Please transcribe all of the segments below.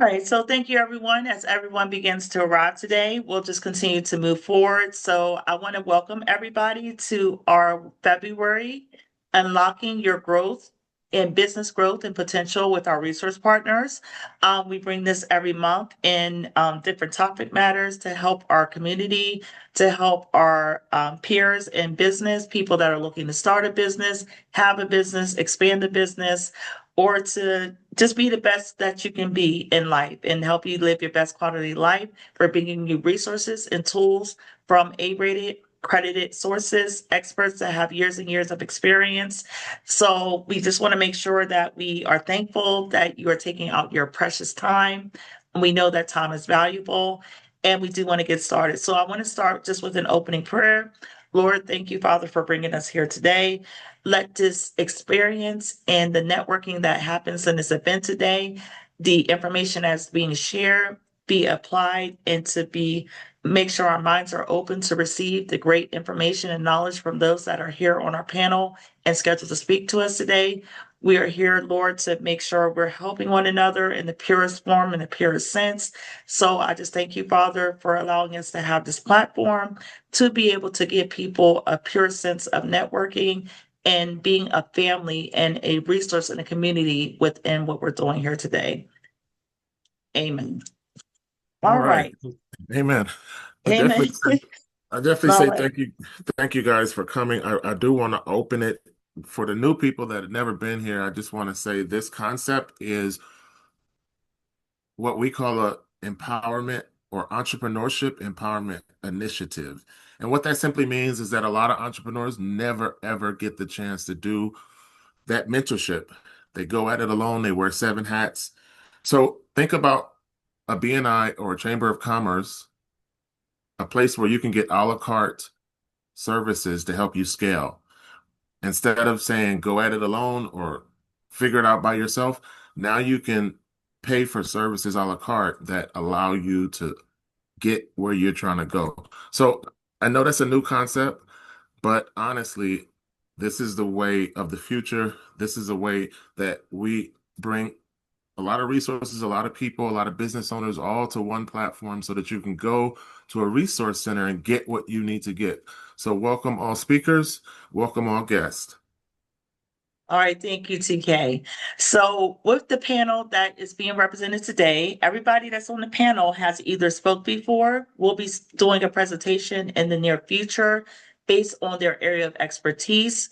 All right, so thank you, everyone. As everyone begins to arrive today, we'll just continue to move forward. So I want to welcome everybody to our February Unlocking Your Growth and Business Growth and Potential with our resource partners. We bring this every month in different topic matters to help our community, to help our peers in business, people that are looking to start a business, have a business, expand a business, or to just be the best that you can be in life and help you live your best quality life. For bringing you resources and tools from A-rated credited sources, experts that have years and years of experience. So we just want to make sure that we are thankful that you are taking out your precious time. We know that time is valuable, and we do want to get started. So I want to start just with an opening prayer. Lord, thank you, Father, for bringing us here today. Let this experience and the networking that happens in this event today, the information that's being shared, be applied and to be make sure our minds are open to receive the great information and knowledge from those that are here on our panel and scheduled to speak to us today. We are here, Lord, to make sure we're helping one another in the purest form, in the purest sense. So I just thank you, Father, for allowing us to have this platform to be able to give people a pure sense of networking and being a family and a resource in the community within what we're doing here today. Amen. All All right. right. Amen. I Amen. definitely I definitely All say right. thank you guys for coming. I do want to open it for the new people that have never been here. I just want to say this concept is what we call a empowerment or entrepreneurship empowerment initiative. And what that simply means is that a lot of entrepreneurs never ever get the chance to do that mentorship. They go at it alone, they wear seven hats. So think about a BNI or a Chamber of Commerce, a place where you can get a la carte services to help you scale. Instead of saying go at it alone or figure it out by yourself, now you can pay for services a la carte that allow you to get where you're trying to go. So I know that's a new concept, but honestly, this is the way of the future. This is a way that we bring a lot of resources, a lot of people, a lot of business owners all to one platform so that you can go to a resource center and get what you need to get. So welcome all speakers, welcome all guests. All right, thank you, TK. So with the panel that is being represented today, everybody that's on the panel has either spoke before, will be doing a presentation in the near future based on their area of expertise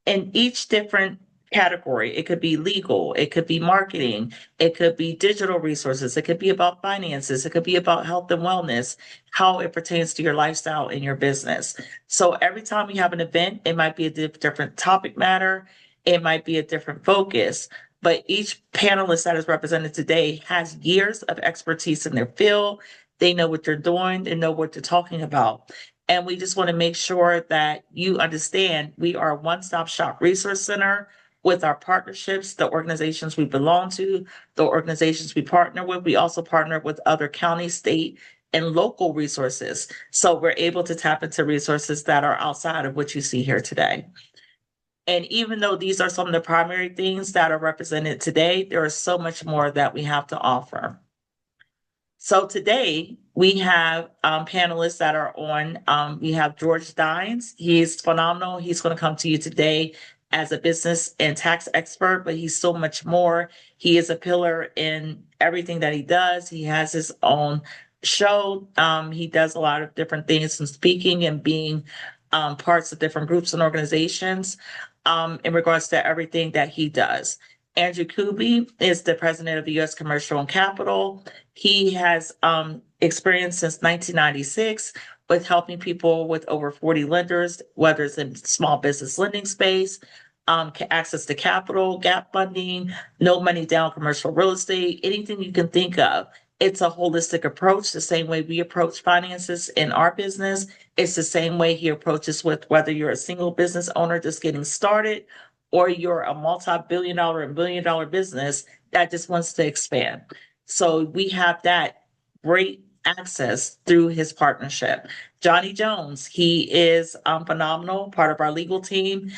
in each different category. It could be legal, it could be marketing, it could be digital resources, it could be about finances, it could be about health and wellness, how it pertains to your lifestyle and your business. So every time we have an event, it might be a different topic matter, it might be a different focus. But each panelist that is represented today has years of expertise in their field. They know what they're doing, they know what they're talking about. And we just want to make sure that you understand we are a one-stop shop resource center with our partnerships, the organizations we belong to, the organizations we partner with. We also partner with other county, state, and local resources. So we're able to tap into resources that are outside of what you see here today. And even though these are some of the primary things that are represented today, there is so much more that we have to offer. So today we have panelists that are on. We have George Dines. He's phenomenal. He's going to come to you today as a business and tax expert, but he's so much more. He is a pillar in everything that he does. He has his own show. He does a lot of different things and speaking and being parts of different groups and organizations in regards to everything that he does. Andrew Kuby is the president of the U.S. Commercial and Capital. He has experience since 1996 with helping people with over 40 lenders, whether it's in small business lending space, access to capital, gap funding, no money down commercial real estate, anything you can think of. It's a holistic approach, the same way we approach finances in our business. It's the same way he approaches with whether you're a single business owner just getting started or you're a multi-billion dollar and billion dollar business that just wants to expand. So we have that great access through his partnership. Johnny Jones, he is phenomenal, part of our legal team.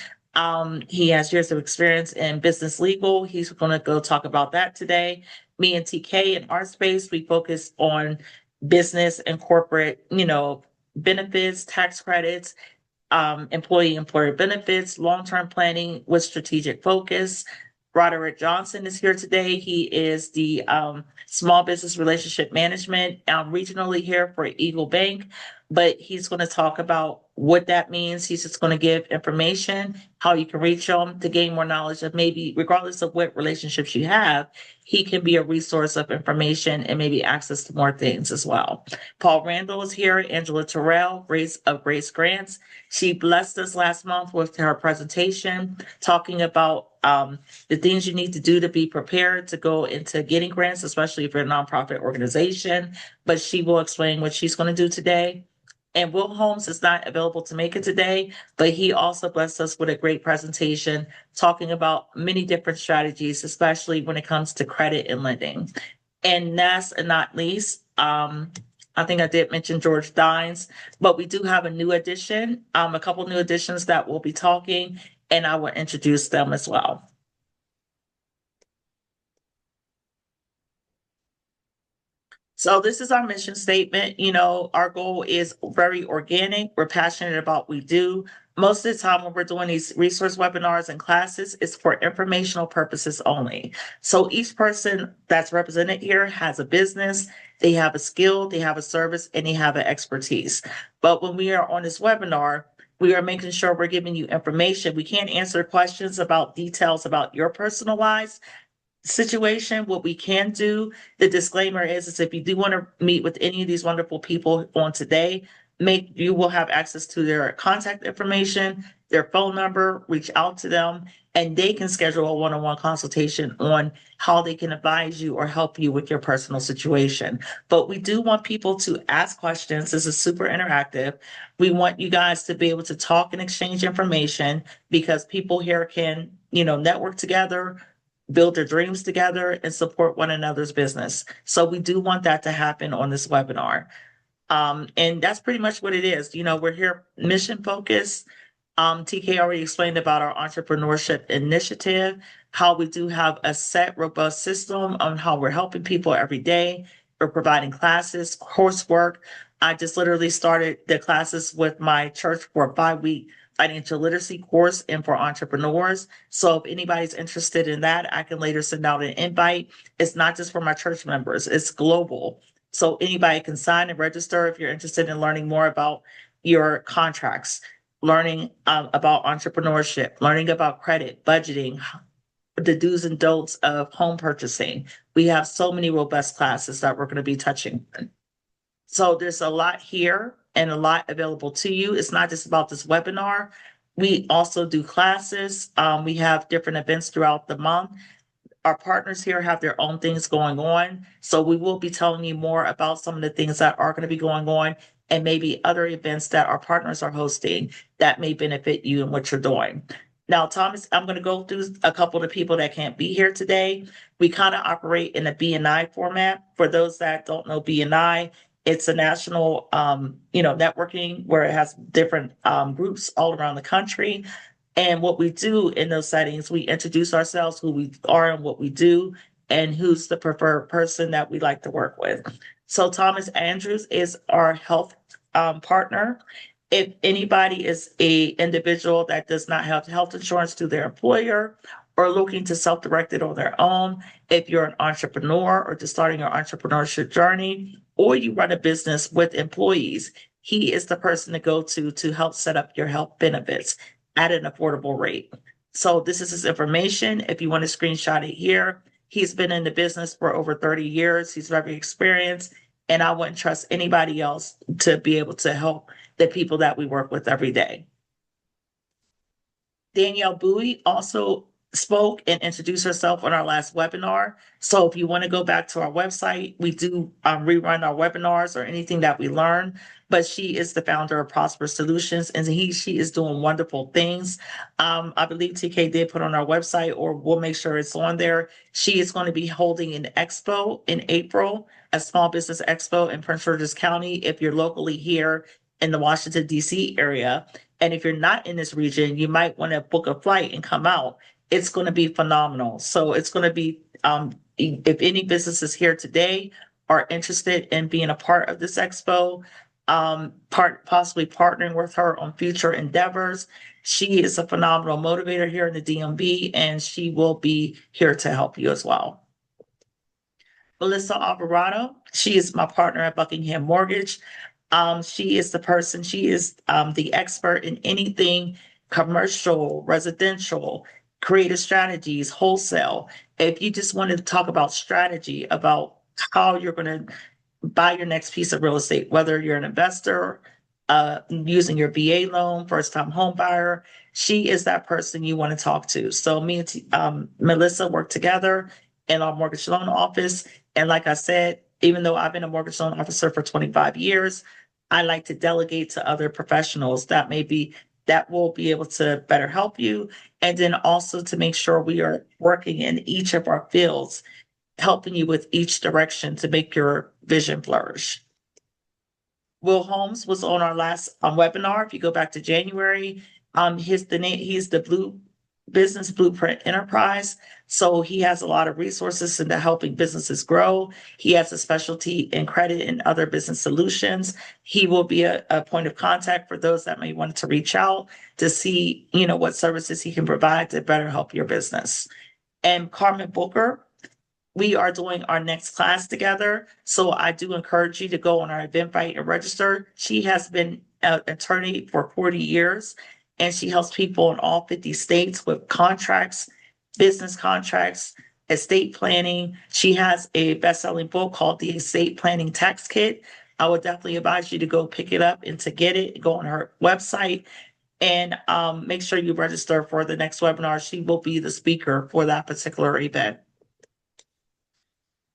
He has years of experience in business legal. He's going to go talk about that today. Me and TK in our space, we focus on business and corporate, benefits, tax credits, employer benefits, long-term planning with strategic focus. Roderick Johnson is here today. He is the small business relationship management regionally here for Eagle Bank, but he's going to talk about what that means. He's just going to give information, how you can reach him to gain more knowledge of maybe regardless of what relationships you have, he can be a resource of information and maybe access to more things as well. Paul Randall is here, Angela Terrell, Grace of Grace Grants. She blessed us last month with her presentation, talking about the things you need to do to be prepared to go into getting grants, especially if you're a nonprofit organization. But she will explain what she's going to do today. And Will Holmes is not available to make it today, but he also blessed us with a great presentation talking about many different strategies, especially when it comes to credit and lending. And last and not least, I think I did mention George Dines, but we do have a new addition, a couple new additions that will be talking, and I will introduce them as well. So this is our mission statement. Our goal is very organic. We're passionate about what we do. Most of the time when we're doing these resource webinars and classes, it's for informational purposes only. So each person that's represented here has a business, they have a skill, they have a service, and they have an expertise. But when we are on this webinar, we are making sure we're giving you information. We can't answer questions about details about your personal lives, situation. What we can do, the disclaimer is if you do want to meet with any of these wonderful people on today, you will have access to their contact information, their phone number, reach out to them, and they can schedule a one-on-one consultation on how they can advise you or help you with your personal situation. But we do want people to ask questions. This is super interactive. We want you guys to be able to talk and exchange information because people here can, network together, build their dreams together, and support one another's business. So we do want that to happen on this webinar. And that's pretty much what it is. We're here mission focused. TK already explained about our entrepreneurship initiative, how we do have a set, robust system on how we're helping people every day. We're providing classes, coursework. I just literally started the classes with my church for a 5-week financial literacy course and for entrepreneurs. So if anybody's interested in that, I can later send out an invite. It's not just for my church members, it's global. So anybody can sign and register if you're interested in learning more about your contracts, learning about entrepreneurship, learning about credit, budgeting, the do's and don'ts of home purchasing. We have so many robust classes that we're going to be touching on. So there's a lot here and a lot available to you. It's not just about this webinar. We also do classes. We have different events throughout the month. Our partners here have their own things going on. So we will be telling you more about some of the things that are going to be going on and maybe other events that our partners are hosting that may benefit you in what you're doing. Now, Thomas, I'm going to go through a couple of the people that can't be here today. We kind of operate in a BNI format. For those that don't know BNI, it's a national, networking where it has different groups all around the country. And what we do in those settings, we introduce ourselves, who we are and what we do, and who's the preferred person that we like to work with. So Thomas Andrews is our health partner. If anybody is a individual that does not have health insurance through their employer or looking to self-directed on their own, if you're an entrepreneur or just starting your entrepreneurship journey, or you run a business with employees, he is the person to go to help set up your health benefits at an affordable rate. So this is his information. If you want to screenshot it here, he's been in the business for over 30 years. He's very experienced, and I wouldn't trust anybody else to be able to help the people that we work with every day. Danielle Bowie also spoke and introduced herself on our last webinar. So if you want to go back to our website, we do rerun our webinars or anything that we learn, but she is the founder of Prosper Solutions, and she is doing wonderful things. I believe TK did put on our website, or we'll make sure it's on there. She is going to be holding an expo in April, a small business expo in Prince George's County. If you're locally here in the Washington, D.C. area, and if you're not in this region, you might want to book a flight and come out. It's going to be phenomenal. So it's going to be if any businesses here today are interested in being a part of this expo, possibly partnering with her on future endeavors. She is a phenomenal motivator here in the DMV, and she will be here to help you as well. Melissa Alvarado, she is my partner at Buckingham Mortgage. She is the expert in anything commercial, residential, creative strategies, wholesale. If you just wanted to talk about strategy, about how you're going to buy your next piece of real estate, whether you're an investor, using your VA loan, first time home buyer, she is that person you want to talk to. So me and Melissa work together in our mortgage loan office. And like I said, even though I've been a mortgage loan officer for 25 years, I like to delegate to other professionals that will be able to better help you. And then also to make sure we are working in each of our fields, helping you with each direction to make your vision flourish. Will Holmes was on our last webinar. If you go back to January, he's the Blue Business Blueprint Enterprise. So he has a lot of resources into helping businesses grow. He has a specialty in credit and other business solutions. He will be a point of contact for those that may want to reach out to see, what services he can provide to better help your business. And Carmen Booker, we are doing our next class together. So I do encourage you to go on our Eventbrite and register. She has been an attorney for 40 years, and she helps people in all 50 states with contracts, business contracts, estate planning. She has a best-selling book called The Estate Planning Tax Kit. I would definitely advise you to go pick it up and to get it, go on her website and make sure you register for the next webinar. She will be the speaker for that particular event.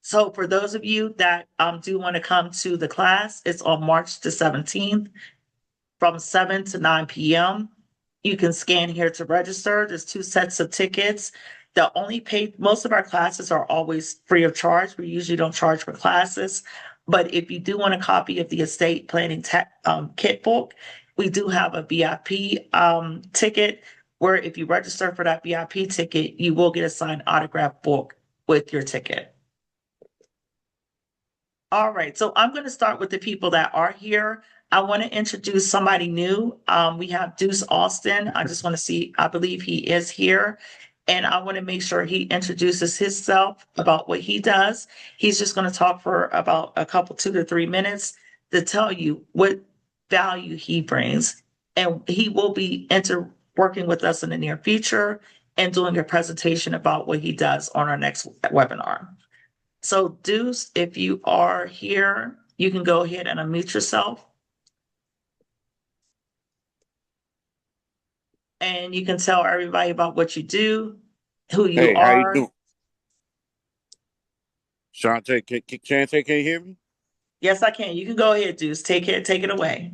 So for those of you that do want to come to the class, it's on March the 17th from 7 to 9 p.m. You can scan here to register. There's 2 sets of tickets. Most of our classes are always free of charge. We usually don't charge for classes. But if you do want a copy of the estate planning kit book, we do have a VIP ticket where if you register for that VIP ticket, you will get a signed autograph book with your ticket. All right, so I'm going to start with the people that are here. I want to introduce somebody new. We have Deuce Austin. I believe he is here. And I want to make sure he introduces himself about what he does. He's just going to talk for about 2 to 3 minutes to tell you what value he brings. And he will be working with us in the near future and doing a presentation about what he does on our next webinar. So Deuce, if you are here, you can go ahead and unmute yourself. And you can tell everybody about what you do, who you Hey, are. how you doing? Shantae, Shantae, can you hear me? Yes, I can. You can go ahead, Deuce. Take it away.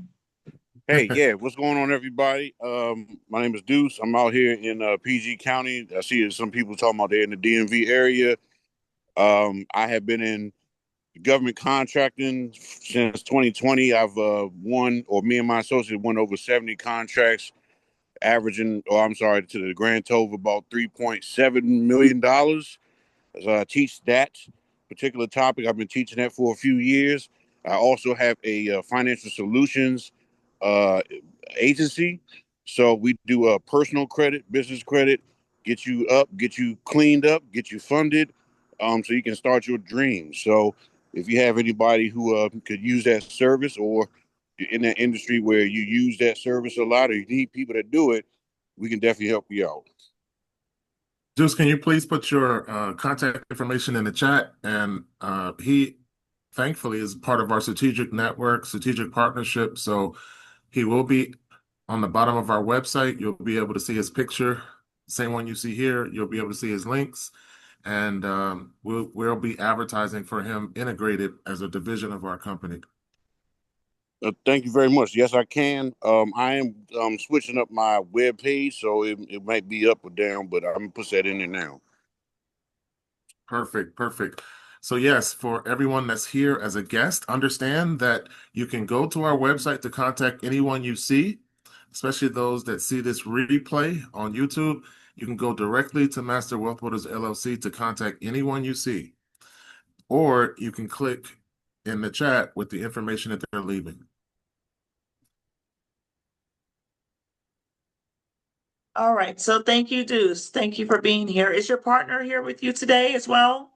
Hey, yeah, what's going on, everybody? My name is Deuce. I'm out here in PG County. I see some people talking about they're in the DMV area. I have been in government contracting since 2020. I've me and my associate won over 70 contracts, averaging, to the grand total of about $3.7 million. I teach that particular topic. I've been teaching that for a few years. I also have a financial solutions uh, agency. So we do personal credit, business credit, get you up, get you cleaned up, get you funded, so you can start your dreams. So if you have anybody who could use that service, or you're in that industry where you use that service a lot, or you need people to do it, we can definitely help you out. Juice, can you please put your contact information in the chat? And he, thankfully, is part of our strategic network, strategic partnership. So he will be on the bottom of our website. You'll be able to see his picture, same one you see here. You'll be able to see his links. And we'll be advertising for him integrated as a division of our company. Thank you very much. Yes, I can. I am switching up my web page, so it might be up or down, but I'm gonna put that in there now. Perfect, perfect. So yes, for everyone that's here as a guest, understand that you can go to our website to contact anyone you see, especially those that see this replay on YouTube. You can go directly to Master Wealth Builders LLC to contact anyone you see, or you can click in the chat with the information that they're leaving. All right, so thank you, Deuce. Thank you for being here. Is your partner here with you today as well?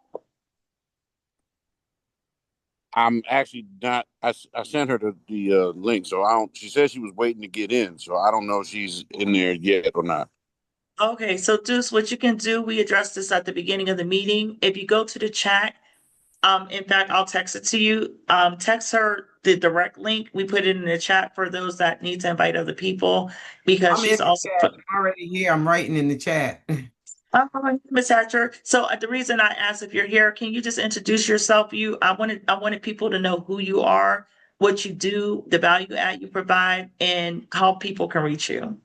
I'm actually not. I sent her the link, so I don't. She said she was waiting to get in, so I don't know if she's in there yet or not. Okay, so Deuce, what you can do, we addressed this at the beginning of the meeting. If you go to the chat, in fact, I'll text it to you. Text her the direct link. We put it in the chat for those that need to invite other people because I'm in she's the also. chat. I'm already here. I'm writing in the chat. Ms. Hatcher, so the reason I asked if you're here, can you just introduce yourself? I wanted people to know who you are, what you do, the value add you provide, and how people can reach you.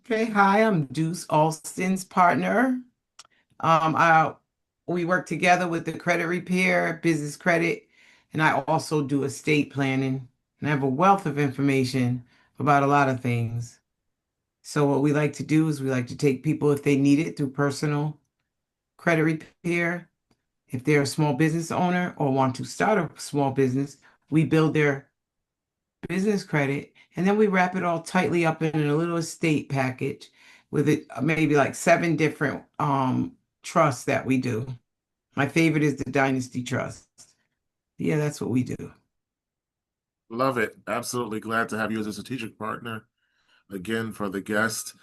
Okay, hi, I'm Deuce Alston's partner. We work together with the credit repair, business credit, and I also do estate planning. And I have a wealth of information about a lot of things. So what we like to do is we like to take people if they need it through personal credit repair. If they're a small business owner or want to start a small business, we build their business credit, and then we wrap it all tightly up in a little estate package with it, maybe like 7 different trusts that we do. My favorite is the Dynasty Trust. Yeah, that's what we do. Love it. Absolutely glad to have you as a strategic partner. Again, for the guest,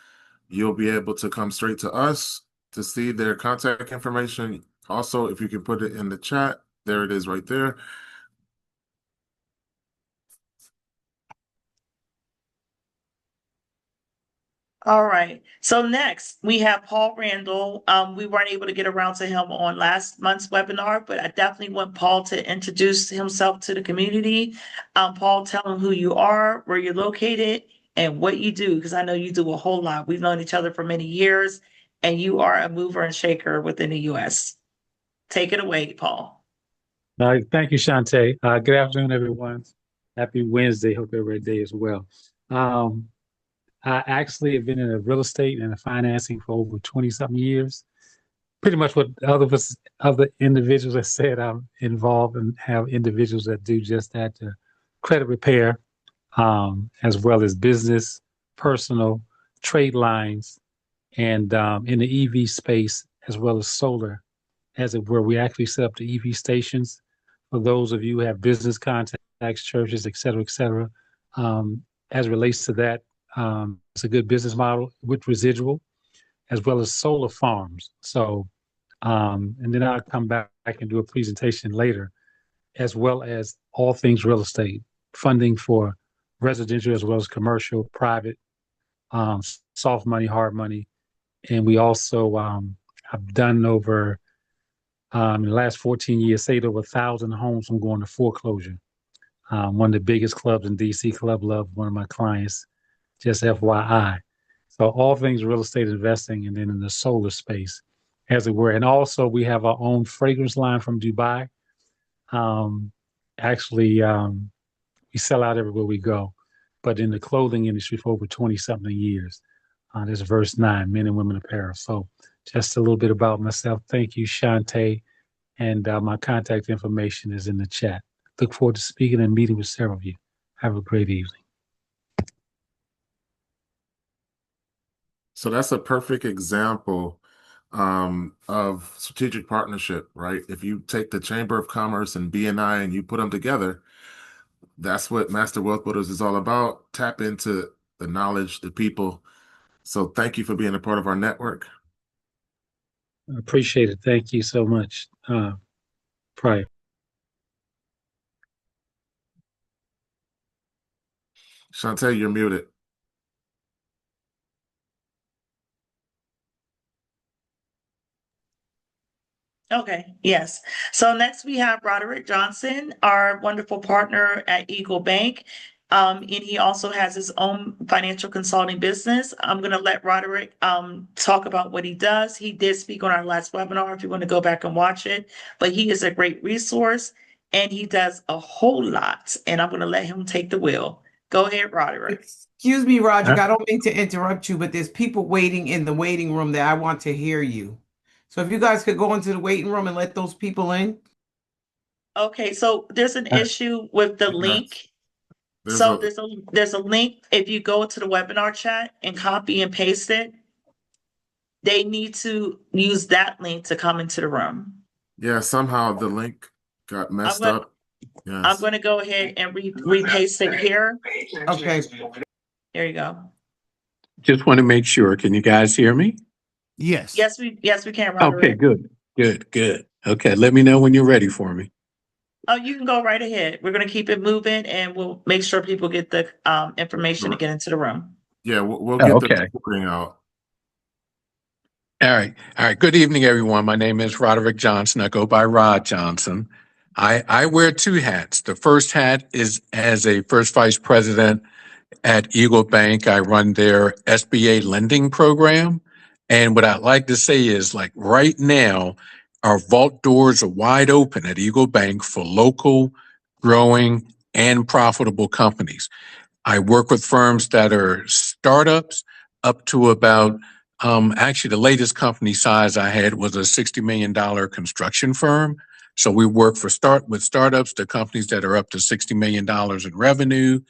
you'll be able to come straight to us to see their contact information. Also, if you can put it in the chat, there it is right there. All right. So next we have Paul Randall. We weren't able to get around to him on last month's webinar, but I definitely want Paul to introduce himself to the community. Paul, tell him who you are, where you're located, and what you do, because I know you do a whole lot. We've known each other for many years, and you are a mover and shaker within the U.S. Take it away, Paul. Thank you, Shantae. Good afternoon, everyone. Happy Wednesday. Hope every day is well. I actually have been in the real estate and the financing for over 20-something years. Pretty much what other individuals have said, I'm involved and have individuals that do just that, credit repair, as well as business, personal, trade lines, and in the EV space, as well as solar, as it were. We actually set up the EV stations for those of you who have business contacts, churches, et cetera, as it relates to that. It's a good business model with residual, as well as solar farms. So, and then I'll come back and do a presentation later, as well as all things real estate, funding for residential as well as commercial, private, soft money, hard money. And we also have done over, in the last 14 years, saved over 1,000 homes from going to foreclosure. One of the biggest clubs in DC, Club Love, one of my clients, just FYI. So all things real estate investing, and then in the solar space, as it were. And also we have our own fragrance line from Dubai. Actually, we sell out everywhere we go, but in the clothing industry for over 20-something years. This is verse 9, men and women apparel. So just a little bit about myself. Thank you, Shantae. And my contact information is in the chat. Look forward to speaking and meeting with several of you. Have a great evening. So that's a perfect example of strategic partnership, right? If you take the Chamber of Commerce and BNI and you put them together, that's what Master Wealth Builders is all about. Tap into the knowledge, the people. So thank you for being a part of our network. I appreciate it. Thank you so much, Prior. Shantae, you're muted. Okay, yes. So next we have Roderick Johnson, our wonderful partner at Eagle Bank. And he also has his own financial consulting business. I'm going to let Roderick talk about what he does. He did speak on our last webinar if you want to go back and watch it, but he is a great resource and he does a whole lot. And I'm going to let him take the wheel. Go ahead, Roderick. Excuse me, Roderick. Huh? I don't mean to interrupt you, but there's people waiting in the waiting room that I want to hear you. So if you guys could go into the waiting room and let those people in. Okay, so there's an Uh, issue with the Yes. link. There's So a there's a link. If you go to the webinar chat and copy and paste it, they need to use that link to come into the room. yeah, somehow the link got messed gonna- up. I'm Yes. going to go ahead and repaste it here. Okay. Here you go. Just want to make sure. Can you guys hear me? Yes. Yes, we can, Okay, Roderick. good. Okay, let me know when you're ready for me. Oh, you can go right ahead. We're going to keep it moving, and we'll make sure people get the information to get into the room. Yeah, we'll Oh, get the okay. recording out. All right. Good evening, everyone. My name is Roderick Johnson. I go by Rod Johnson. I wear two hats. The first hat is as a first vice president at Eagle Bank. I run their SBA lending program. And what I'd like to say is, like, right now, our vault doors are wide open at Eagle Bank for local, growing, and profitable companies. I work with firms that are startups up to about, actually, the latest company size I had was a $60 million construction firm. So we work with startups to companies that are up to $60 million in revenue.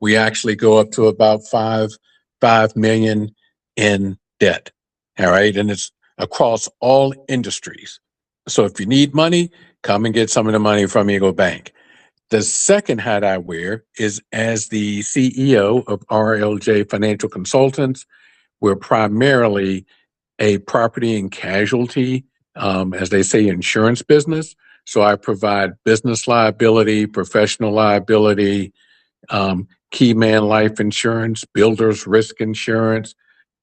We actually go up to about five million in debt. All right. And it's across all industries. So if you need money, come and get some of the money from Eagle Bank. The second hat I wear is as the CEO of RLJ Financial Consultants. We're primarily a property and casualty, as they say, insurance business. So I provide business liability, professional liability, key man life insurance, builders risk insurance,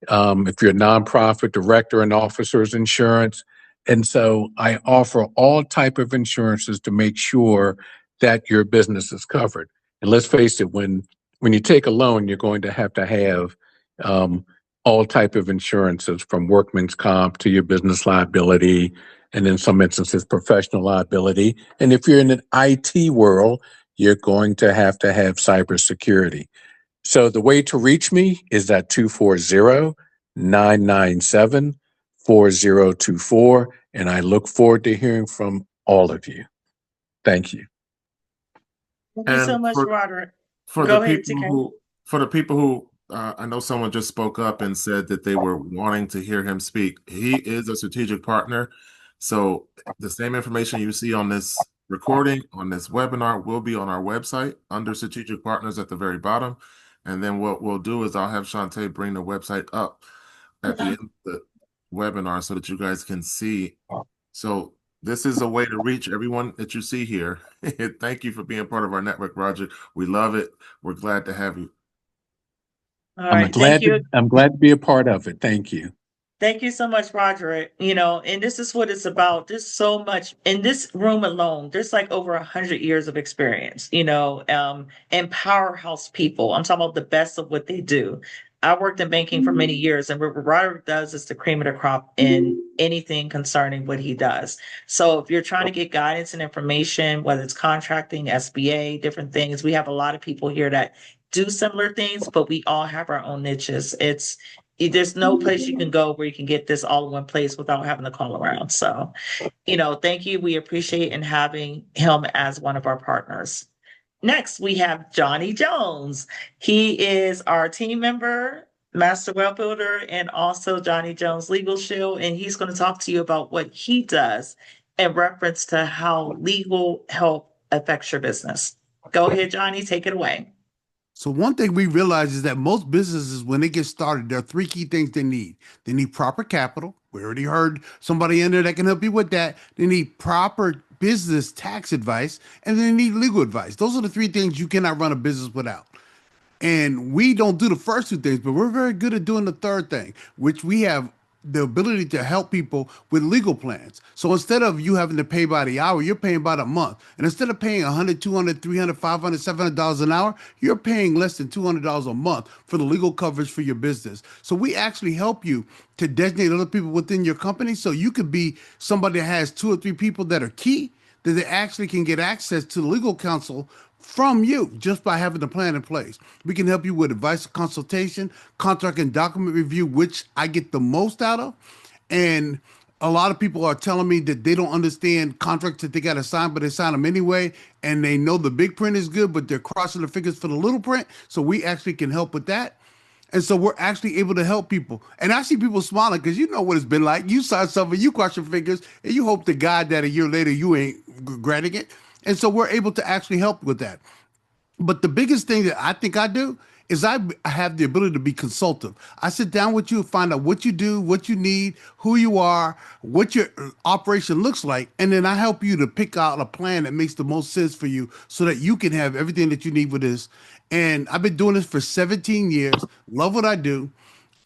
if you're a nonprofit, director and officers insurance. And so I offer all type of insurances to make sure that your business is covered. And let's face it, when you take a loan, you're going to have all type of insurances, from workman's comp to your business liability, and in some instances, professional liability. And if you're in an IT world, you're going to have cybersecurity. So the way to reach me is at 240-997-4024. And I look forward to hearing from all of you. Thank you. Thank you so And much, Roderick. For Go the ahead, people TK. who I know someone just spoke up and said that they were wanting to hear him speak. He is a strategic partner. So the same information you see on this recording, on this webinar, will be on our website under strategic partners at the very bottom. And then what we'll do is I'll have Shantae bring the website up at the end of the webinar so that you guys can see. So this is a way to reach everyone that you see here. Thank you for being part of our network, Roger. We love it. We're glad to have you. All right, thank you. I'm glad to be a part of it. Thank you. Thank you so much, Roderick. And this is what it's about. There's so much in this room alone. There's like over 100 years of experience, and powerhouse people. I'm talking about the best of what they do. I worked in banking for many years, and what Roderick does is the cream of the crop in anything concerning what he does. So if you're trying to get guidance and information, whether it's contracting, SBA, different things, we have a lot of people here that do similar things, but we all have our own niches. There's no place you can go where you can get this all in one place without having to call around. So, thank you. We appreciate in having him as one of our partners. Next, we have Johnny Jones. He is our team member, Master Wealth Builder, and also Johnny Jones Legal Shield. And he's going to talk to you about what he does in reference to how legal help affects your business. Go ahead, Johnny, take it away. So one thing we realize is that most businesses, when they get started, there are three key things they need. They need proper capital. We already heard somebody in there that can help you with that. They need proper business tax advice, and they need legal advice. Those are the three things you cannot run a business without. And we don't do the first two things, but we're very good at doing the third thing, which we have the ability to help people with legal plans. So instead of you having to pay by the hour, you're paying by the month. And instead of paying $100, $200, $300, $500, $700 an hour, you're paying less than $200 a month for the legal coverage for your business. So we actually help you to designate other people within your company. So you could be somebody that has 2 or 3 people that are key, that they actually can get access to legal counsel from you just by having the plan in place. We can help you with advice, consultation, contract and document review, which I get the most out of. And a lot of people are telling me that they don't understand contracts that they got to sign, but they sign them anyway. And they know the big print is good, but they're crossing their fingers for the little print. So we actually can help with that. And so we're actually able to help people. And I see people smiling because you know what it's been like. You sign something, you cross your fingers, and you hope to God that a year later you ain't granting it. And so we're able to actually help with that. But the biggest thing that I think I do is I have the ability to be consultative. I sit down with you and find out what you do, what you need, who you are, what your operation looks like, and then I help you to pick out a plan that makes the most sense for you so that you can have everything that you need with this. And I've been doing this for 17 years. Love what I do.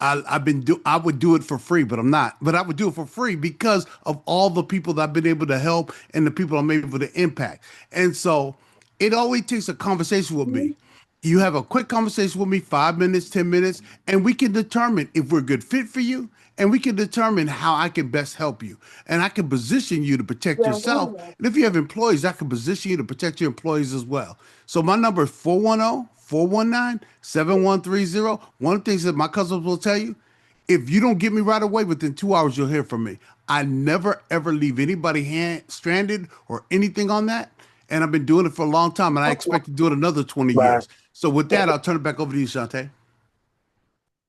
I would do it for free, but I'm not. But I would do it for free because of all the people that I've been able to help and the people I'm able to impact. And so it always takes a conversation with me. You have a quick conversation with me, 5 minutes, 10 minutes, and we can determine if we're a good fit for you, and we can determine how I can best help you. And I can position you to protect yourself. And if you have employees, I can position you to protect your employees as well. So my number is 410-419-7130. One of the things that my customers will tell you, if you don't get me right away, within 2 hours, you'll hear from me. I never, ever leave anybody stranded or anything on that. And I've been doing it for a long time, and I expect to do it another 20 years. So with that, I'll turn it back over to you, Shantae.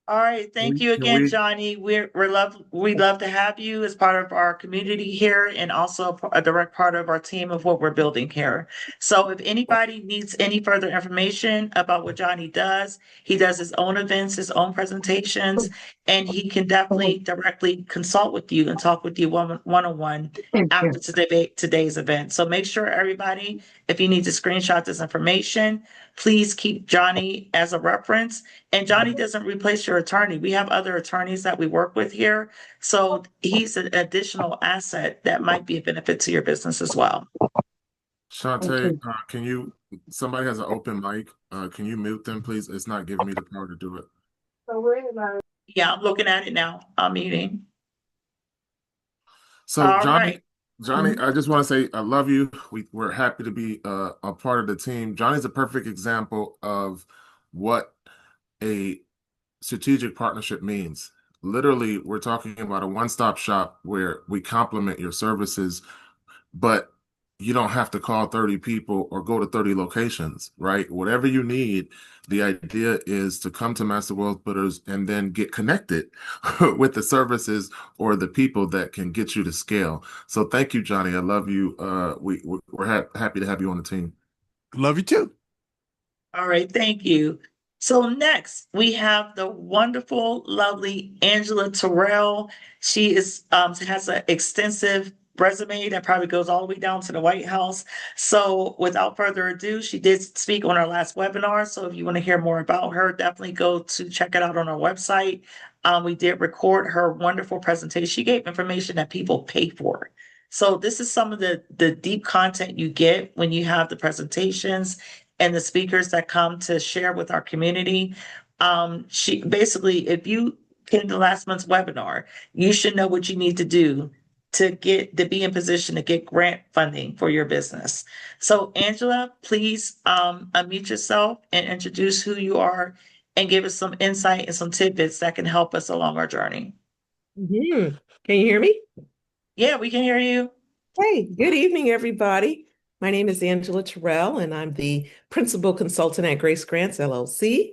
All right, thank you again, Johnny. We love to have you as part of our community here and also a direct part of our team of what we're building here. So if anybody needs any further information about what Johnny does, he does his own events, his own presentations, and he can definitely directly consult with you and talk with you one-on-one after today's event. So make sure everybody, if you need to screenshot this information, please keep Johnny as a reference. And Johnny doesn't replace your attorney. We have other attorneys that we work with here. So he's an additional asset that might be a benefit to your business as well. Shantae, somebody has an open mic. Can you mute them, please? It's not giving me the power to do it. Yeah, I'm looking at it now. I'm muting. So All Johnny, right. Johnny, I just want to say I love you. We're happy to be a part of the team. Johnny's a perfect example of what a strategic partnership means. Literally, we're talking about a one-stop shop where we complement your services, but you don't have to call 30 people or go to 30 locations, right? Whatever you need, the idea is to come to Master Wealth Builders and then get connected with the services or the people that can get you to scale. So thank you, Johnny. I love you. We're happy to have you on the team. Love you too. All right, thank you. So next we have the wonderful, lovely Angela Terrell. She has an extensive resume that probably goes all the way down to the White House. So without further ado, she did speak on our last webinar. So if you want to hear more about her, definitely go to check it out on our website. We did record her wonderful presentation. She gave information that people pay for. So this is some of the deep content you get when you have the presentations and the speakers that come to share with our community. She basically, if you came to last month's webinar, you should know what you need to do to be in position to get grant funding for your business. So Angela, please unmute yourself and introduce who you are and give us some insight and some tidbits that can help us along our journey. Can you hear me? Yeah, we can hear you. Hey, good evening, everybody. My name is Angela Terrell, and I'm the principal consultant at Grace Grants, LLC.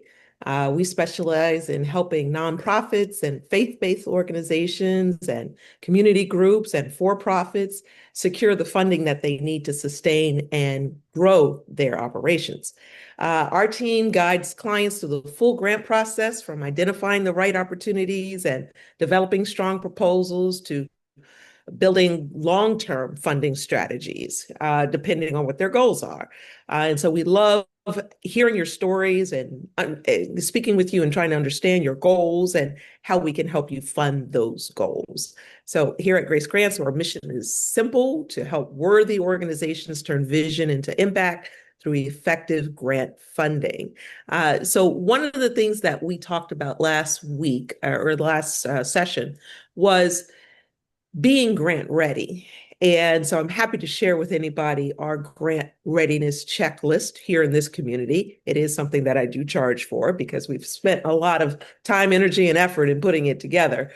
We specialize in helping nonprofits and faith-based organizations and community groups and for-profits secure the funding that they need to sustain and grow their operations. Our team guides clients through the full grant process, from identifying the right opportunities and developing strong proposals to building long-term funding strategies, depending on what their goals are. And so we love hearing your stories and speaking with you and trying to understand your goals and how we can help you fund those goals. So here at Grace Grants, our mission is simple: to help worthy organizations turn vision into impact through effective grant funding. So one of the things that we talked about last week or last session was being grant ready. And so I'm happy to share with anybody our grant readiness checklist here in this community. It is something that I do charge for because we've spent a lot of time, energy, and effort in putting it together,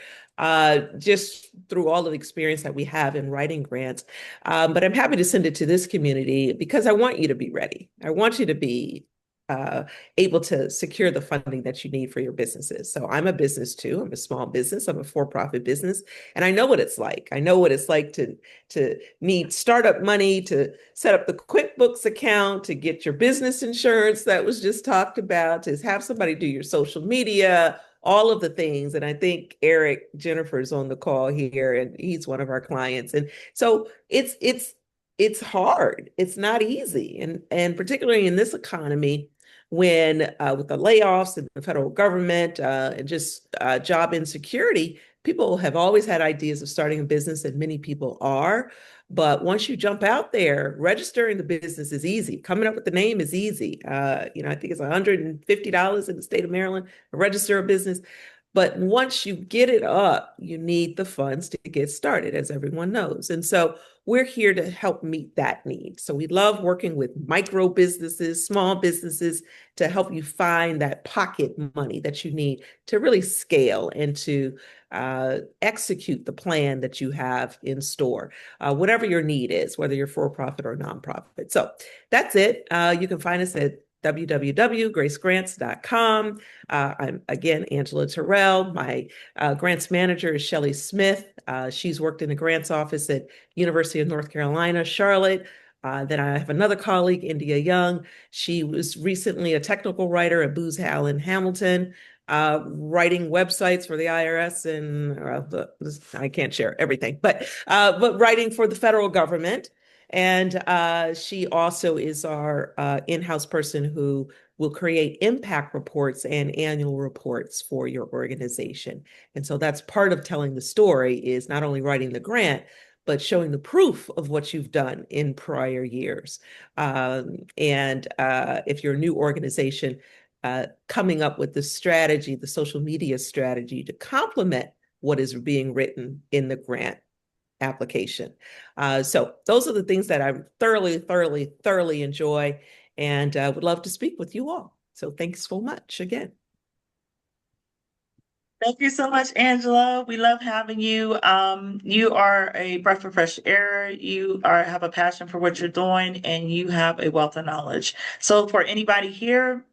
just through all of the experience that we have in writing grants. But I'm happy to send it to this community because I want you to be ready. I want you to be able to secure the funding that you need for your businesses. So I'm a business too. I'm a small business. I'm a for-profit business, and I know what it's like. I know what it's like to need startup money, to set up the QuickBooks account, to get your business insurance that was just talked about, to have somebody do your social media, all of the things. And I think Eric Jennifer's on the call here, and he's one of our clients. And so it's hard. It's not easy, and particularly in this economy, when with the layoffs in the federal government and just job insecurity, people have always had ideas of starting a business, and many people are. But once you jump out there, registering the business is easy. Coming up with the name is easy. I think it's $150 in the state of Maryland to register a business. But once you get it up, you need the funds to get started, as everyone knows. And so we're here to help meet that need. So we love working with micro businesses, small businesses, to help you find that pocket money that you need to really scale and to execute the plan that you have in store, whatever your need is, whether you're for-profit or nonprofit. So that's it. You can find us at www.gracegrants.com. I'm again Angela Terrell. My grants manager is Shelley Smith. She's worked in the grants office at University of North Carolina, Charlotte. Then I have another colleague, India Young. She was recently a technical writer at Booz Allen Hamilton, writing websites for the IRS, and I can't share everything, but writing for the federal government. And she also is our in-house person who will create impact reports and annual reports for your organization. And so that's part of telling the story, is not only writing the grant, but showing the proof of what you've done in prior years. And if you're a new organization, coming up with the strategy, the social media strategy to complement what is being written in the grant application. So those are the things that I thoroughly enjoy, and would love to speak with you all. So thanks so much again. Thank you so much, Angela. We love having you. You are a breath of fresh air. You have a passion for what you're doing, and you have a wealth of knowledge. So for anybody here,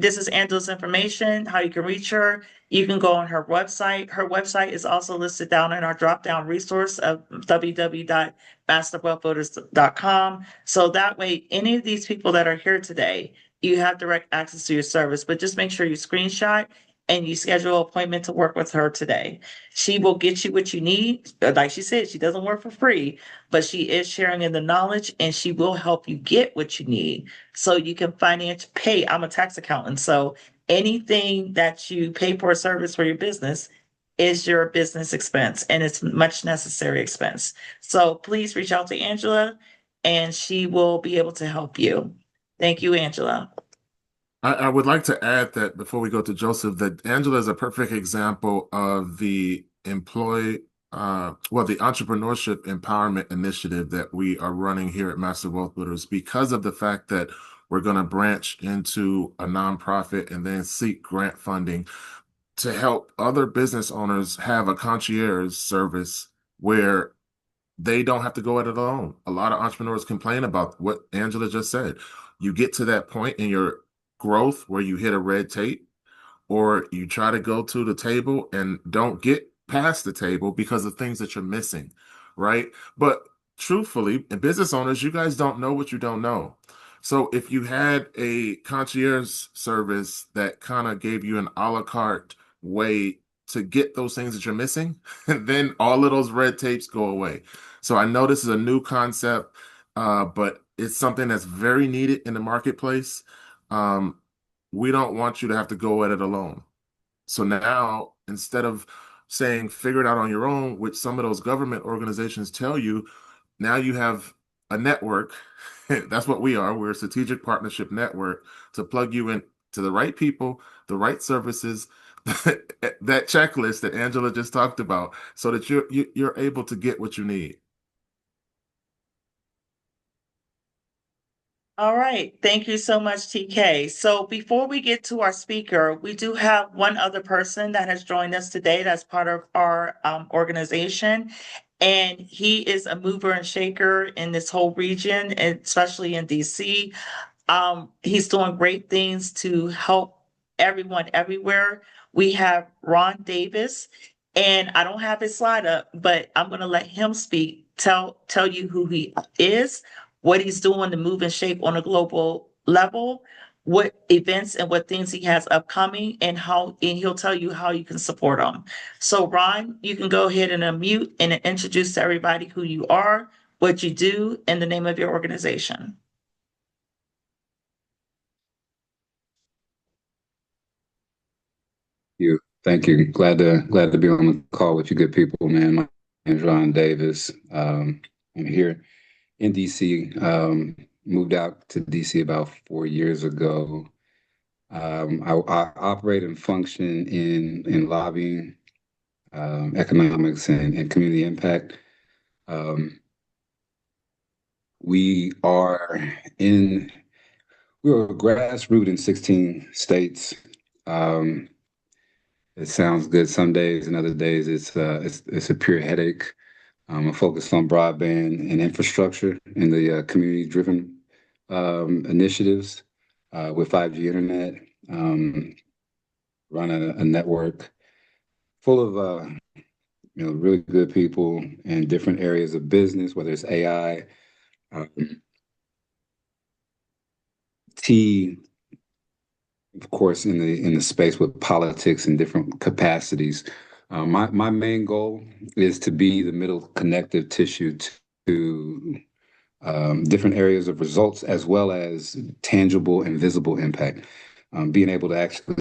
this is Angela's information, how you can reach her. You can go on her website. Her website is also listed down in our drop-down resource of www.masterwealthvoters.com. So that way, any of these people that are here today, you have direct access to your service, but just make sure you screenshot and you schedule an appointment to work with her today. She will get you what you need. Like she said, she doesn't work for free, but she is sharing in the knowledge, and she will help you get what you need so you can pay. I'm a tax accountant, so anything that you pay for a service for your business is your business expense, and it's much necessary expense. So please reach out to Angela, and she will be able to help you. Thank you, Angela. I would like to add that before we go to Joseph, that Angela is a perfect example of the the entrepreneurship empowerment initiative that we are running here at Master Wealth Builders, because of the fact that we're going to branch into a nonprofit and then seek grant funding to help other business owners have a concierge service where they don't have to go at it alone. A lot of entrepreneurs complain about what Angela just said. You get to that point in your growth where you hit a red tape, or you try to go to the table and don't get past the table because of things that you're missing, right? But truthfully, in business owners, you guys don't know what you don't know. So if you had a concierge service that kind of gave you an a la carte way to get those things that you're missing, then all of those red tapes go away. So I know this is a new concept, but it's something that's very needed in the marketplace. We don't want you to have to go at it alone. So now, instead of saying figure it out on your own, which some of those government organizations tell you, now you have a network. That's what we are. We're a strategic partnership network to plug you in to the right people, the right services that checklist that Angela just talked about so that you're able to get what you need. All right. Thank you so much, TK. So before we get to our speaker, we do have one other person that has joined us today that's part of our organization. And he is a mover and shaker in this whole region, and especially in DC. He's doing great things to help everyone everywhere. We have Ron Davis, and I don't have his slide up, but I'm going to let him speak, tell you who he is, what he's doing to move and shape on a global level, what events and what things he has upcoming, and he'll tell you how you can support him. So Ron, you can go ahead and unmute and introduce to everybody who you are, what you do, and the name of your organization. Thank you. Glad to be on the call with you good people, man. My name is Ron Davis. I'm here in DC. Moved out to DC about 4 years ago. I operate and function in lobbying, economics, and community impact. We are grassroots in 16 states. It sounds good some days, and other days it's a pure headache. I'm focused on broadband and infrastructure in the community-driven initiatives with 5G internet. Run a network full of really good people in different areas of business, whether it's AI, of course, in the space with politics in different capacities. My main goal is to be the middle connective tissue to different areas of results as well as tangible and visible impact. Being able to actually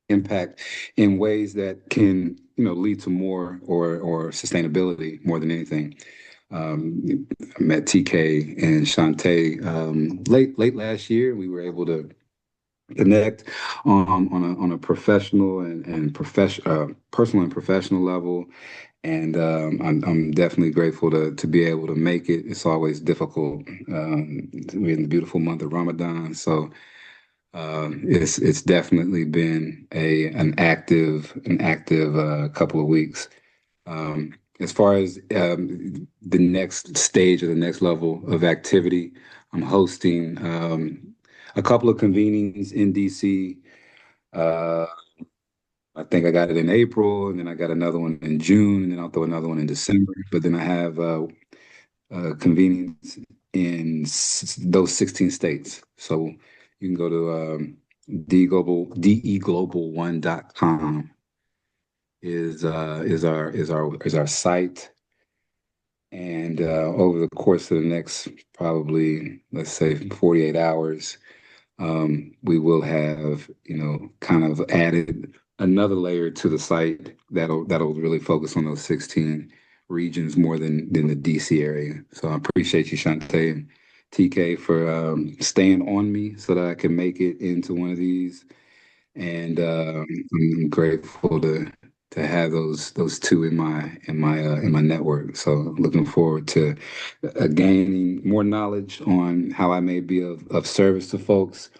impact in ways that can lead to more or sustainability more than anything. I met TK and Shantae late last year. We were able to connect on a professional and personal and professional level, and I'm definitely grateful to be able to make it. It's always difficult. We're in the beautiful month of Ramadan, so it's definitely been an active couple of weeks. As far as the next stage or the next level of activity, I'm hosting a couple of convenings in DC. I think I got it in April, and then I got another one in June, and then I'll throw another one in December. But then I have convenings in those 16 states. So you can go to deglobal1.com is our site. And over the course of the next probably, let's say, 48 hours, we will have kind of added another layer to the site that'll really focus on those 16 regions more than the DC area. So I appreciate you, Shantae and TK, for staying on me so that I can make it into one of these. And I'm grateful to have those two in my network. So looking forward to gaining more knowledge on how I may be of service to folks.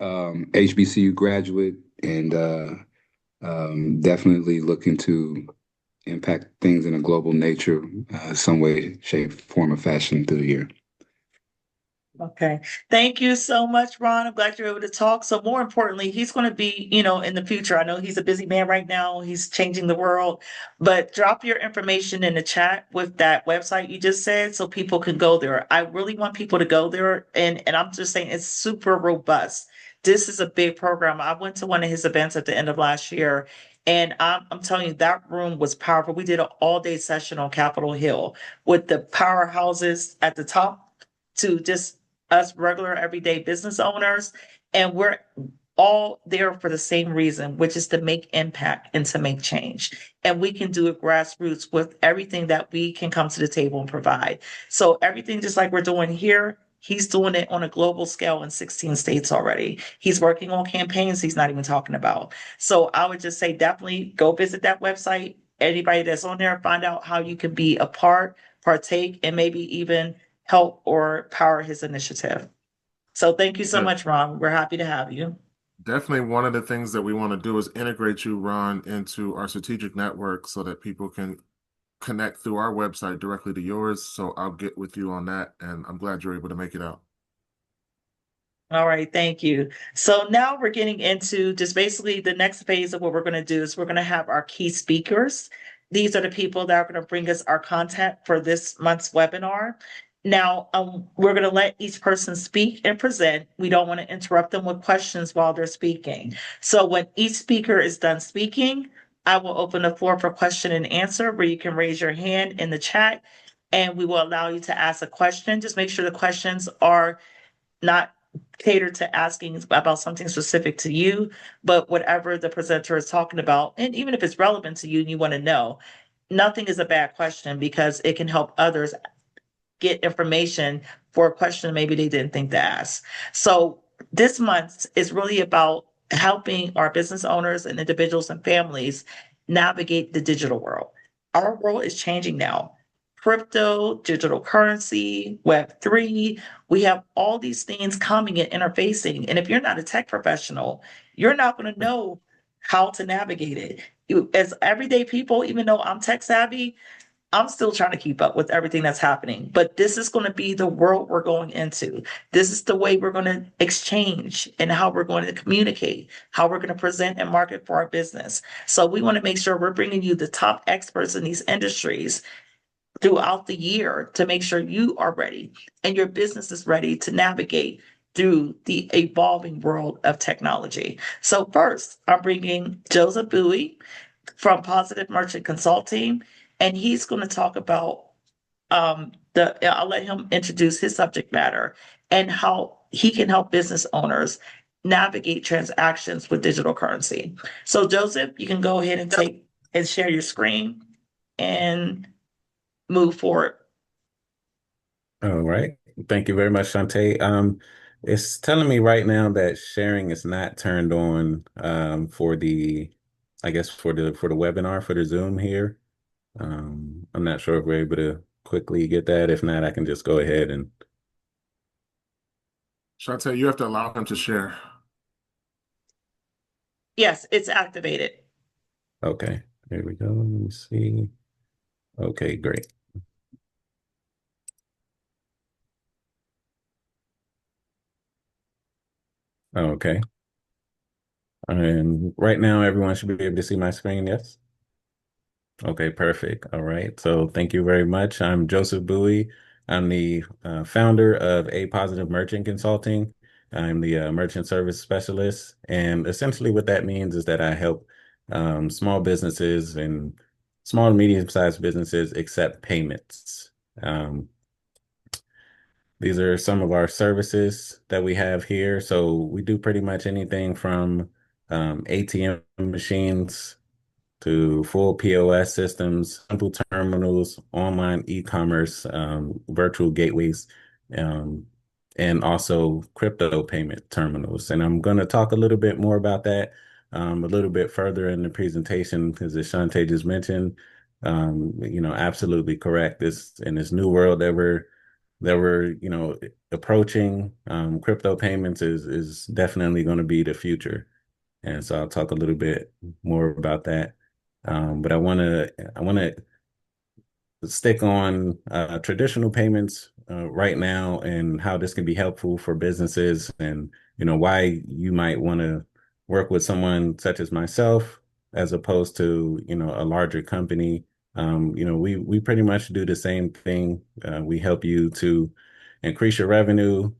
HBCU graduate, and definitely looking to impact things in a global nature, some way, shape, form, or fashion through the year. Okay. Thank you so much, Ron. I'm glad you're able to talk. So more importantly, he's going to be, in the future. I know he's a busy man right now. He's changing the world, but drop your information in the chat with that website you just said so people can go there. I really want people to go there. And I'm just saying it's super robust. This is a big program. I went to one of his events at the end of last year, and I'm telling you, that room was powerful. We did an all-day session on Capitol Hill with the powerhouses at the top to just us regular everyday business owners, and we're all there for the same reason, which is to make impact and to make change. And we can do it grassroots with everything that we can come to the table and provide. So everything just like we're doing here, He's doing it on a global scale in 16 states already. He's working on campaigns he's not even talking about. So I would just say definitely go visit that website. Anybody that's on there, find out how you can be a partake, and maybe even help or power his initiative. So thank you so Yeah. much, Ron. We're happy to have you. Definitely one of the things that we want to do is integrate you, Ron, into our strategic network so that people can connect through our website directly to yours. So I'll get with you on that, and I'm glad you're able to make it out. All right, thank you. So now we're getting into just basically the next phase of what we're going to do is we're going to have our key speakers. These are the people that are going to bring us our content for this month's webinar. Now, we're going to let each person speak and present. We don't want to interrupt them with questions while they're speaking. So when each speaker is done speaking, I will open the floor for question and answer where you can raise your hand in the chat and we will allow you to ask a question. Just make sure the questions are not catered to asking about something specific to you, but whatever the presenter is talking about, and even if it's relevant to you and you want to know, nothing is a bad question because it can help others get information for a question maybe they didn't think to ask. So this month is really about helping our business owners and individuals and families navigate the digital world. Our world is changing now. Crypto, digital currency, Web3, we have all these things coming and interfacing. And if you're not a tech professional, you're not going to know how to navigate it. As everyday people, even though I'm tech savvy, I'm still trying to keep up with everything that's happening, but this is going to be the world we're going into. This is the way we're going to exchange and how we're going to communicate, how we're going to present and market for our business. So we want to make sure we're bringing you the top experts in these industries throughout the year to make sure you are ready and your business is ready to navigate through the evolving world of technology. So first, I'm bringing Joseph Bowie from Positive Merchant Consulting, and he's going to talk about I'll let him introduce his subject matter and how he can help business owners navigate transactions with digital currency. So Joseph, you can go ahead and take and share your screen and move forward. All right. Thank you very much, Shantae. It's telling me right now that sharing is not turned on for the, I guess for the webinar for the Zoom here. I'm not sure if we're able to quickly get that. If not, I can just go ahead and. Shantae, you have to allow him to share. Yes, it's activated. Okay, here we go. Let me see. Okay, great. Okay. And right now, everyone should be able to see my screen, yes? Okay, perfect. All right. So thank you very much. I'm Joseph Bowie. I'm the founder of A Positive Merchant Consulting. I'm the merchant service specialist. And essentially what that means is that I help small businesses and small and medium-sized businesses accept payments. These are some of our services that we have here. So we do pretty much anything from ATM machines to full POS systems, simple terminals, online e-commerce, virtual gateways, and also crypto payment terminals. And I'm going to talk a little bit more about that a little bit further in the presentation, because as Shantae just mentioned, absolutely correct. In this new world that we're approaching, crypto payments is definitely going to be the future. And so I'll talk a little bit more about that. But I want to stick on traditional payments right now and how this can be helpful for businesses, and why you might want to work with someone such as myself as opposed to a larger company. We pretty much do the same thing. We help you to increase your revenue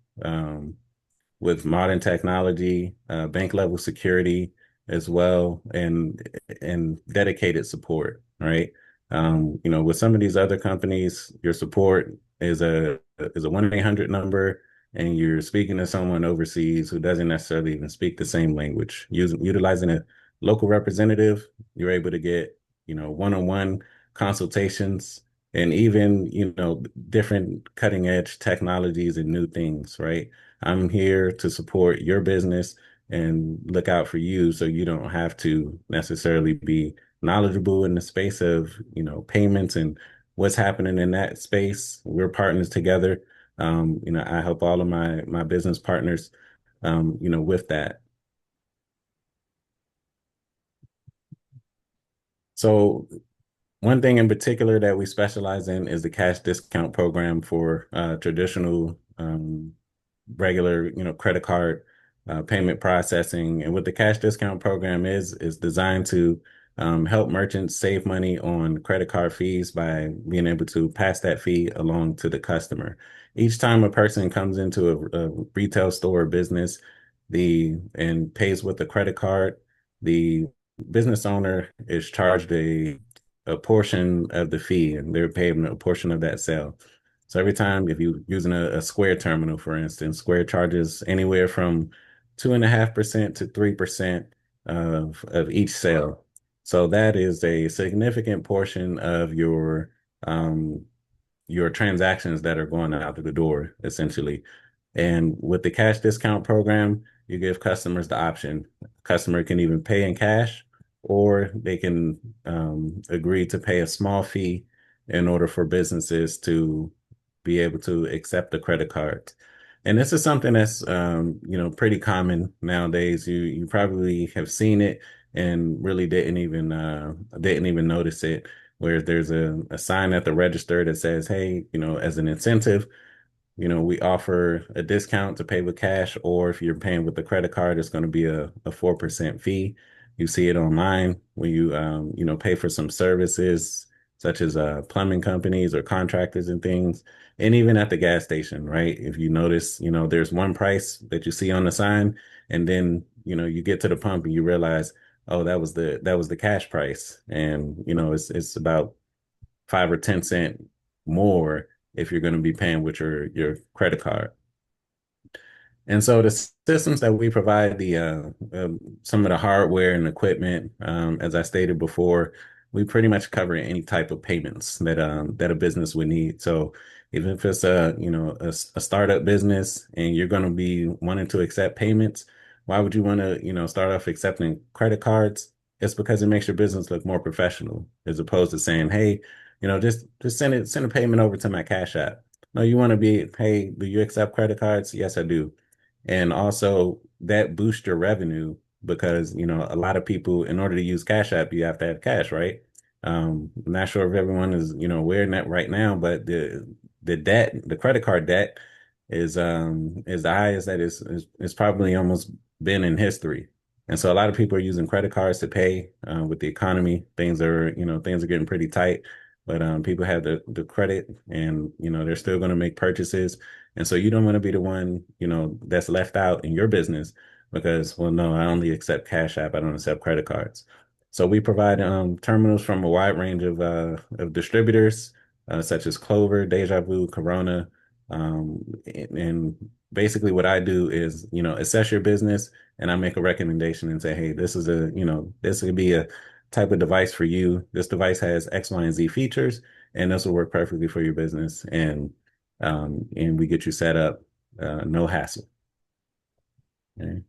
with modern technology, bank level security as well, and dedicated support, right? With some of these other companies, your support is a 1-800 number, and you're speaking to someone overseas who doesn't necessarily even speak the same language. Utilizing a local representative, you're able to get one-on-one consultations and even, different cutting edge technologies and new things, right? I'm here to support your business and look out for you so you don't have to necessarily be knowledgeable in the space of, payments and what's happening in that space. We're partners together. I help all of my business partners, with that. So one thing in particular that we specialize in is the cash discount program for traditional regular, credit card payment processing. And what the cash discount program is designed to help merchants save money on credit card fees by being able to pass that fee along to the customer. Each time a person comes into a retail store or business, and pays with a credit card, the business owner is charged a portion of the fee, and they're paying a portion of that sale. So every time, if you're using a Square terminal, for instance, Square charges anywhere from 2.5% to 3% of each sale. So that is a significant portion of your transactions that are going out of the door, essentially. And with the cash discount program, you give customers the option. Customer can even pay in cash, or they can agree to pay a small fee in order for businesses to be able to accept the credit card. And this is something that's pretty common nowadays. You probably have seen it and really didn't even notice it. Where there's a sign at the register that says, "Hey, as an incentive, we offer a discount to pay with cash, or if you're paying with a credit card, it's going to be a 4% fee." You see it online when you pay for some services such as plumbing companies or contractors and things, and even at the gas station, right? If you notice, there's one price that you see on the sign, and then, you get to the pump and you realize, oh, that was the cash price. And, it's about 5 or 10 cents more if you're going to be paying with your credit card. And so the systems that we provide, some of the hardware and equipment, as I stated before, we pretty much cover any type of payments that a business would need. So even if it's a startup business and you're going to be wanting to accept payments, why would you want to start off accepting credit cards? It's because it makes your business look more professional, as opposed to saying, "Hey, just send a payment over to my Cash App." No, you want to be, "Hey, do you accept credit cards?" "Yes, I do." And also that boosts your revenue because, a lot of people, in order to use Cash App, you have to have cash, right? I'm not sure if everyone is, aware of that right now, but the credit card debt is the highest that is probably almost been in history. And so a lot of people are using credit cards to pay with the economy. Things are getting pretty tight, but people have the credit, and they're still going to make purchases. And so you don't want to be the one, that's left out in your business because, well, no, I only accept Cash App. I don't accept credit cards. So we provide terminals from a wide range of distributors, such as Clover, Deja Vu, Corona. And basically what I do is, assess your business, and I make a recommendation and say, "Hey, this would be a type of device for you. This device has X, Y, and Z features, and this will work perfectly for your business." And we get you set up, no hassle. Okay.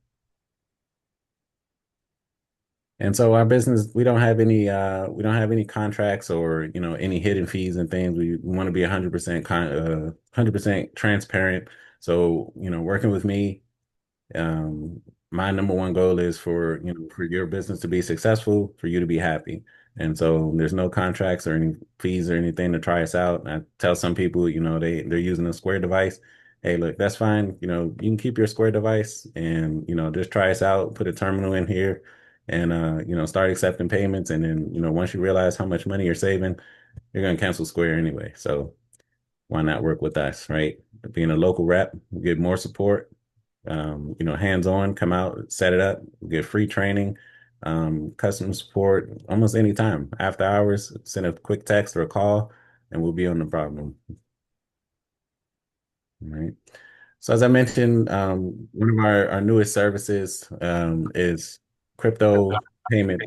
And so our business, we don't have any contracts or, any hidden fees and things. We want to be 100% transparent. So, working with me, my number one goal is for your business to be successful, for you to be happy. And so there's no contracts or any fees or anything to try us out. I tell some people, they're using a Square device. "Hey, look, that's fine. You can keep your Square device and, just try us out, put a terminal in here and, start accepting payments. And then, once you realize how much money you're saving, you're going to cancel Square anyway. So why not work with us, right? Being a local rep, get more support, hands-on, come out, set it up, get free training, customer support almost anytime. After hours, send a quick text or a call, and we'll be on the problem. All right. So as I mentioned, one of our newest services is crypto payment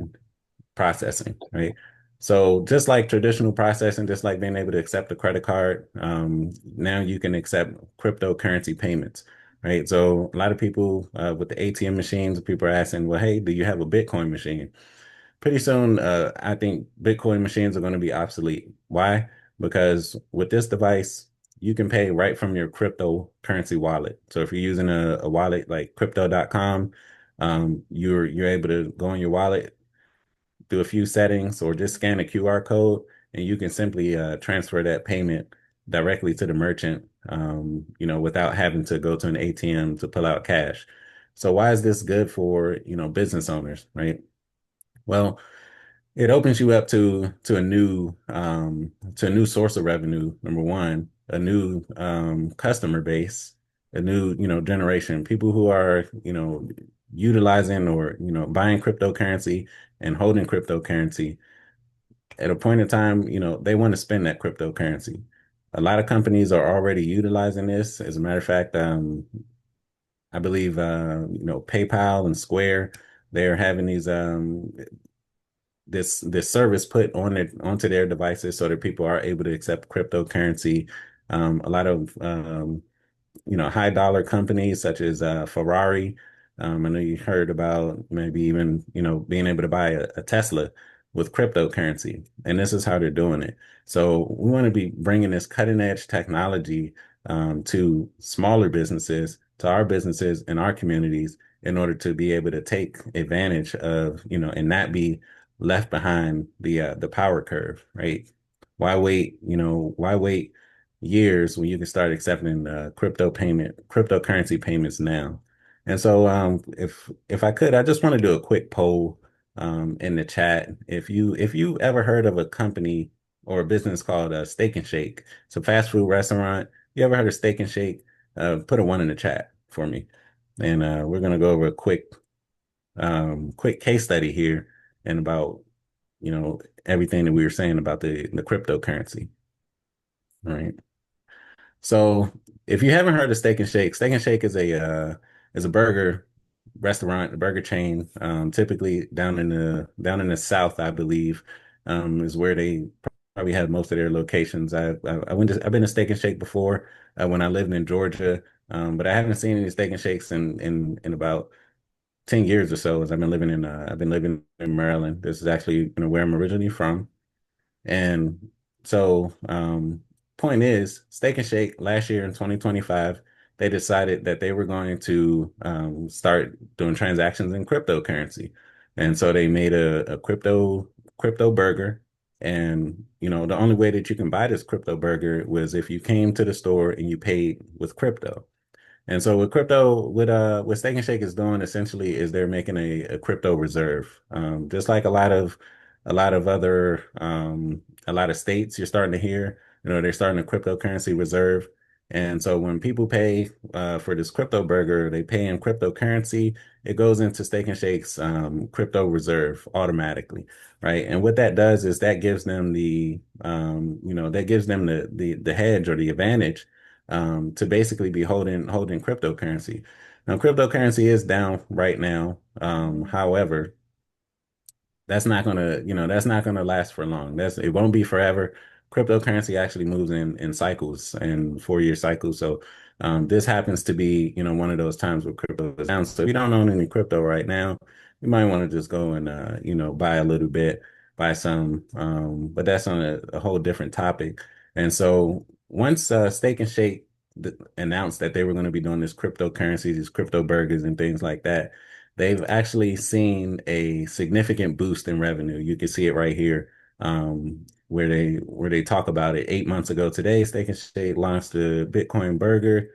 processing, right? So just like traditional processing, just like being able to accept a credit card, now you can accept cryptocurrency payments, right? So a lot of people with the ATM machines, people are asking, well, hey, do you have a Bitcoin machine? Pretty soon, I think Bitcoin machines are going to be obsolete. Why? Because with this device, you can pay right from your cryptocurrency wallet. So if you're using a wallet like crypto.com, you're able to go in your wallet, do a few settings, or just scan a QR code, and you can simply transfer that payment directly to the merchant, without having to go to an ATM to pull out cash. So why is this good for, business owners, right? Well, it opens you up to a new source of revenue, number one, a new customer base, a new, generation, people who are, utilizing or, buying cryptocurrency and holding cryptocurrency at a point in time, they want to spend that cryptocurrency. A lot of companies are already utilizing this. As a matter of fact, I believe PayPal and Square, they're having these this service put onto their devices so that people are able to accept cryptocurrency. A lot of high dollar companies such as Ferrari. I know you heard about maybe even being able to buy a Tesla with cryptocurrency, and this is how they're doing it. So we want to be bringing this cutting edge technology to smaller businesses, to our businesses in our communities, in order to be able to take advantage of and not be left behind the power curve, right? Why wait? Why wait years when you can start accepting cryptocurrency payments now? And so, if I could, I just want to do a quick poll in the chat. If you ever heard of a company or a business called Steak and Shake, it's a fast food restaurant. You ever heard of Steak and Shake? Put a one in the chat for me, and we're gonna go over a quick case study here and about everything that we were saying about the cryptocurrency. All right. So if you haven't heard of Steak and Shake is a burger restaurant, a burger chain, typically down in the South, I believe, is where they probably have most of their locations. I've been to Steak and Shake before when I lived in Georgia, but I haven't seen any Steak and Shakes in about 10 years or so, as I've been living in Maryland. This is actually, where I'm originally from. And so, point is, Steak and Shake last year in 2025, they decided that they were going to start doing transactions in cryptocurrency. And so they made a crypto burger. And, the only way that you can buy this crypto burger was if you came to the store and you paid with crypto. And so what Steak and Shake is doing essentially is they're making a crypto reserve. Just like a lot of states you're starting to hear, they're starting a cryptocurrency reserve. And so when people pay for this crypto burger, they pay in cryptocurrency, it goes into Steak and Shake's crypto reserve automatically, right? And what that does is that gives them the hedge or the advantage to basically be holding cryptocurrency. Now, cryptocurrency is down right now. However, that's not gonna last for long. It won't be forever. Cryptocurrency actually moves in cycles and 4-year cycles. So this happens to be, one of those times where crypto is down. So if you don't own any crypto right now, you might want to just go and buy a little bit, buy some. But that's on a whole different topic. And so once Steak and Shake announced that they were going to be doing this cryptocurrency, these crypto burgers and things like that, they've actually seen a significant boost in revenue. You can see it right here, where they talk about it. 8 months ago today, Steak and Shake launched the Bitcoin burger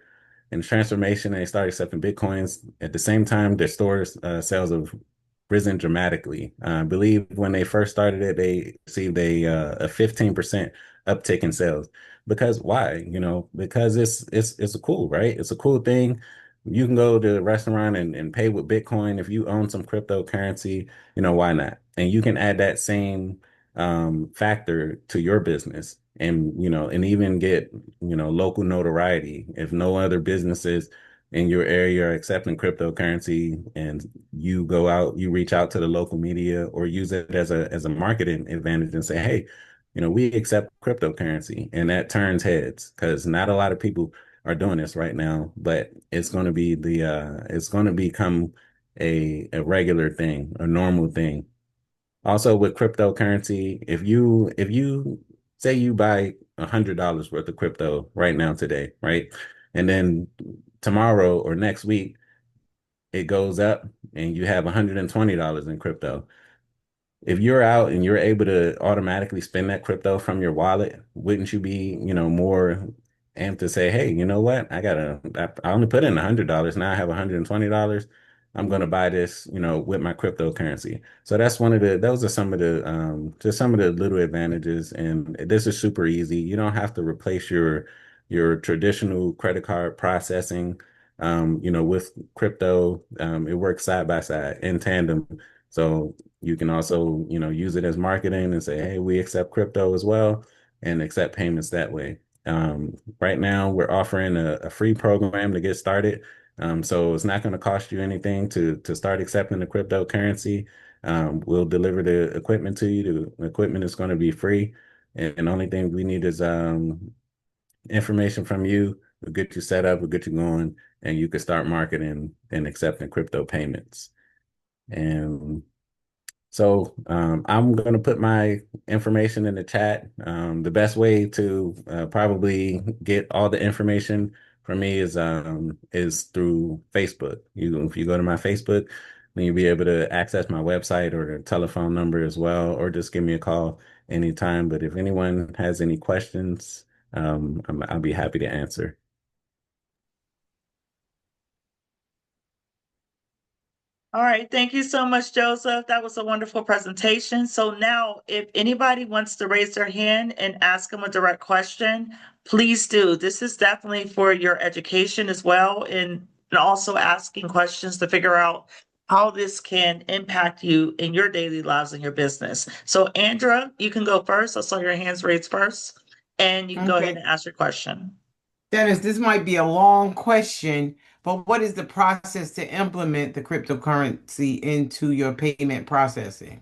and transformation. And they started accepting Bitcoins. At the same time, their stores sales have risen dramatically. I believe when they first started it, they received a 15% uptick in sales. Because why? Because it's a cool, right? It's a cool thing. You can go to a restaurant and pay with Bitcoin. If you own some cryptocurrency, why not? And you can add that same factor to your business and, and even get, local notoriety. If no other businesses, in your area are accepting cryptocurrency, and you go out, you reach out to the local media or use it as a marketing advantage and say, hey, we accept cryptocurrency, and that turns heads because not a lot of people are doing this right now, but it's going to be it's going to become a regular thing, a normal thing. Also with cryptocurrency, if you say you buy $100 worth of crypto right now today, right? And then tomorrow or next week it goes up and you have $120 in crypto. If you're out and you're able to automatically spend that crypto from your wallet, wouldn't you be, more amped to say, hey, you know what? I only put in $100. Now I have $120. I'm going to buy this, with my cryptocurrency. So those are some of the, just some of the little advantages. And this is super easy. You don't have to replace your traditional credit card processing, with crypto. It works side by side in tandem. So you can also, use it as marketing and say, hey, we accept crypto as well and accept payments that way. Right now, we're offering a free program to get started. So it's not going to cost you anything to start accepting the cryptocurrency. We'll deliver the equipment to you. The equipment is going to be free. And the only thing we need is information from you. We'll get you set up, we'll get you going, and you can start marketing and accepting crypto payments. And so I'm going to put my information in the chat. The best way to probably get all the information from me is through Facebook. If you go to my Facebook, then you'll be able to access my website or the telephone number as well, or just give me a call anytime. But if anyone has any questions, I'll be happy to answer. All right, thank you so much, Joseph. That was a wonderful presentation. So now, if anybody wants to raise their hand and ask him a direct question, please do. This is definitely for your education as well, and also asking questions to figure out how this can impact you in your daily lives and your business. So Andra, you can go first. I saw your hands raised first, and you can go ahead and ask your question. Dennis, this might be a long question, but what is the process to implement the cryptocurrency into your payment processing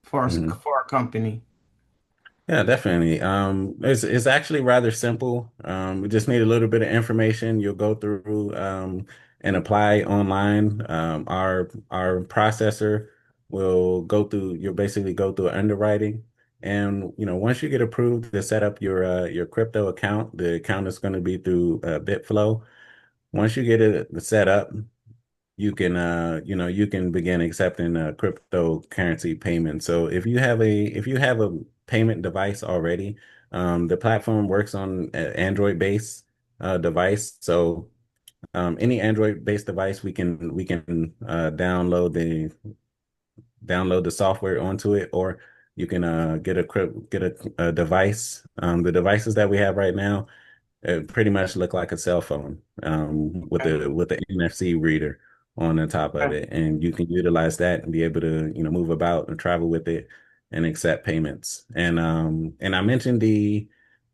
for a company? Yeah, definitely. It's actually rather simple. We just need a little bit of information. You'll go through and apply online. Our processor will go through. You'll basically go through underwriting, and once you get approved to set up your crypto account, the account is going to be through BitFlow. Once you get it set up, you can begin accepting cryptocurrency payments. So if you have a payment device already, the platform works on an Android-based device. So any Android-based device, we can download the software onto it, or you can get a device. The devices that we have right now pretty much look like a cell phone with the NFC reader on the top of it, and you can utilize that and be able to move about and travel with it and accept payments. And I mentioned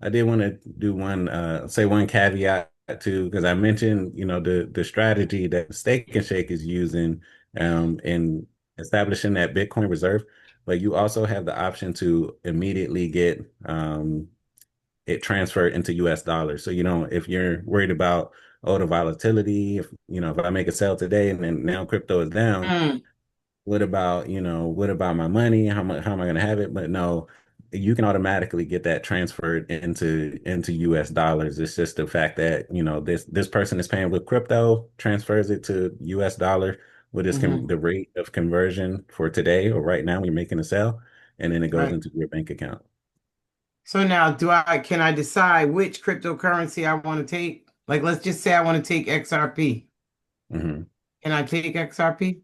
I did want to do one caveat too, because I mentioned the strategy that Steak and Shake is using in establishing that Bitcoin reserve, but you also have the option to immediately get it transferred into US dollars. So, if you're worried about, the volatility, if I make a sale today and then now crypto is down, what about my money? How am I going to have it? But no, you can automatically get that transferred into US dollars. It's just the fact that, this person is paying with crypto, transfers it to US dollar with the rate of conversion for today or right now when you're making a sale, and then it goes into your bank account. So now can I decide which cryptocurrency I want to take? Like, let's just say I want to take XRP. Can I take XRP?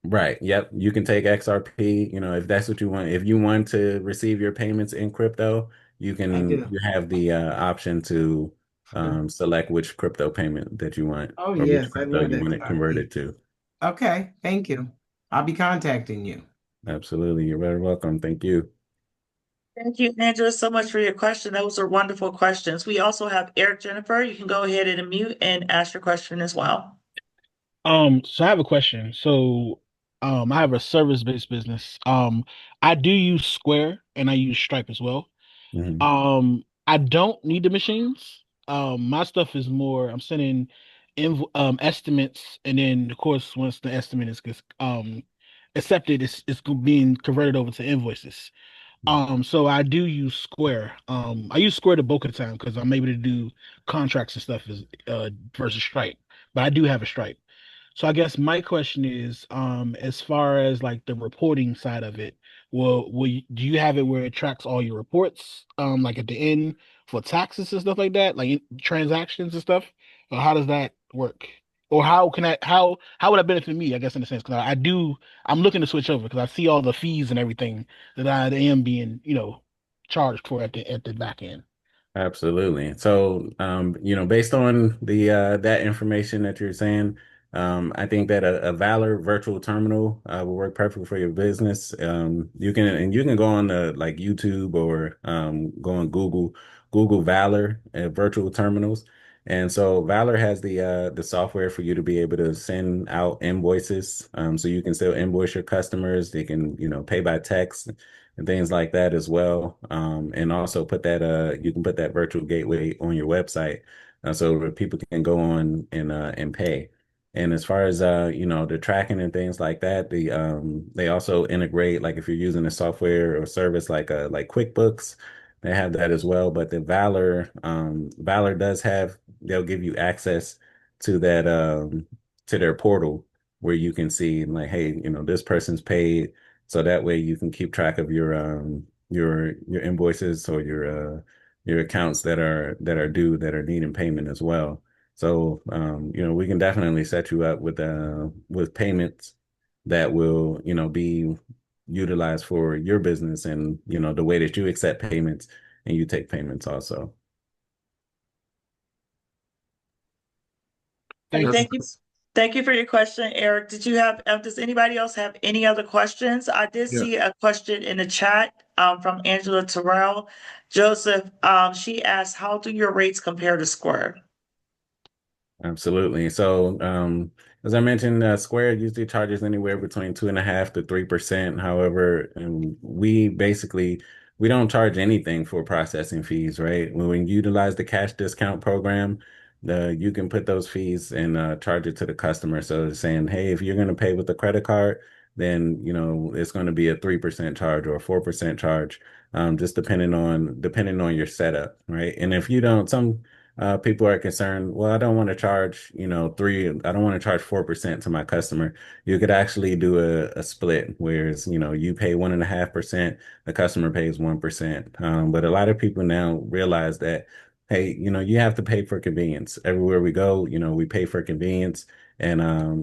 Right. Yep. You can take XRP, if that's what you want. If you want to receive your payments in crypto, you have the option to select which crypto payment that you want. Oh, or yes, which crypto you want it converted to. Okay, thank you. I'll be contacting you. Absolutely. You're very welcome. Thank you. Thank you, Angela, so much for your question. Those are wonderful questions. We also have Eric Jennifer. You can go ahead and unmute and ask your question as well. So I have a question. I have a service-based business. I do use Square and I use Stripe as well. Mhm. I don't need the machines. My stuff is more, I'm sending estimates, and then of course, once the estimate is accepted, it's being converted over to invoices. So I do use Square. I use Square the bulk of the time because I'm able to do contracts and stuff versus Stripe. But I do have a Stripe. So I guess my question is, as far as like the reporting side of it, do you have it where it tracks all your reports, like at the end for taxes and stuff like that, like transactions and stuff? Or how does that work? Or how would that benefit me? I guess in a sense, because I'm looking to switch over because I see all the fees and everything that I am being, charged for at the back end. Absolutely. So, based on the that information that you're saying, I think that a Valor virtual terminal will work perfectly for your business. You can go on like YouTube or go on Google Valor virtual terminals. And so Valor has the software for you to be able to send out invoices. So you can still invoice your customers. They can, pay by text and things like that as well. And also you can put that virtual gateway on your website, so that people can go on and pay. And as far as the tracking and things like that, they also integrate, like if you're using a software or service like QuickBooks, they have that as well. But the Valor they'll give you access to that to their portal where you can see like, hey, this person's paid, so that way you can keep track of your invoices or your accounts that are due, that are needing payment as well. So we can definitely set you up with payments that will be utilized for your business, and the way that you accept payments and you take payments also. And Thank you. thank you for your question, Eric. Does anybody else have any other questions? I did Yeah. see a question in the chat from Angela Terrell. Joseph, she asked, how do your rates compare to Square? Absolutely. So, as I mentioned, Square usually charges anywhere between 2.5% to 3%. However, we don't charge anything for processing fees, right? When we utilize the cash discount program, you can put those fees and charge it to the customer. So it's saying, hey, if you're going to pay with a credit card, then it's going to be a 3% charge or a 4% charge, just depending on your setup, right? And if you don't, people are concerned, well, I don't want to charge, I don't want to charge 4% to my customer. You could actually do a split, whereas, you pay 1.5%, the customer pays 1%. But a lot of people now realize that, hey, you have to pay for convenience. Everywhere we go, we pay for convenience. And,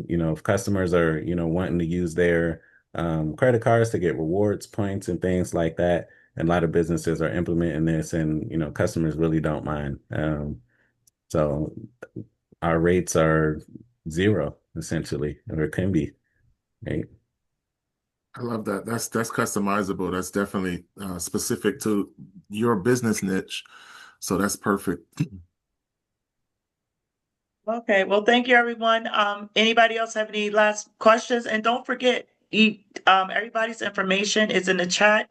if customers are, wanting to use their credit cards to get rewards, points, and things like that, a lot of businesses are implementing this, and customers really don't mind. So our rates are zero essentially, or it can be, right? I love that. That's customizable. That's definitely specific to your business niche. So that's perfect. Okay, well, thank you, everyone. Anybody else have any last questions? And don't forget, everybody's information is in the chat.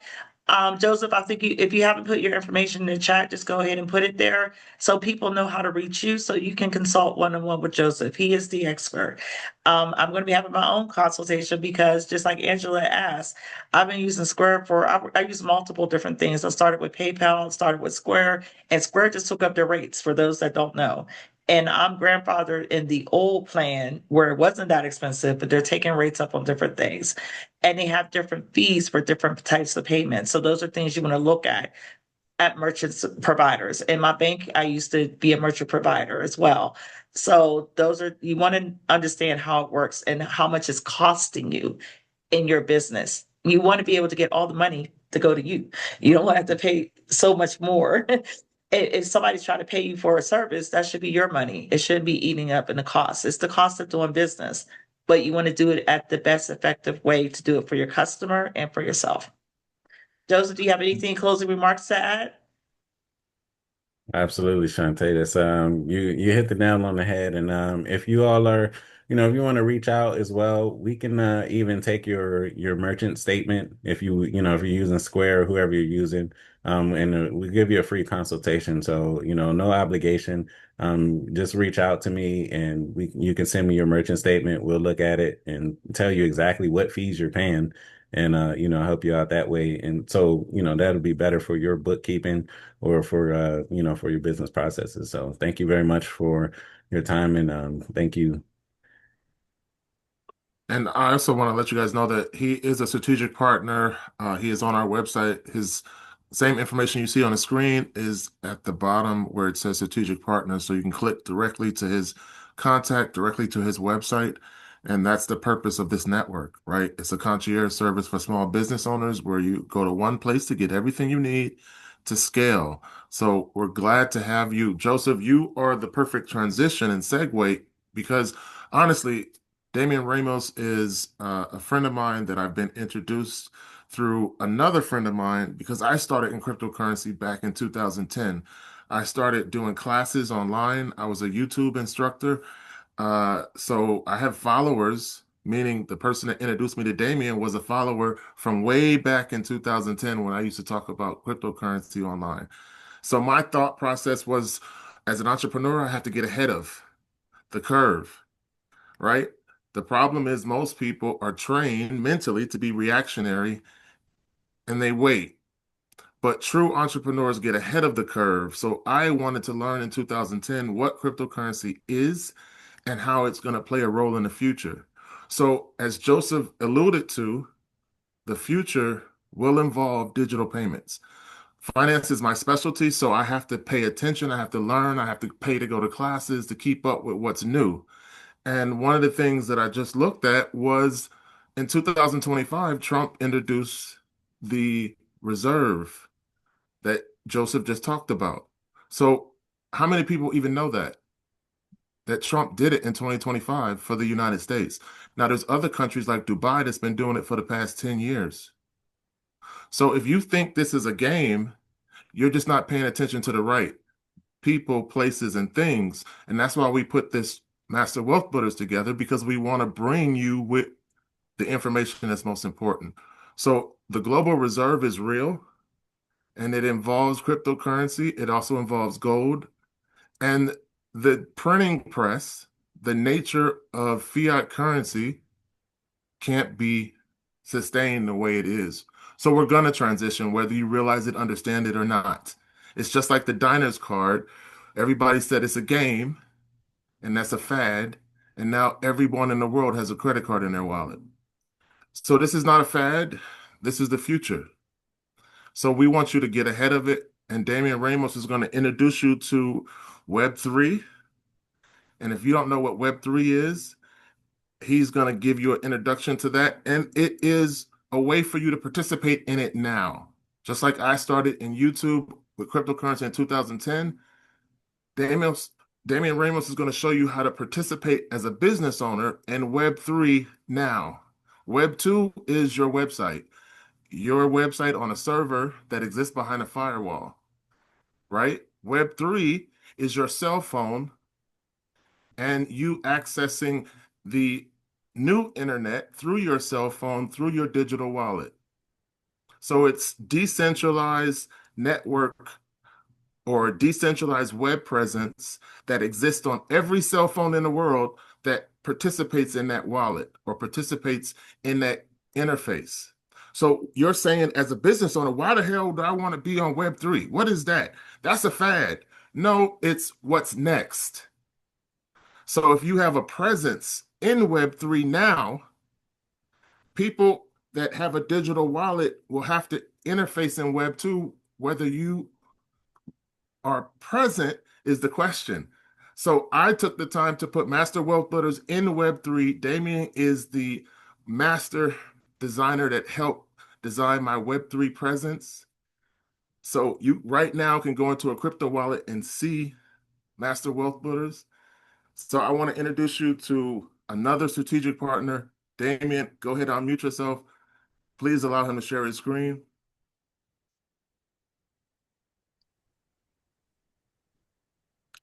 Joseph, I think if you haven't put your information in the chat, just go ahead and put it there so people know how to reach you, so you can consult one-on-one with Joseph. He is the expert. I'm going to be having my own consultation because, just like Angela asked, I've been using Square I use multiple different things. I started with PayPal, started with Square, and Square just took up their rates for those that don't know. And I'm grandfathered in the old plan where it wasn't that expensive, but they're taking rates up on different things. And they have different fees for different types of payments. So those are things you want to look at merchants providers. In my bank, I used to be a merchant provider as well. So you want to understand how it works and how much it's costing you in your business. You want to be able to get all the money to go to you. You don't want to have to pay so much more. If somebody's trying to pay you for a service, that should be your money. It shouldn't be eating up in the cost. It's the cost of doing business, but you want to do it at the best effective way to do it for your customer and for yourself. Joseph, do you have anything closing remarks to add? Absolutely, Shantae. That's you hit the nail on the head. And if you all are, if you want to reach out as well, we can even take your merchant statement if if you're using Square or whoever you're using, and we give you a free consultation. So no obligation. Just reach out to me, and you can send me your merchant statement. We'll look at it and tell you exactly what fees you're paying, and help you out that way. And so that'll be better for your bookkeeping or for your business processes. So thank you very much for your time, and thank you. And I also want to let you guys know that he is a strategic partner. He is on our website. His same information you see on the screen is at the bottom where it says strategic partner. So you can click directly to his contact, directly to his website. And that's the purpose of this network, right? It's a concierge service for small business owners where you go to one place to get everything you need to scale. So we're glad to have you. Joseph, you are the perfect transition and segue because honestly, Damian Ramos is a friend of mine that I've been introduced through another friend of mine because I started in cryptocurrency back in 2010. I started doing classes online. I was a YouTube instructor. So I have followers, meaning the person that introduced me to Damian was a follower from way back in 2010 when I used to talk about cryptocurrency online. So my thought process was, as an entrepreneur, I have to get ahead of the curve, right? The problem is most people are trained mentally to be reactionary and they wait. But true entrepreneurs get ahead of the curve. So I wanted to learn in 2010 what cryptocurrency is and how it's going to play a role in the future. So as Joseph alluded to, the future will involve digital payments. Finance is my specialty, so I have to pay attention. I have to learn. I have to pay to go to classes to keep up with what's new. And one of the things that I just looked at was in 2025, Trump introduced the reserve that Joseph just talked about. So how many people even know that? That Trump did it in 2025 for the United States. Now, there's other countries like Dubai that's been doing it for the past 10 years. So if you think this is a game, you're just not paying attention to the right people, places, and things. And that's why we put this Master Wealth Builders together, because we want to bring you with the information that's most important. So the global reserve is real, and it involves cryptocurrency. It also involves gold. And the printing press, the nature of fiat currency can't be sustained the way it is. So we're going to transition, whether you realize it, understand it, or not. It's just like the diner's card. Everybody said it's a game, and that's a fad. And now everyone in the world has a credit card in their wallet. So this is not a fad. This is the future. So we want you to get ahead of it. And Damian Ramos is going to introduce you to Web3. And if you don't know what Web3 is, he's going to give you an introduction to that. And it is a way for you to participate in it now. Just like I started in YouTube with cryptocurrency in 2010, Damian Ramos is going to show you how to participate as a business owner in Web3 now. Web2 is your website on a server that exists behind a firewall, right? Web3 is your cell phone and you accessing the new internet through your cell phone, through your digital wallet. So it's decentralized network or decentralized web presence that exists on every cell phone in the world that participates in that wallet or participates in that interface. So you're saying, as a business owner, why the hell do I want to be on Web3? What is that? That's a fad. No, it's what's next. So if you have a presence in Web3 now, people that have a digital wallet will have to interface in Web2. Whether you are present is the question. So I took the time to put Master Wealth Builders in Web3. Damian is the master designer that helped design my Web3 presence. So you right now can go into a crypto wallet and see Master Wealth Builders. So I want to introduce you to another strategic partner. Damian, go ahead and unmute yourself. Please allow him to share his screen.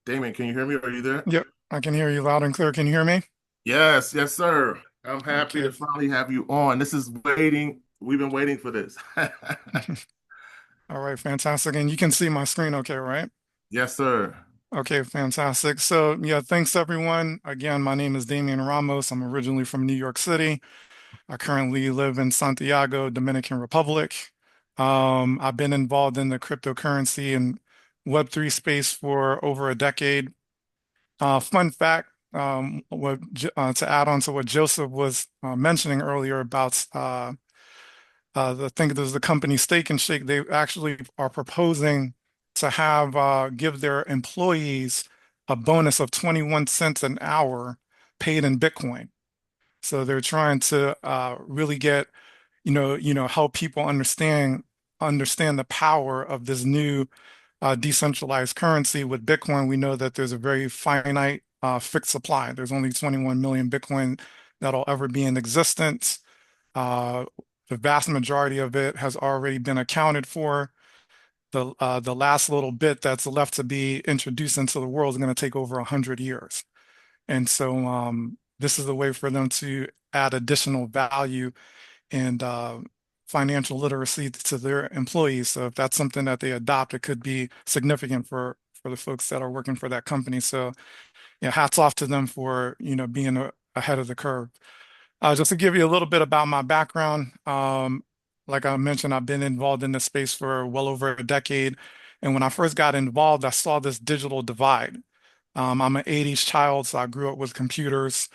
Damien, can you hear me? Are you there? Yep, I can hear you loud and clear. Can you hear me? Yes, yes, sir. I'm happy to Okay. finally have you on. This is waiting. We've been waiting for this. All right, fantastic. And you can see my screen okay, right? Yes, sir. Okay, fantastic. So yeah, thanks everyone. Again, my name is Damian Ramos. I'm originally from New York City. I currently live in Santiago, Dominican Republic. I've been involved in the cryptocurrency and Web3 space for over a decade. Fun fact, to add on to what Joseph was mentioning earlier about I think there's the company Steak and Shake. They actually are proposing to have give their employees a bonus of 21 cents an hour paid in Bitcoin. So they're trying to really get, help people understand the power of this new decentralized currency. With Bitcoin, we know that there's a very finite fixed supply. There's only 21 million Bitcoin that'll ever be in existence. Uh, the vast majority of it has already been accounted for. The last little bit that's left to be introduced into the world is going to take over 100 years. And so this is a way for them to add additional value and financial literacy to their employees. So if that's something that they adopt, it could be significant for the folks that are working for that company. So yeah, hats off to them for being ahead of the curve. Just to give you a little bit about my background, like I mentioned, I've been involved in this space for well over a decade. And when I first got involved, I saw this digital divide. I'm an 80s child, so I grew up with computers.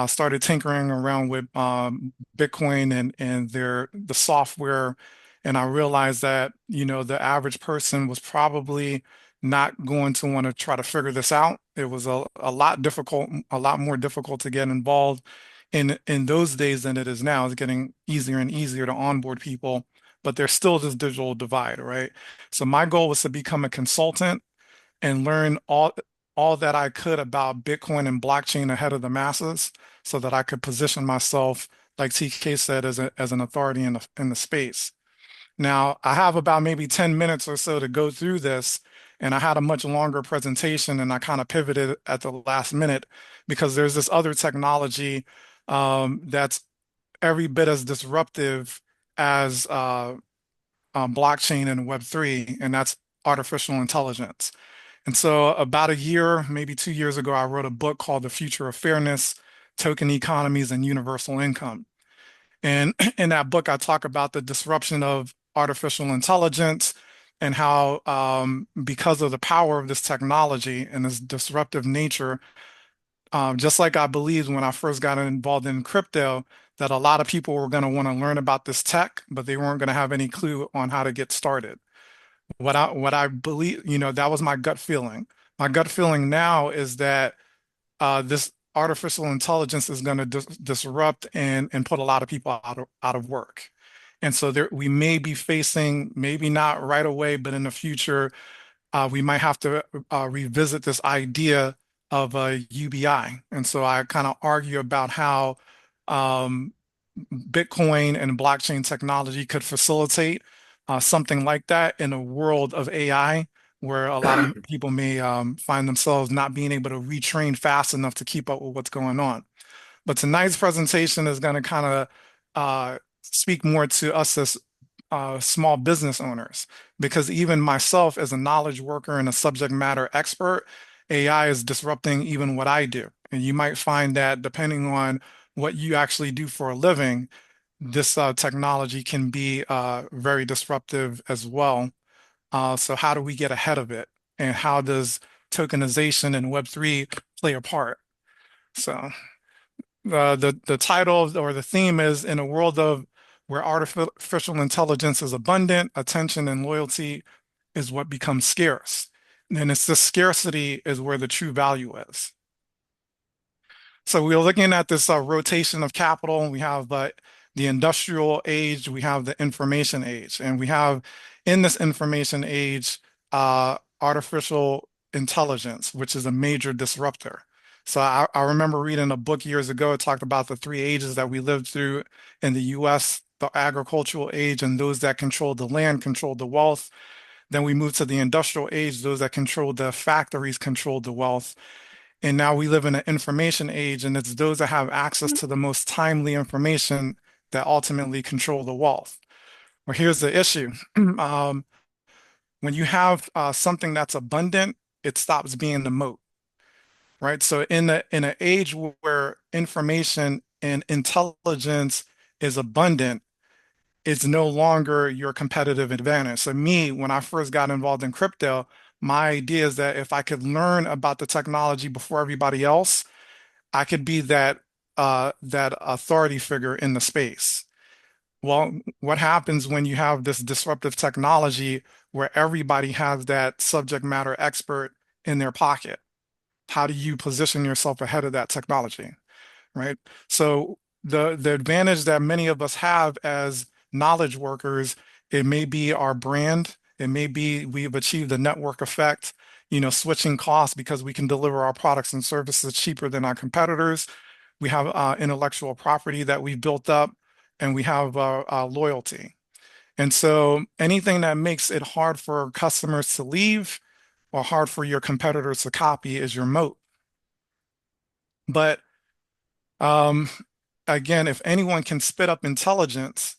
Started tinkering around with Bitcoin and the software, and I realized that the average person was probably not going to want to try to figure this out. It was a lot difficult, a lot more difficult to get involved in those days than it is now. It's getting easier and easier to onboard people, but there's still this digital divide, right? So my goal was to become a consultant and learn all that I could about Bitcoin and blockchain ahead of the masses so that I could position myself, like TK said, as an authority in the space. Now, I have about maybe 10 minutes or so to go through this, and I had a much longer presentation and I kind of pivoted at the last minute because there's this other technology that's every bit as disruptive as blockchain and Web3, and that's artificial intelligence. And so about a year, maybe 2 years ago, I wrote a book called The Future of Fairness, Token Economies, and Universal Income. And in that book, I talk about the disruption of artificial intelligence and how, because of the power of this technology and this disruptive nature, just like I believed when I first got involved in crypto, that a lot of people were going to want to learn about this tech, but they weren't going to have any clue on how to get started. What I believe, that was my gut feeling. My gut feeling now is that this artificial intelligence is going to disrupt and put a lot of people out of work. And so we may be facing, maybe not right away, but in the future, we might have to revisit this idea of a UBI. And so I kind of argue about how Bitcoin and blockchain technology could facilitate something like that in a world of AI, where a lot of people may find themselves not being able to retrain fast enough to keep up with what's going on. But tonight's presentation is going to kind of speak more to us as small business owners, because even myself as a knowledge worker and a subject matter expert, AI is disrupting even what I do. And you might find that depending on what you actually do for a living, this technology can be very disruptive as well. So how do we get ahead of it? And how does tokenization and Web3 play a part? So the title or the theme is, in a world of where artificial intelligence is abundant, attention and loyalty is what becomes scarce. And it's the scarcity is where the true value is. So we're looking at this rotation of capital. We have the industrial age, we have the information age, and we have in this information age artificial intelligence, which is a major disruptor. So I remember reading a book years ago. It talked about the three ages that we lived through in the US: the agricultural age, and those that controlled the land controlled the wealth. Then we moved to the industrial age. Those that controlled the factories controlled the wealth. And now we live in an information age, and it's those that have access to the most timely information that ultimately control the wealth. Well, here's the issue. When you have something that's abundant, it stops being the moat, right? So in an age where information and intelligence is abundant, it's no longer your competitive advantage. So me, when I first got involved in crypto, my idea is that if I could learn about the technology before everybody else, I could be that that authority figure in the space. Well, what happens when you have this disruptive technology where everybody has that subject matter expert in their pocket? How do you position yourself ahead of that technology, right? So the advantage that many of us have as knowledge workers, it may be our brand, it may be we've achieved a network effect, switching costs because we can deliver our products and services cheaper than our competitors. We have intellectual property that we've built up, and we have loyalty. And so anything that makes it hard for customers to leave or hard for your competitors to copy is your moat. But again, if anyone can spit up intelligence,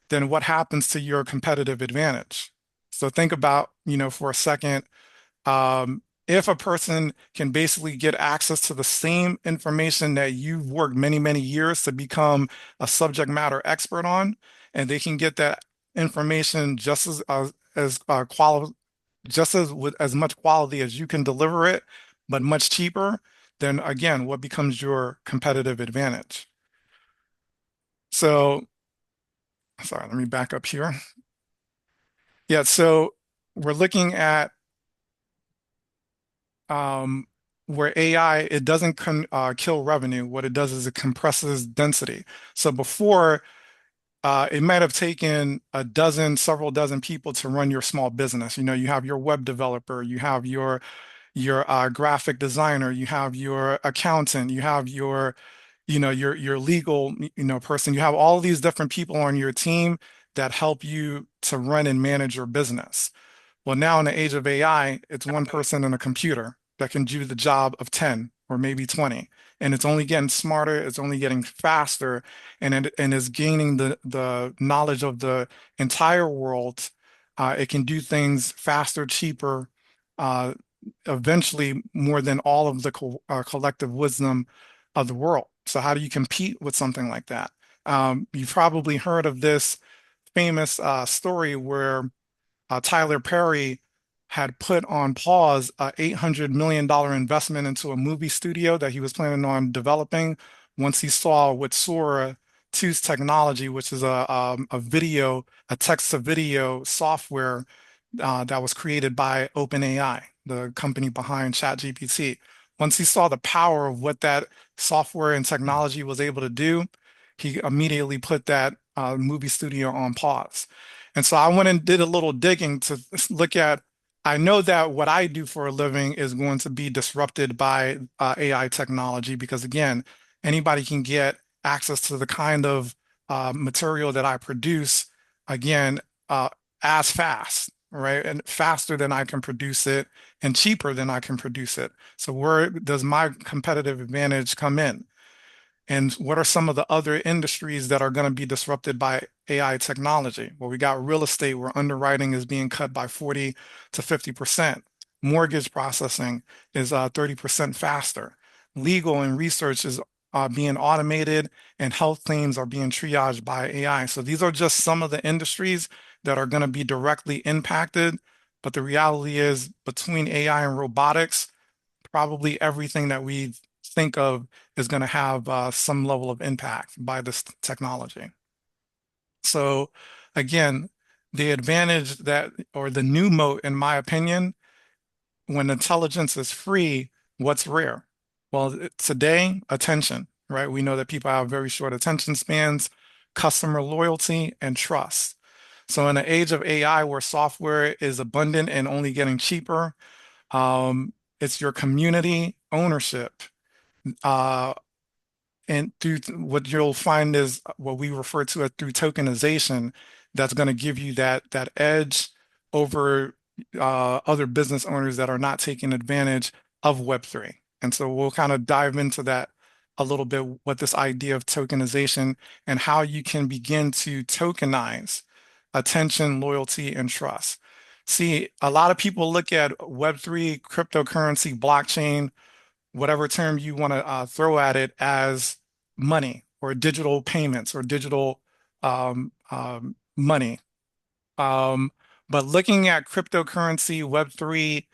then what happens to your competitive advantage? So think about, for a second, if a person can basically get access to the same information that you've worked many, many years to become a subject matter expert on, and they can get that information just with as much quality as you can deliver it, but much cheaper, then again, what becomes your competitive advantage? So, sorry, let me back up here. Yeah, so we're looking at where AI, it doesn't kill revenue. What it does is it compresses density. So before, it might have taken several dozen people to run your small business. You have your web developer, you have your graphic designer, you have your accountant, you have your legal person. You have all these different people on your team that help you to run and manage your business. Well, now in the age of AI, it's one person and a computer that can do the job of 10 or maybe 20. And it's only getting smarter, it's only getting faster, and is gaining the knowledge of the entire world. It can do things faster, cheaper, eventually more than all of the collective wisdom of the world. So how do you compete with something like that? You've probably heard of this famous story where Tyler Perry had put on pause a $800 million investment into a movie studio that he was planning on developing once he saw with Sora 2's technology, which is a text-to-video software that was created by OpenAI, the company behind ChatGPT. Once he saw the power of what that software and technology was able to do, he immediately put that movie studio on pause. And so I went and did a little digging to look at, I know that what I do for a living is going to be disrupted by AI technology because, again, anybody can get access to the kind of material that I produce, again, as fast, right? And faster than I can produce it and cheaper than I can produce it. So where does my competitive advantage come in? And what are some of the other industries that are going to be disrupted by AI technology? Well, we got real estate where underwriting is being cut by 40 to 50%. Mortgage processing is 30% faster. Legal and research is being automated, and health claims are being triaged by AI. So these are just some of the industries that are going to be directly impacted. But the reality is, between AI and robotics, probably everything that we think of is going to have some level of impact by this technology. So again, the advantage that, or the new moat, in my opinion, when intelligence is free, what's rare? Well, today, attention, right? We know that people have very short attention spans, customer loyalty, and trust. So in the age of AI where software is abundant and only getting cheaper, it's your community ownership. And through what you'll find is what we refer to as through tokenization, that's going to give you that edge over other business owners that are not taking advantage of Web3. And so we'll kind of dive into that a little bit, what this idea of tokenization and how you can begin to tokenize attention, loyalty, and trust. See, a lot of people look at Web3, cryptocurrency, blockchain, whatever term you want to throw at it, as money or digital payments or digital money. But looking at cryptocurrency, Web3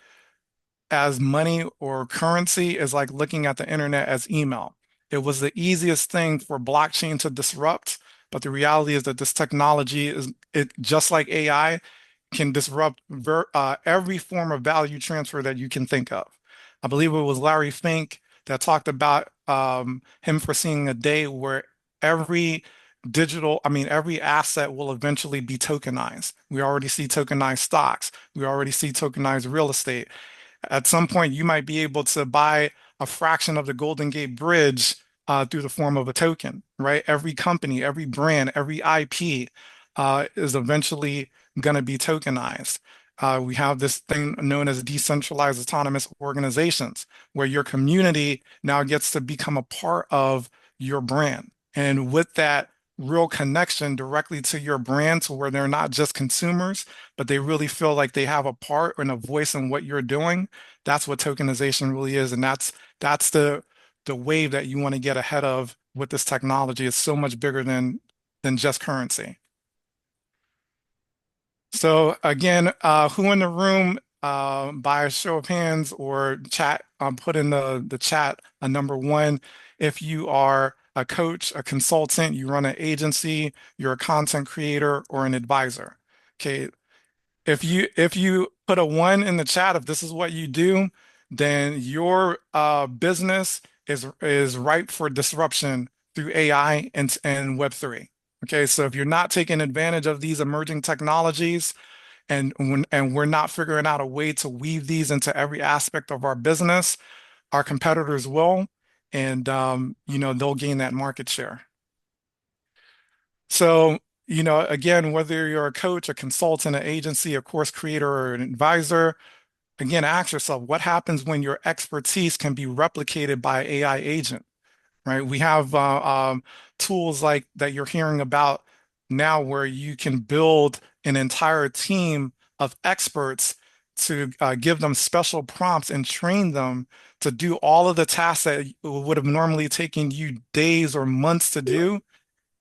as money or currency is like looking at the internet as email. It was the easiest thing for blockchain to disrupt, but the reality is that this technology is, it just like AI, can disrupt every form of value transfer that you can think of. I believe it was Larry Fink that talked about him foreseeing a day where every every asset will eventually be tokenized. We already see tokenized stocks. We already see tokenized real estate. At some point, you might be able to buy a fraction of the Golden Gate Bridge through the form of a token, right? Every company, every brand, every IP is eventually going to be tokenized. We have this thing known as decentralized autonomous organizations, where your community now gets to become a part of your brand. And with that real connection directly to your brand, to where they're not just consumers, but they really feel like they have a part and a voice in what you're doing. That's what tokenization really is. And that's the wave that you want to get ahead of with this technology. It's so much bigger than just currency. So again, who in the room, by a show of hands or chat, put in the chat a number one if you are a coach, a consultant, you run an agency, you're a content creator or an advisor. Okay. If you put a 1 in the chat, if this is what you do, then your business is ripe for disruption through AI and Web3. Okay, so if you're not taking advantage of these emerging technologies, and we're not figuring out a way to weave these into every aspect of our business, our competitors will, and they'll gain that market share. So, again, whether you're a coach, a consultant, an agency, a course creator, or an advisor, again, ask yourself, what happens when your expertise can be replicated by an AI agent, right? We have tools like that you're hearing about now, where you can build an entire team of experts to give them special prompts and train them to do all of the tasks that would have normally taken you days or months to do.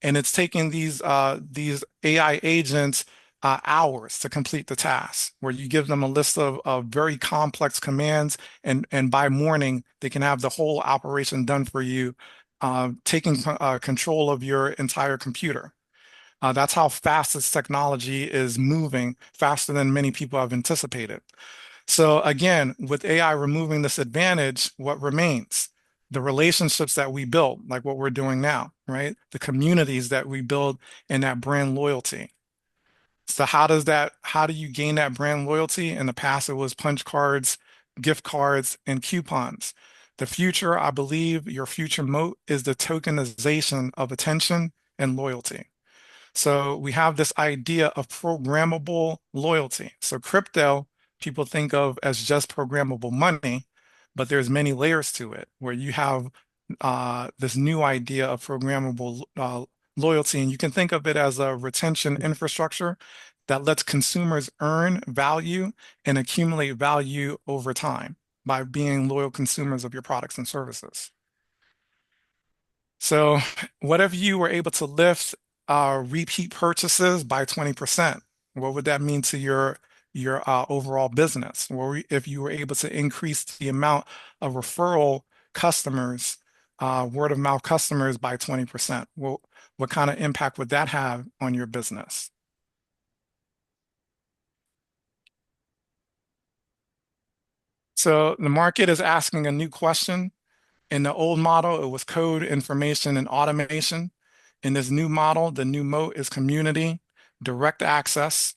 And it's taking these AI agents hours to complete the task, where you give them a list of very complex commands, and by morning they can have the whole operation done for you, taking control of your entire computer. That's how fast this technology is moving, faster than many people have anticipated. So again, with AI removing this advantage, what remains? The relationships that we build, like what we're doing now, right? The communities that we build, and that brand loyalty. So how do you gain that brand loyalty? In the past, it was punch cards, gift cards, and coupons. The future, I believe your future moat is the tokenization of attention and loyalty. So we have this idea of programmable loyalty. So crypto, people think of as just programmable money, but there's many layers to it, where you have this new idea of programmable loyalty. And you can think of it as a retention infrastructure that lets consumers earn value and accumulate value over time by being loyal consumers of your products and services. So what if you were able to lift repeat purchases by 20%? What would that mean to your overall business? Or if you were able to increase the amount of referral customers, word of mouth customers by 20%? Well, what kind of impact would that have on your business? So the market is asking a new question. In the old model, it was code, information, and automation. In this new model, the new moat is community, direct access,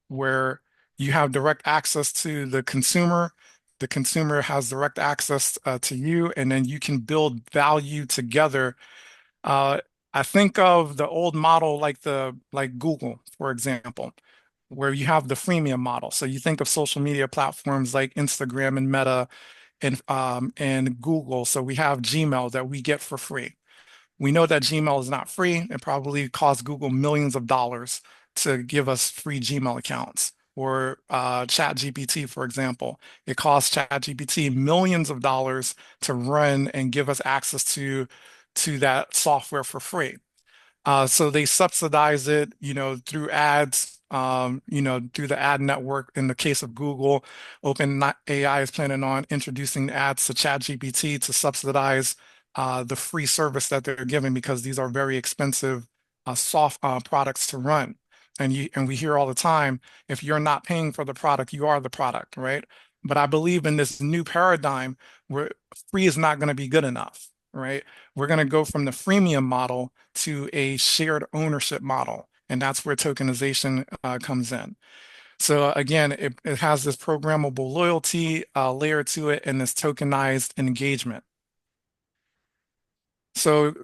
where you have direct access to the consumer. The consumer has direct access to you, and then you can build value together. I think of the old model like Google, for example. where you have the freemium model. So you think of social media platforms like Instagram and Meta and Google. So we have Gmail that we get for free. We know that Gmail is not free. It probably costs Google millions of dollars to give us free Gmail accounts. Or ChatGPT, for example, it costs ChatGPT millions of dollars to run and give us access to that software for free. So they subsidize it, through ads, through the ad network. In the case of Google, OpenAI is planning on introducing ads to ChatGPT to subsidize the free service that they're giving, because these are very expensive soft products to run. And we hear all the time, if you're not paying for the product, you are the product, right? But I believe in this new paradigm where free is not going to be good enough, right? We're going to go from the freemium model to a shared ownership model. And that's where tokenization comes in. So again, it has this programmable loyalty layer to it and this tokenized engagement. So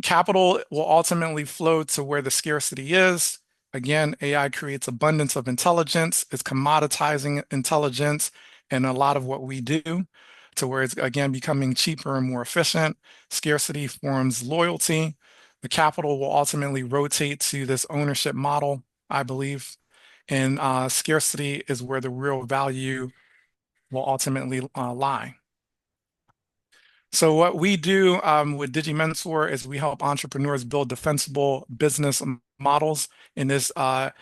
capital will ultimately flow to where the scarcity is. Again, AI creates abundance of intelligence. It's commoditizing intelligence and a lot of what we do, to where it's again becoming cheaper and more efficient. Scarcity forms loyalty. The capital will ultimately rotate to this ownership model, I believe. And scarcity is where the real value will ultimately lie. So what we do with DigiMentor is we help entrepreneurs build defensible business models in this AI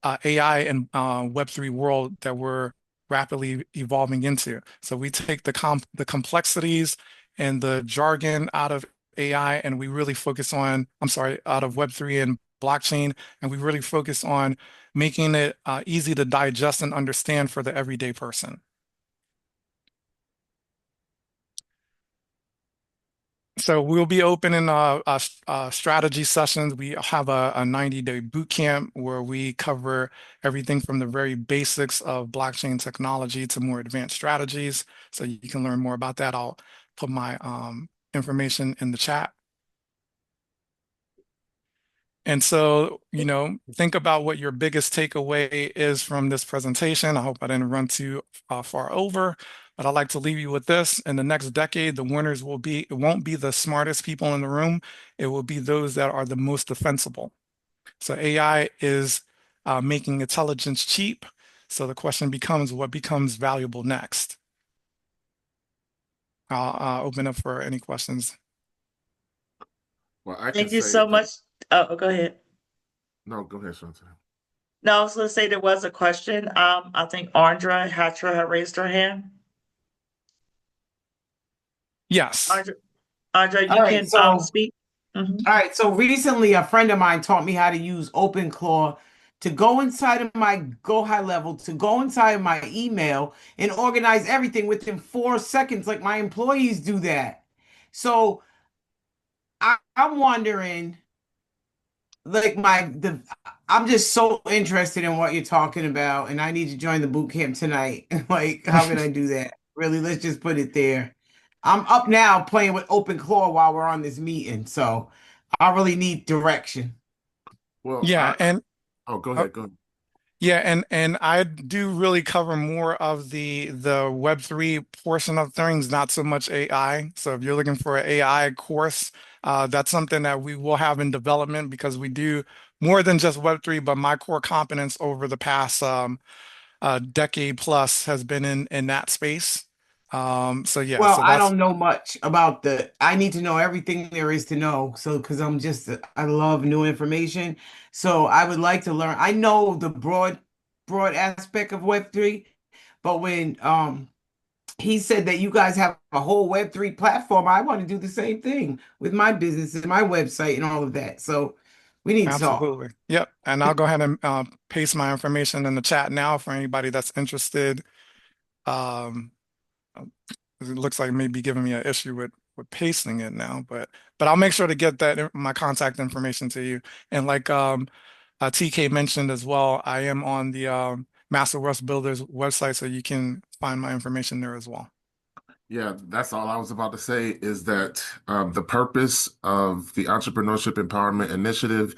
and Web3 world that we're rapidly evolving into. So we take the complexities and the jargon out of AI, and we really focus on, out of Web3 and blockchain, and we really focus on making it easy to digest and understand for the everyday person. So we'll be opening strategy sessions. We have a 90-day boot camp where we cover everything from the very basics of blockchain technology to more advanced strategies. So you can learn more about that. I'll put my information in the chat. And so, think about what your biggest takeaway is from this presentation. I hope I didn't run too far over, but I'd like to leave you with this. In the next decade, the winners it won't be the smartest people in the room. It will be those that are the most defensible. So AI is making intelligence cheap. So the question becomes, what becomes valuable next? I'll open up for any questions. Well, I can Thank you say so that- much. Oh, go ahead. No, go ahead, Shante. No, I was going to say there was a question. I think Andra Hatcher had raised her hand. Yes. Andra, you All right, can so- speak. Mhm. All right, so recently a friend of mine taught me how to use OpenClaw to go inside of my Go High Level, to go inside of my email and organize everything within 4 seconds, like my employees do that. So I'm wondering, like I'm just so interested in what you're talking about, and I need to join the boot camp tonight. Like, how can I do that? Really, let's just put it there. I'm up now playing with OpenClaw while we're on this meeting, so I really need direction. Well, Yeah, go ahead. Go ahead. Yeah, and I do really cover more of the Web3 portion of things, not so much AI. So if you're looking for an AI course, that's something that we will have in development, because we do more than just Web3, but my core competence over the past decade plus has been in that space. So yeah, Well, so I that's don't know much about I need to know everything there is to know. So, because I love new information. So I would like to learn. I know the broad aspect of Web3, but when he said that you guys have a whole Web3 platform, I want to do the same thing with my business and my website and all of that. So we need to talk. absolutely. Yep. And I'll go ahead and paste my information in the chat now for anybody that's interested. It looks like maybe giving me an issue with pasting it now, but I'll make sure to get my contact information to you. And like TK mentioned as well, I am on the Master Wealth Builders website, so you can find my information there as well. Yeah, that's all I was about to say, is that the purpose of the Entrepreneurship Empowerment Initiative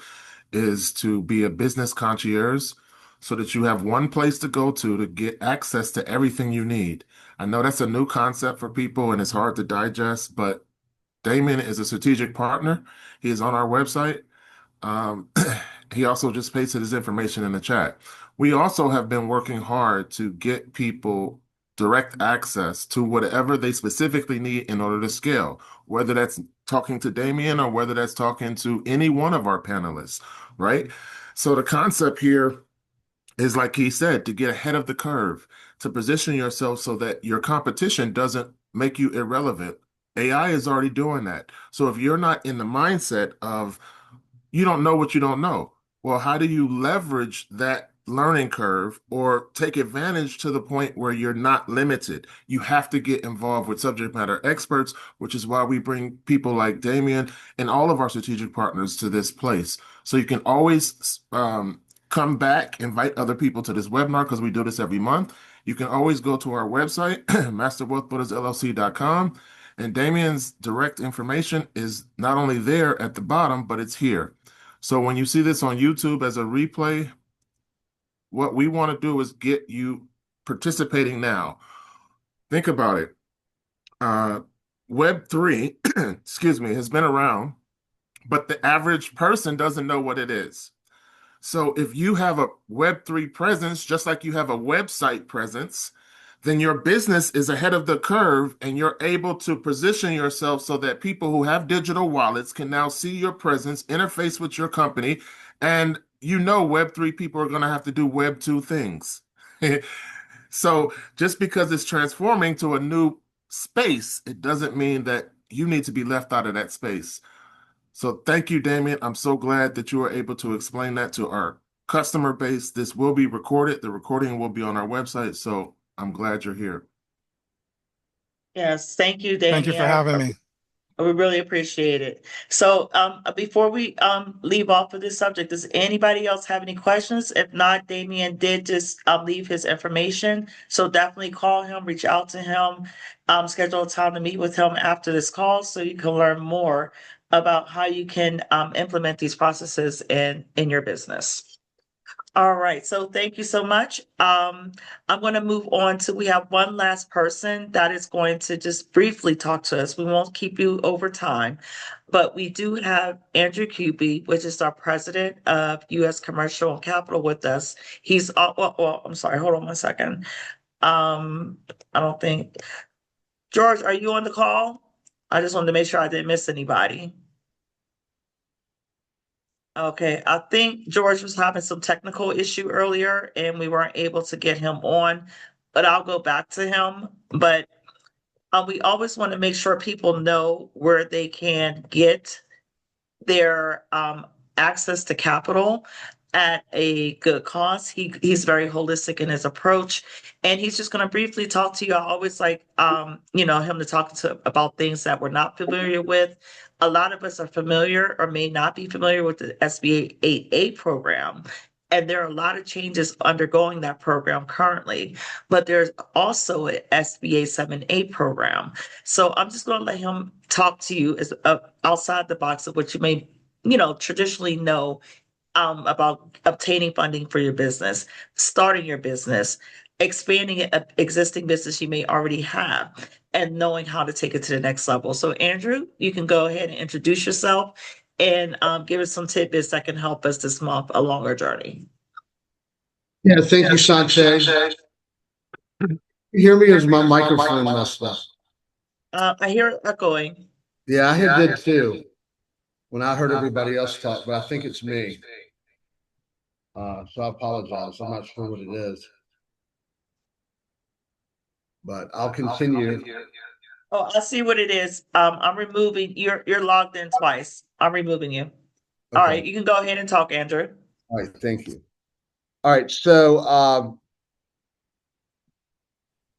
is to be a business concierge so that you have one place to go to get access to everything you need. I know that's a new concept for people and it's hard to digest, but Damien is a strategic partner. He is on our website. Um, he also just pasted his information in the chat. We also have been working hard to get people direct access to whatever they specifically need in order to scale, whether that's talking to Damien or whether that's talking to any one of our panelists, right? So the concept here is, like he said, to get ahead of the curve, to position yourself so that your competition doesn't make you irrelevant. AI is already doing that. So if you're not in the mindset of you don't know what you don't know, well, how do you leverage that learning curve or take advantage to the point where you're not limited? You have to get involved with subject matter experts, which is why we bring people like Damien and all of our strategic partners to this place. So you can always come back, invite other people to this webinar because we do this every month. You can always go to our website, masterwealthbuildersllc.com, and Damien's direct information is not only there at the bottom, but it's here. So when you see this on YouTube as a replay, what we want to do is get you participating now. Think about it. Web3, excuse me, has been around, but the average person doesn't know what it is. So if you have a Web3 presence, just like you have a website presence, then your business is ahead of the curve and you're able to position yourself so that people who have digital wallets can now see your presence, interface with your company, and you know Web3 people are going to have to do Web2 things. So just because it's transforming to a new space, it doesn't mean that you need to be left out of that space. So thank you, Damien. I'm so glad that you were able to explain that to our customer base. This will be recorded. The recording will be on our website. So I'm glad you're here. Yes, thank you, Damien. Thank you for having me. We really appreciate it. So before we leave off of this subject, does anybody else have any questions? If not, Damien did just leave his information. So definitely call him, reach out to him, schedule a time to meet with him after this call so you can learn more about how you can implement these processes in your business. All right, so thank you so much. I'm going to move on to, we have one last person that is going to just briefly talk to us. We won't keep you over time, but we do have Andrew Kuby, which is our president of U.S. Commercial and Capital with us. He's, well, I'm sorry, hold on one second. I don't think, George, are you on the call? I just wanted to make sure I didn't miss anybody. Okay, I think George was having some technical issue earlier and we weren't able to get him on, but I'll go back to him. But we always want to make sure people know where they can get their access to capital at a good cost. He's very holistic in his approach, and he's just going to briefly talk to you. I always like him to talk about things that we're not familiar with. A lot of us are familiar or may not be familiar with the SBA 8A program. And there are a lot of changes undergoing that program currently, but there's also an SBA 7A program. So I'm just going to let him talk to you as outside the box of what you may, traditionally know about obtaining funding for your business, starting your business, expanding an existing business you may already have, and knowing how to take it to the next level. So Andrew, you can go ahead and introduce yourself and give us some tidbits that can help us this month along our journey. Yeah, thank you, Shante. You hear me, or is my microphone messed up? I hear it echoing. Yeah, I did too when I heard everybody else talk, but I think it's me. So I apologize. I'm not sure what it is. But I'll continue. Oh, I see what it is. I'm removing, you're logged in twice. I'm removing you. All right, you can go ahead and talk, Andrew. All right, thank you. All right, so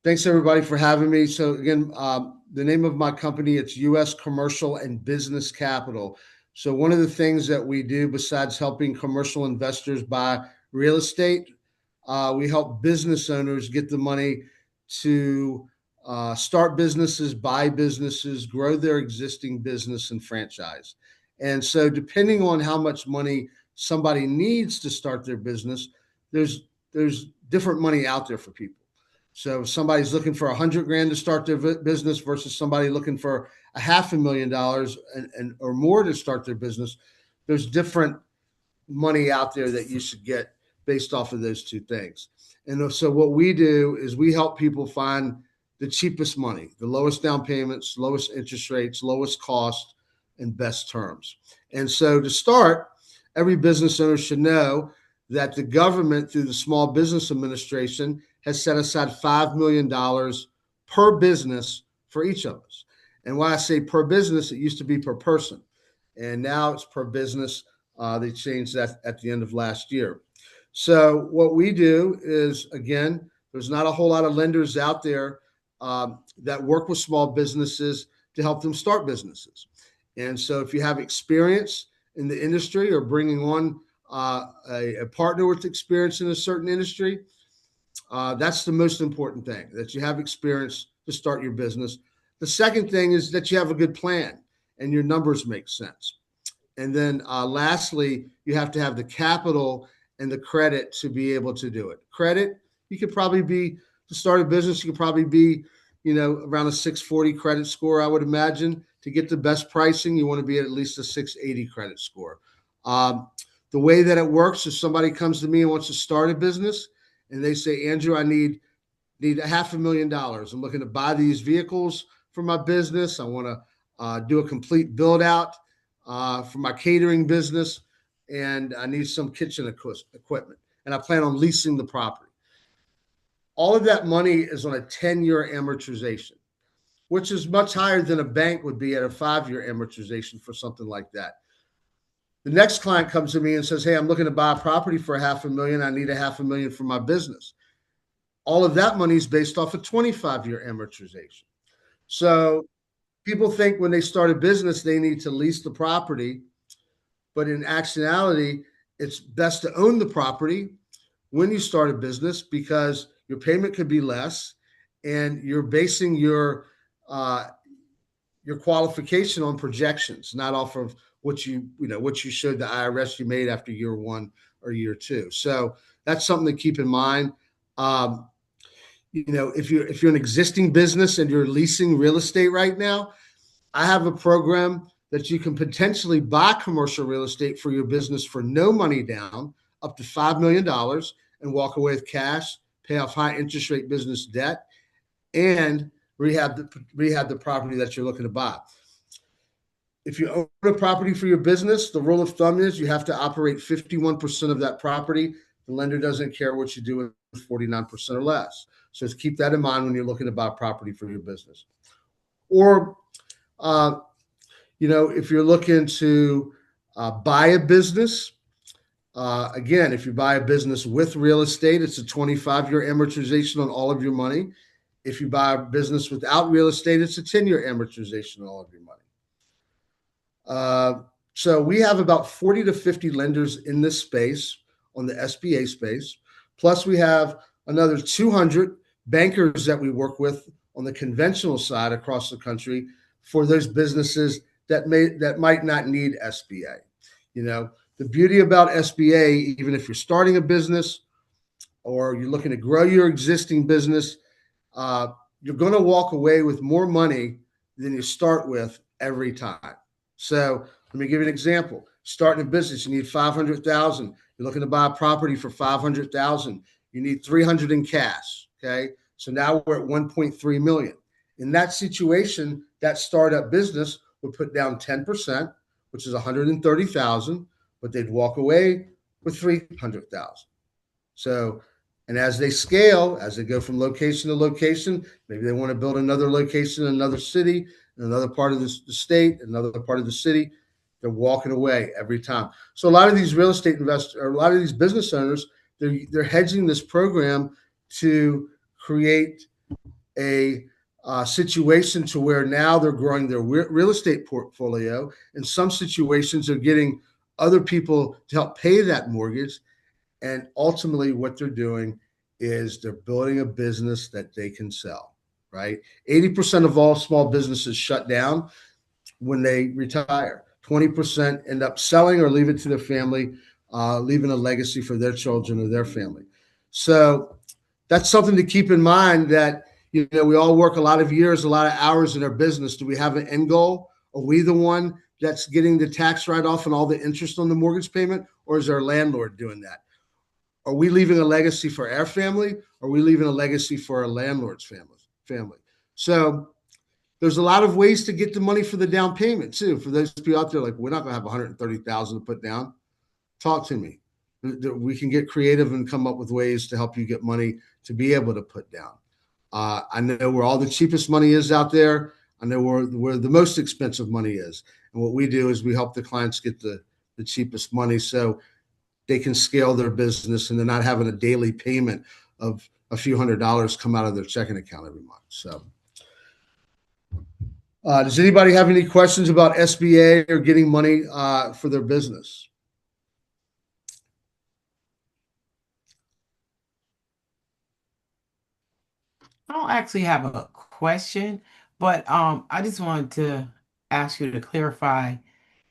thanks everybody for having me. So again, the name of my company, it's U.S. Commercial and Business Capital. So one of the things that we do besides helping commercial investors buy real estate, we help business owners get the money to start businesses, buy businesses, grow their existing business and franchise. And so depending on how much money somebody needs to start there's there's different money out there for people. So if somebody's looking for $100,000 to start their business versus somebody looking for $500,000 and or more to start their business, there's different money out there that you should get based off of those two things. And so what we do is we help people find the cheapest money, the lowest down payments, lowest interest rates, lowest cost, and best terms. And so to start, every business owner should know that the government, through the Small Business Administration, has set aside $5 million per business for each of us. And when I say per business, it used to be per person, and now it's per business. They changed that at the end of last year. So what we do is, again, there's not a whole lot of lenders out there that work with small businesses to help them start businesses. And so if you have experience in the industry or bringing on a partner with experience in a certain industry, that's the most important thing, that you have experience to start your business. The second thing is that you have a good plan and your numbers make sense. And then lastly, you have to have the capital and the credit to be able to do it. Credit, you could probably be, to start a business, you could probably be, around a 640 credit score, I would imagine. To get the best pricing, you want to be at least a 680 credit score. The way that it works is somebody comes to me and wants to start a business, and they say, Andrew, I need $500,000. I'm looking to buy these vehicles for my business. I want to do a complete build out for my catering business, and I need some kitchen equipment, and I plan on leasing the property. All of that money is on a 10-year amortization, which is much higher than a bank would be at a 5-year amortization for something like that. The next client comes to me and says, hey, I'm looking to buy a property for $500,000. I need $500,000 for my business. All of that money is based off a 25-year amortization. So people think when they start a business, they need to lease the property. But in actuality, it's best to own the property when you start a business, because your payment could be less and you're basing your qualification on projections, not off of what you showed the IRS you made after year 1 or year 2. So that's something to keep in mind. If you're an existing business and you're leasing real estate right now, I have a program that you can potentially buy commercial real estate for your business for no money down, up to $5 million, and walk away with cash, pay off high interest rate business debt, and rehab the property that you're looking to buy. If you own a property for your business, the rule of thumb is you have to operate 51% of that property. The lender doesn't care what you do with 49% or less. So just keep that in mind when you're looking to buy property for your business. Or, if you're looking to buy a business, again, if you buy a business with real estate, it's a 25-year amortization on all of your money. If you buy a business without real estate, it's a 10-year amortization on all of your money. So we have about 40 to 50 lenders in this space, on the SBA space. Plus we have another 200 bankers that we work with on the conventional side across the country for those businesses that might not need SBA. The beauty about SBA, even if you're starting a business or you're looking to grow your existing business, you're going to walk away with more money than you start with every time. So let me give you an example. Starting a business, you need $500,000. You're looking to buy a property for $500,000. You need $300,000 in cash. Okay. So now we're at $1.3 million. In that situation, that startup business would put down 10%, which is $130,000, but they'd walk away with $300,000. So, and as they scale, as they go from location to location, maybe they want to build another location in another city, in another part of the state, another part of the city, they're walking away every time. So a lot of these real estate investors, or a lot of these business owners, they're hedging this program to create a situation to where now they're growing their real estate portfolio. In some situations, they're getting other people to help pay that mortgage. And ultimately what they're doing is they're building a business that they can sell, right? 80% of all small businesses shut down when they retire. 20% end up selling or leave it to their family, leaving a legacy for their children or their family. So that's something to keep in mind, that, you know, we all work a lot of years, a lot of hours in our business. Do we have an end goal? Are we the one that's getting the tax write-off and all the interest on the mortgage payment, or is our landlord doing that? Are we leaving a legacy for our family? Or are we leaving a legacy for our landlord's family? So there's a lot of ways to get the money for the down payment too. For those people out there, like, we're not going to have 130,000 to put down. Talk to me. We can get creative and come up with ways to help you get money to be able to put down. I know where all the cheapest money is out there. I know where the most expensive money is. And what we do is we help the clients get the cheapest money so they can scale their business and they're not having a daily payment of a few $100s come out of their checking account every month. So does anybody have any questions about SBA or getting money for their business? I don't actually have a question, but I just wanted to ask you to clarify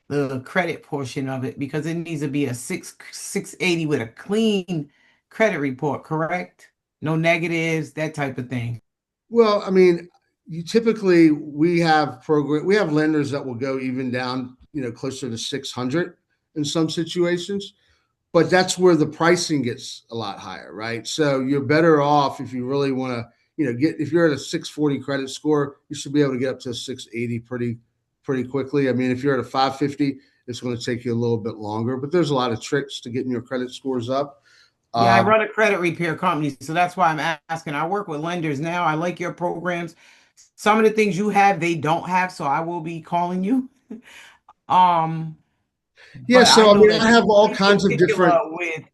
the credit portion of it, because it needs to be a 680 with a clean credit report, correct? No negatives, that type of thing. Well, I mean, we have lenders that will go even down, you know, closer to 600 in some situations, but that's where the pricing gets a lot higher, right? So you're better off if you really want to, you know, if you're at a 640 credit score, you should be able to get up to a 680 pretty quickly. I mean, if you're at a 550, it's going to take you a little bit longer, but there's a lot of tricks to getting your credit scores up. Yeah, I run a credit repair company, so that's why I'm asking. I work with lenders now. I like your programs. Some of the things you have, they don't have, so I will be calling you. Yeah, so I mean, that I have all kinds of different. with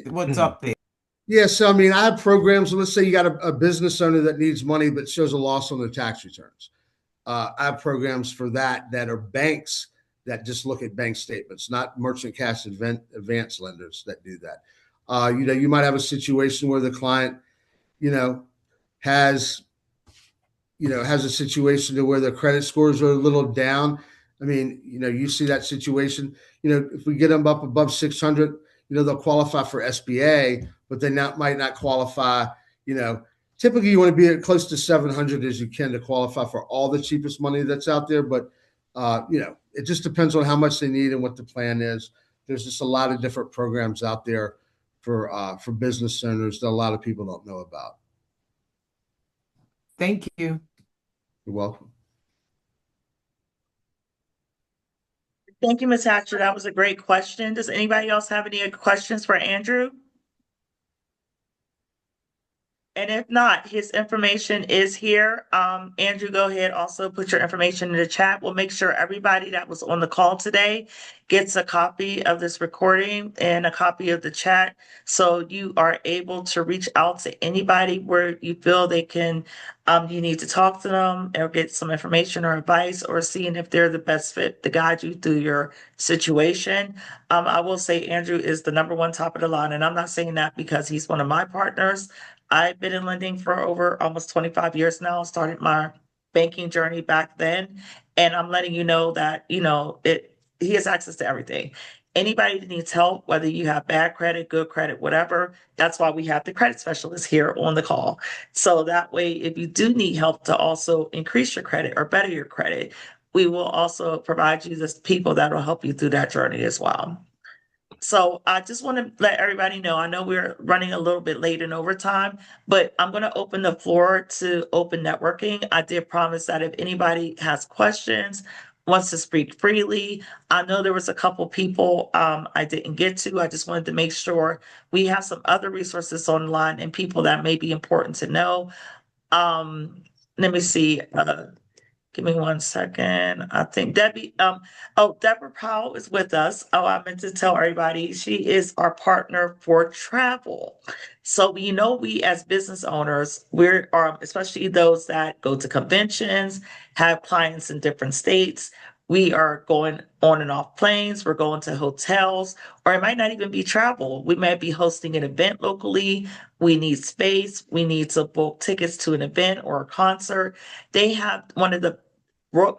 what's up there. Yeah, so I mean, I have programs. Let's say you got a business owner that needs money but shows a loss on their tax returns. I have programs for that are banks that just look at bank statements, not merchant cash advance lenders that do that. You know, you might have a situation where the client, has a situation to where their credit scores are a little down. I mean, you see that situation. If we get them up above 600, they'll qualify for SBA, but they might not qualify. Typically you want to be at close to 700 as you can to qualify for all the cheapest money that's out there. But it just depends on how much they need and what the plan is. There's just a lot of different programs out there for business owners that a lot of people don't know about. Thank you. You're welcome. Thank you, Ms. Hatcher. That was a great question. Does anybody else have any questions for Andrew? And if not, his information is here. Andrew, go ahead. Also put your information in the chat. We'll make sure everybody that was on the call today gets a copy of this recording and a copy of the chat. So you are able to reach out to anybody where you feel they can, you need to talk to them or get some information or advice or seeing if they're the best fit to guide you through your situation. I will say Andrew is the number one top of the line. And I'm not saying that because he's one of my partners. I've been in lending for over almost 25 years now, started my banking journey back then. And I'm letting you know that, he has access to everything. Anybody that needs help, whether you have bad credit, good credit, whatever, that's why we have the credit specialist here on the call. So that way, if you do need help to also increase your credit or better your credit, we will also provide you the people that will help you through that journey as well. So I just want to let everybody know, I know we're running a little bit late in overtime, but I'm going to open the floor to open networking. I did promise that if anybody has questions, wants to speak freely. I know there was a couple people I didn't get to. I just wanted to make sure we have some other resources online and people that may be important to know. Let me see. Give me 1 second. I think Debbie, Deborah Powell is with us. Oh, I meant to tell everybody, she is our partner for travel. So, we as business owners, we're, especially those that go to conventions, have clients in different states. We are going on and off planes. We're going to hotels, or it might not even be travel. We might be hosting an event locally. We need space. We need to book tickets to an event or a concert. They have one of the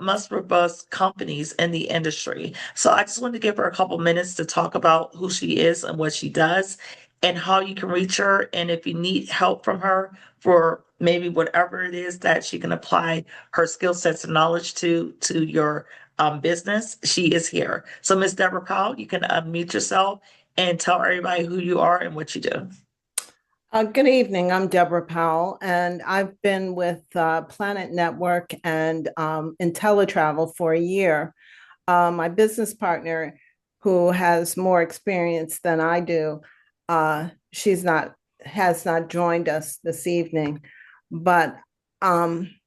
most robust companies in the industry. So I just wanted to give her a couple minutes to talk about who she is and what she does. and how you can reach her. And if you need help from her for maybe whatever it is that she can apply her skill sets and knowledge to your business, she is here. So Ms. Deborah Powell, you can unmute yourself and tell everybody who you are and what you do. Good evening. I'm Deborah Powell, and I've been with Planet Network and IntelliTravel for a year. My business partner, who has more experience than I do, has not joined us this evening. But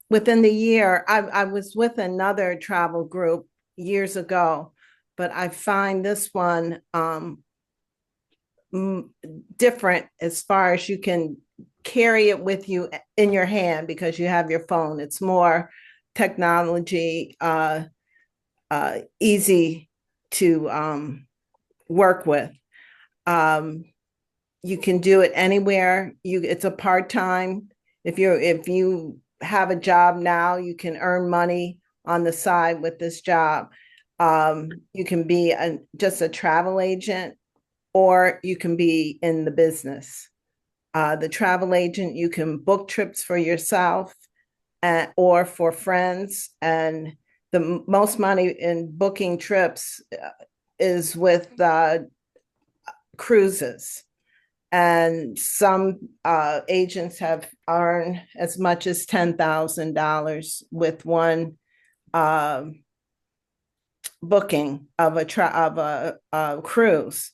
within the year, I was with another travel group years ago, but I find this one different as far as you can carry it with you in your hand because you have your phone. It's more technology, easy to work with. You can do it anywhere. It's a part-time. If you have a job now, you can earn money on the side with this job. You can be just a travel agent, or you can be in the business. The travel agent, you can book trips for yourself or for friends. And the most money in booking trips is with cruises. And some agents have earned as much as $10,000 with one booking of a cruise.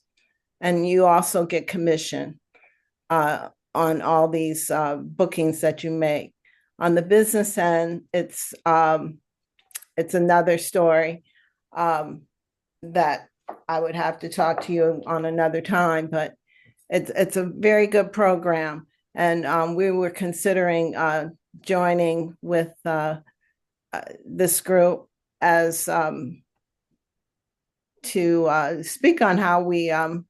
And you also get commission on all these bookings that you make. On the business end, it's another story that I would have to talk to you on another time, but it's a very good program. And we were considering joining with this group as to speak on how we're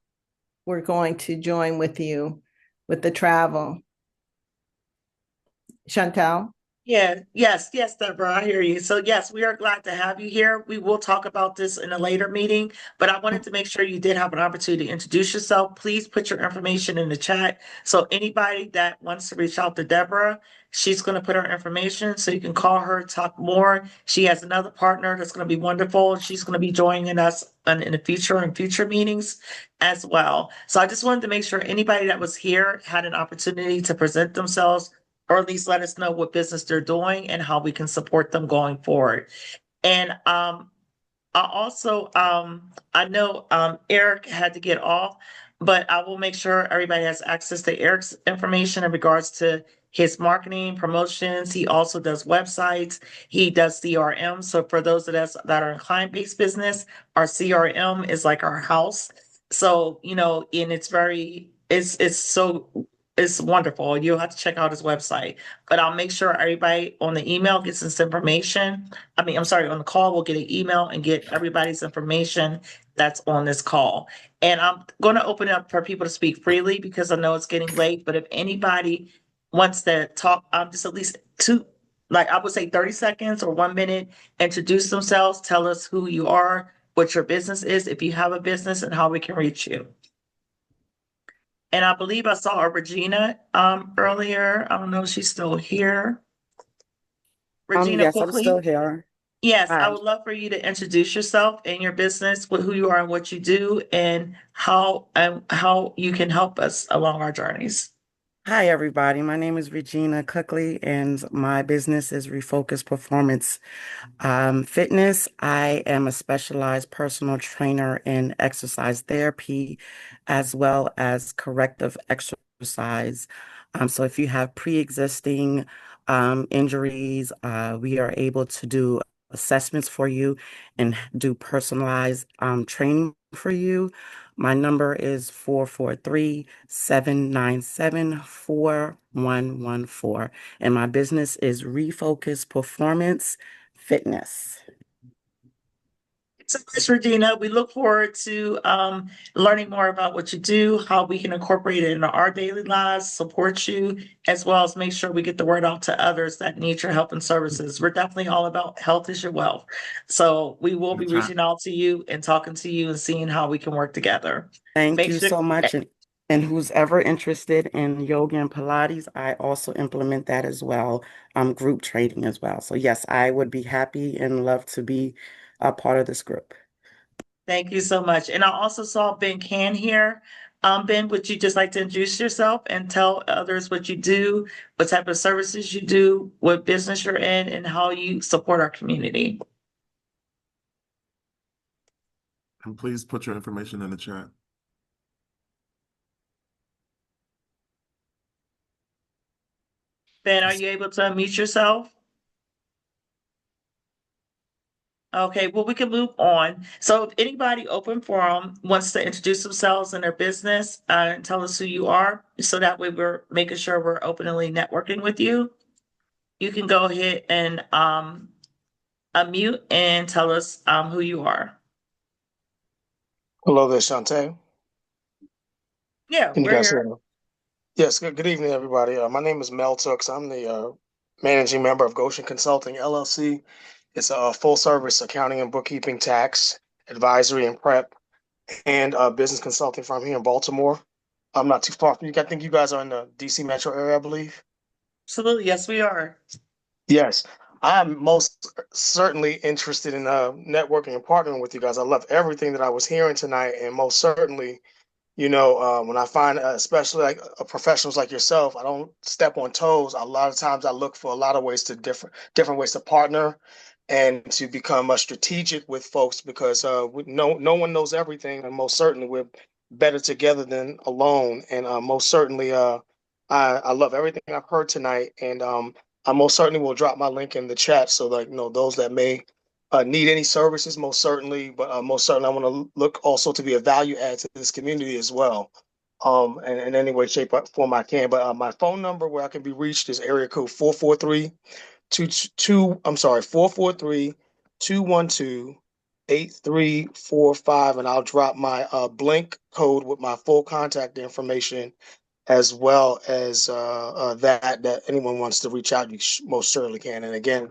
going to join with you with the travel. Chantel? Yeah, yes, Deborah, I hear you. So yes, we are glad to have you here. We will talk about this in a later meeting, but I wanted to make sure you did have an opportunity to introduce yourself. Please put your information in the chat. So anybody that wants to reach out to Deborah, she's going to put her information so you can call her, talk more. She has another partner that's going to be wonderful. She's going to be joining us in the future and future meetings as well. So I just wanted to make sure anybody that was here had an opportunity to present themselves, or at least let us know what business they're doing and how we can support them going forward. And I also, I know Eric had to get off, but I will make sure everybody has access to Eric's information in regards to his marketing, promotions. He also does websites. He does CRM. So for those of us that are in client-based business, our CRM is like our house. So, and it's wonderful. You'll have to check out his website, but I'll make sure everybody on the email gets this information. On the call, we'll get an email and get everybody's information that's on this call. And I'm going to open it up for people to speak freely because I know it's getting late, but if anybody wants to talk, just at least I would say 30 seconds or 1 minute, introduce themselves, tell us who you are, what your business is, if you have a business, and how we can reach you. And I believe I saw a Regina earlier. I don't know if she's still here. Regina, Yes, I'm quickly. still here. Yes, Hi. I would love for you to introduce yourself and your business, with who you are and what you do, and how you can help us along our journeys. Hi, everybody. My name is Regina Cookley, and my business is Refocus Performance Fitness. I am a specialized personal trainer in exercise therapy, as well as corrective exercise. So if you have pre-existing injuries, we are able to do assessments for you and do personalized training for you. My number is 443-797-4114. And my business is Refocus Performance Fitness. So much, Regina. We look forward to learning more about what you do, how we can incorporate it into our daily lives, support you, as well as make sure we get the word out to others that need your help and services. We're definitely all about health is your wealth. So we will be reaching out to you and talking to you and seeing how we can work together. Thank you so much. And who's ever interested in yoga and Pilates, I also implement that as well, group training as well. So yes, I would be happy and love to be a part of this group. Thank you so much. And I also saw Ben Can here. Ben, would you just like to introduce yourself and tell others what you do, what type of services you do, what business you're in, and how you support our community? And please put your information in the chat. Ben, are you able to unmute yourself? Okay, well, we can move on. So if anybody open forum wants to introduce themselves and their business, and tell us who you are, so that way we're making sure we're openly networking with you. You can go ahead and unmute and tell us who you are. Hello there, Shantae. Yeah, Can you we're guys hear here. me? Yes, good evening, everybody. My name is Mel Tooks. I'm the managing member of Goshen Consulting, LLC. It's a full-service accounting and bookkeeping, tax, advisory, and prep, and business consulting firm here in Baltimore. I'm not too far from you. I think you guys are in the DC metro area, I believe. Absolutely, yes, we are. Yes, I'm most certainly interested in networking and partnering with you guys. I love everything that I was hearing tonight, and most certainly, when I find, especially like professionals like yourself, I don't step on toes. A lot of times, I look for a lot of ways to different ways to partner and to become strategic with folks because no one knows everything, and most certainly we're better together than alone. And most certainly, I love everything I've heard tonight, and I most certainly will drop my link in the chat so that those that may need any services, most certainly, but most certainly I want to look also to be a value add to this community as well. And in any way, shape, or form I can. But my phone number where I can be reached is area code 443-212-8345. And I'll drop my Blink code with my full contact information, as well as that anyone wants to reach out, you most certainly can. And again,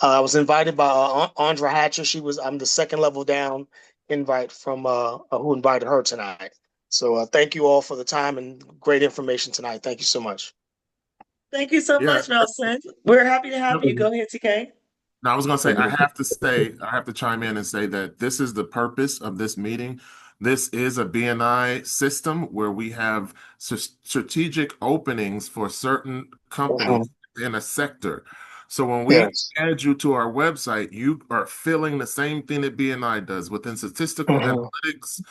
I was invited by Andra Hatcher. I'm the second level down invite from who invited her tonight. So thank you all for the time and great information tonight. Thank you so much. Thank you so much, Nelson. We're happy to have you. Go ahead, TK. Now, I was going to say, I have to chime in and say that this is the purpose of this meeting. This is a BNI system where we have strategic openings for certain companies in a sector. So when we add you to our website, you are feeling the same thing that BNI does within statistical analytics.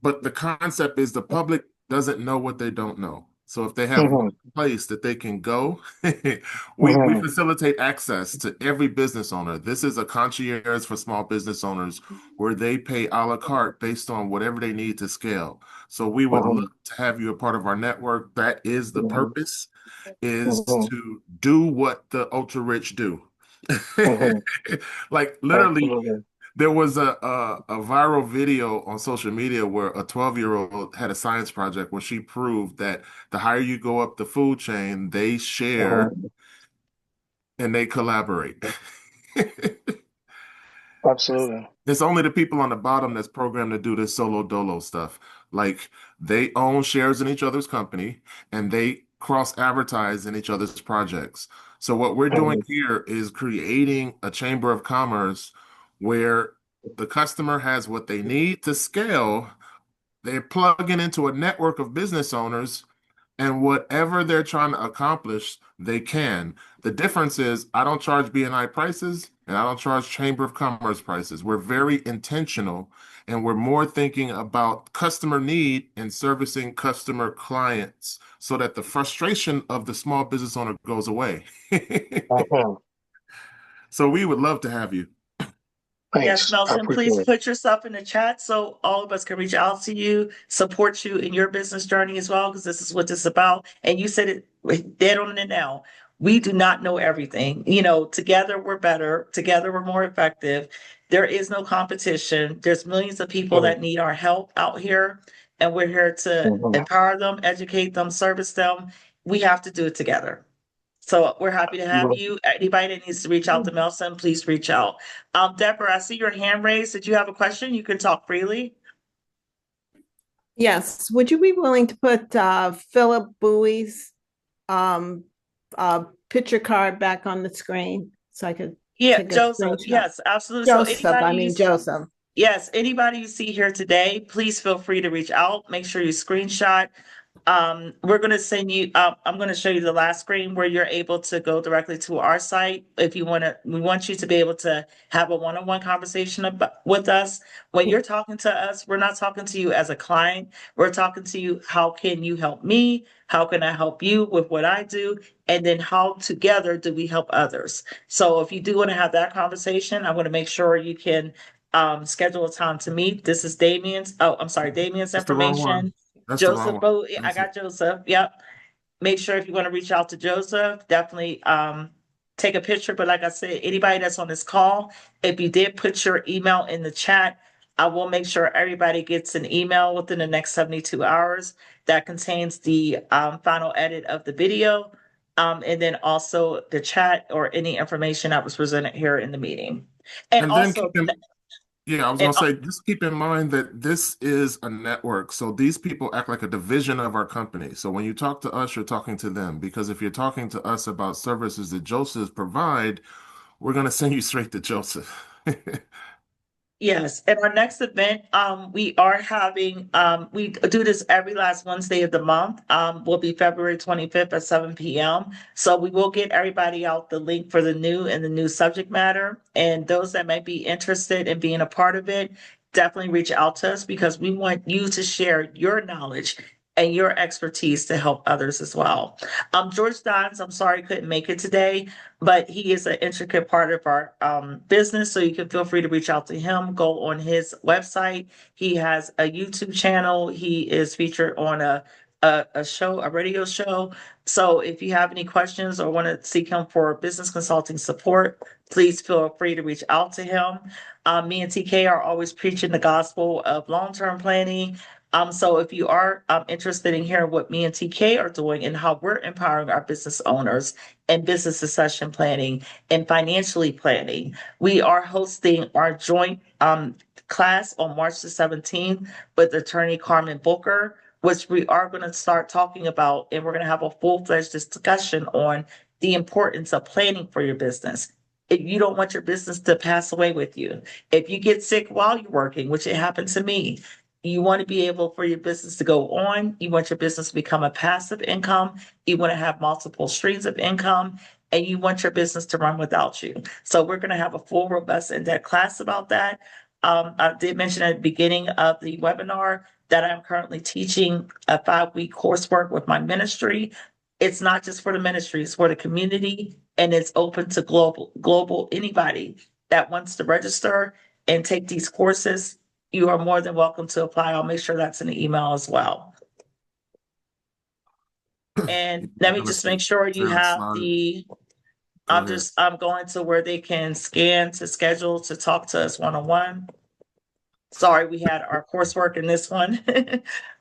But the concept is the public doesn't know what they don't know. So if they have one place that they can go, we facilitate access to every business owner. This is a concierge for small business owners where they pay a la carte based on whatever they need to scale. So we would love to have you a part of our network. That is the purpose, is to do what the ultra rich do. Like literally, there was a viral video on social media where a 12-year-old had a science project where she proved that the higher you go up the food chain, they share and they collaborate. Absolutely. It's only the people on the bottom that's programmed to do this solo dolo stuff. Like they own shares in each other's company and they cross advertise in each other's projects. So what we're doing here is creating a chamber of commerce where the customer has what they need to scale. They're plugging into a network of business owners, and whatever they're trying to accomplish, they can. The difference is I don't charge BNI prices and I don't charge Chamber of Commerce prices. We're very intentional and we're more thinking about customer need and servicing customer clients so that the frustration of the small business owner goes away. So we would love to have you. Yes, Nelson, please put yourself in the chat so all of us can reach out to you, support you in your business journey as well, because this is what this is about. And you said it dead on it now. We do not know everything. Together we're better. Together we're more effective. There is no competition. There's millions of people that need our help out here, and we're here to empower them, educate them, service them. We have to do it together. So we're happy to have you. Anybody that needs to reach out to Nelson, please reach out. Deborah, I see your hand raised. Did you have a question? You can talk freely. Yes, would you be willing to put Philip Bowie's picture card back on the screen so I could Yeah, take a Joseph. screenshot? Yes, absolutely. So Joseph, I mean Joseph. yes, anybody you see here today, please feel free to reach out. Make sure you screenshot. We're going to send you, I'm going to show you the last screen where you're able to go directly to our site. If you want to, we want you to be able to have a one-on-one conversation with us. When you're talking to us, we're not talking to you as a client. We're talking to you, how can you help me? How can I help you with what I do? And then how together do we help others? So if you do want to have that conversation, I'm going to make sure you can schedule a time to meet. This is Damien's, Damien's That's the wrong one. information. That's the wrong Joseph one. Bowie, I That's got Joseph. Yep. Make sure if you want to reach out to Joseph, definitely take a picture. But like I said, anybody that's on this call, if you did put your email in the chat, I will make sure everybody gets an email within the next 72 hours that contains the final edit of the video, and then also the chat or any information that was presented here in the meeting. And And then also, yeah, I was and gonna say, just keep in mind that this is a network. So these people act like a division of our company. So when you talk to us, you're talking to them. Because if you're talking to us about services that Joseph provide, we're gonna send you straight to Joseph. yes, and our next event, we are having, we do this every last Wednesday of the month, will be February 25th at 7 p.m. So we will get everybody out the link for the new subject matter. And those that might be interested in being a part of it, definitely reach out to us because we want you to share your knowledge and your expertise to help others as well. George Dons, I'm sorry, couldn't make it today, but he is an intricate part of our business. So you can feel free to reach out to him, go on his website. He has a YouTube channel. He is featured on a radio show. So if you have any questions or want to seek him for business consulting support, please feel free to reach out to him. Me and TK are always preaching the gospel of long-term planning. So if you are interested in hearing what me and TK are doing and how we're empowering our business owners and business succession planning and financially planning, we are hosting our joint class on March the 17th with attorney Carmen Booker, which we are going to start talking about, and we're going to have a full-fledged discussion on the importance of planning for your business. If you don't want your business to pass away with you, if you get sick while you're working, which it happened to me, you want to be able for your business to go on. You want your business to become a passive income. You want to have multiple streams of income, and you want your business to run without you. So we're going to have a full, robust, in-depth class about that. I did mention at the beginning of the webinar that I'm currently teaching a 5-week coursework with my ministry. It's not just for the ministry, it's for the community, and it's open to global anybody that wants to register and take these courses. You are more than welcome to apply. I'll make sure that's in the email as well. And let me just make sure you have the, I'm going to where they can scan to schedule to talk to us one-on-one. Sorry, we had our coursework in this one.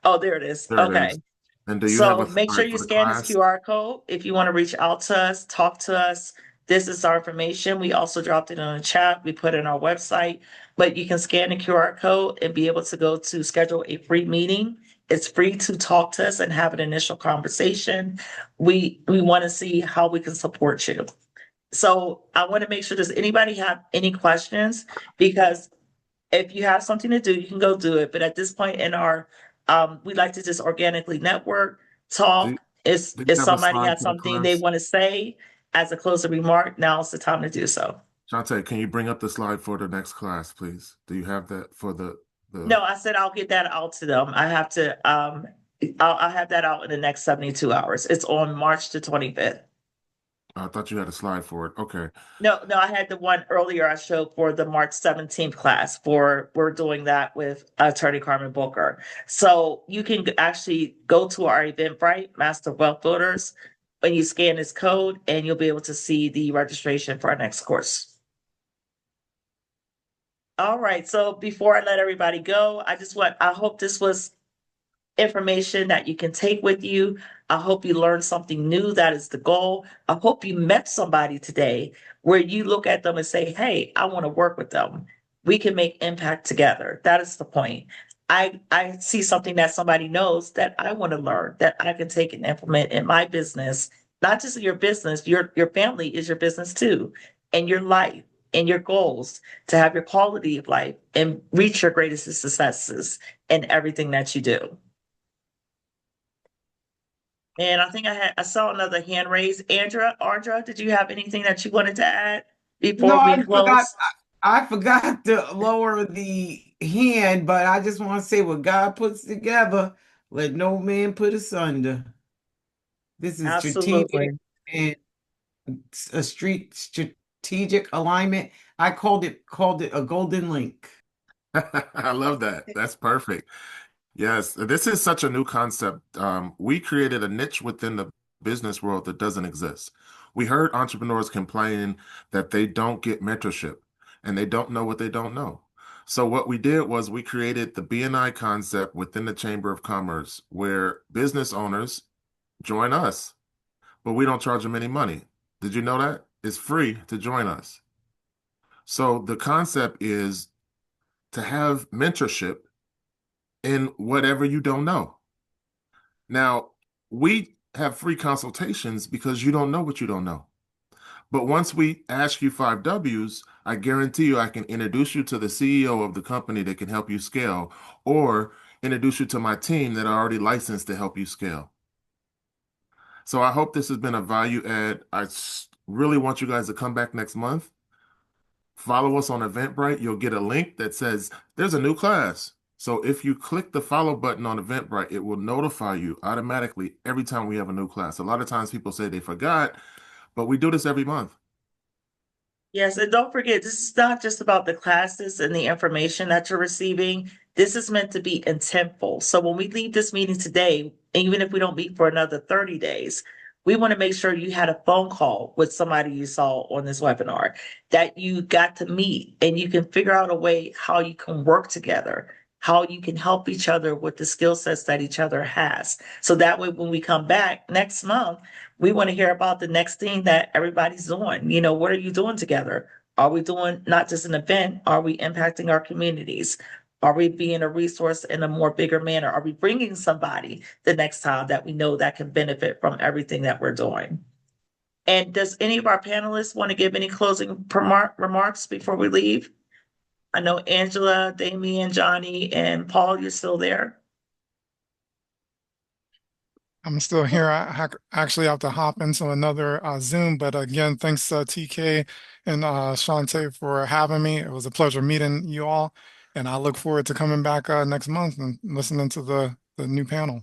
Oh, there it is. There it Okay. is. And do you have So a make sure slide you for the scan this class? QR code if you want to reach out to us, talk to us. This is our information. We also dropped it in the chat. We put it in our website, but you can scan the QR code and be able to go to schedule a free meeting. It's free to talk to us and have an initial conversation. We want to see how we can support you. So I want to make sure, does anybody have any questions? Because if you have something to do, you can go do it. But at this point in our, we'd like to just organically network, talk. If do you have a somebody slide has for the something they class? want to say as a closing remark, now's the time to do so. Shante, can you bring up the slide for the next class, please? Do you have that for the No, I said I'll get that out to them. I have to, I'll have that out in the next 72 hours. It's on March the 25th. I thought you had a slide for it. Okay. No, I had the one earlier I showed for the March 17th class we're doing that with attorney Carmen Booker. So you can actually go to our Eventbrite, Master Wealth Builders, when you scan this code, and you'll be able to see the registration for our next course. All right, so before I let everybody go, I hope this was information that you can take with you. I hope you learned something new. That is the goal. I hope you met somebody today where you look at them and say, hey, I want to work with them. We can make impact together. That is the point. I see something that somebody knows that I want to learn, that I can take and implement in my business. Not just your business, your family is your business too, and your life and your goals to have your quality of life and reach your greatest successes in everything that you do. And I think I saw another hand raised. Andra, did you have anything that you wanted to add No, before we close? I forgot to lower the hand, but I just want to say what God puts together, let no man put asunder. This is strategic Absolutely. and a strategic alignment. I called it a golden link. I love that. That's perfect. Yes, this is such a new concept. We created a niche within the business world that doesn't exist. We heard entrepreneurs complain that they don't get mentorship and they don't know what they don't know. So what we did was we created the BNI concept within the Chamber of Commerce where business owners join us, but we don't charge them any money. Did you know that? It's free to join us. So the concept is to have mentorship in whatever you don't know. Now, we have free consultations because you don't know what you don't know. But once we ask you 5 W's, I guarantee you I can introduce you to the CEO of the company that can help you scale, or introduce you to my team that are already licensed to help you scale. So I hope this has been a value add. Really want you guys to come back next month. Follow us on Eventbrite. You'll get a link that says there's a new class. So if you click the follow button on Eventbrite, it will notify you automatically every time we have a new class. A lot of times people say they forgot, but we do this every month. Yes, and don't forget, this is not just about the classes and the information that you're receiving. This is meant to be intentful. So when we leave this meeting today, even if we don't meet for another 30 days, we want to make sure you had a phone call with somebody you saw on this webinar, that you got to meet and you can figure out a way how you can work together, how you can help each other with the skill sets that each other has. So that way, when we come back next month, we want to hear about the next thing that everybody's doing. You know, what are you doing together? Are we doing not just an event? Are we impacting our communities? Are we being a resource in a more bigger manner? Are we bringing somebody the next time that we know that can benefit from everything that we're doing? And does any of our panelists want to give any closing remarks before we leave? I know Angela, Damien, Johnny, and Paul, you're still there. I'm still here. I actually have to hop into another Zoom, but again, thanks TK and Shante for having me. It was a pleasure meeting you all, and I look forward to coming back next month and listening to the new panel.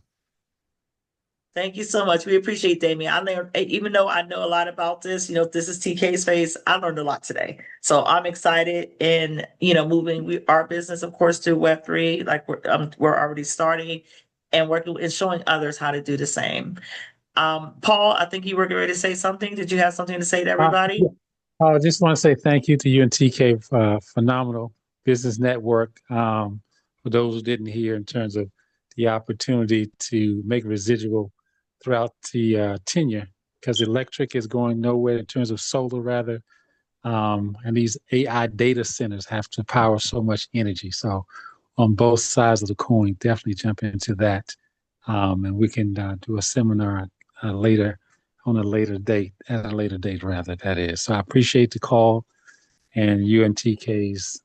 Thank you so much. We appreciate Damien. I learned, even though I know a lot about this, you know, this is TK's space, I learned a lot today. So I'm excited in, you know, moving our business, of course, to Web3, like we're already starting and working and showing others how to do the same. Paul, I think you were ready to say something. Did you have something to say to everybody? I just want to say thank you to you and TK for phenomenal business network. For those who didn't hear, in terms of the opportunity to make residual throughout the tenure, because electric is going nowhere, in terms of solar rather, and these AI data centers have to power so much energy. So on both sides of the coin, definitely jump into that, and we can do a seminar later on a later date, at a later date rather, that is. So I appreciate the call and you and TK's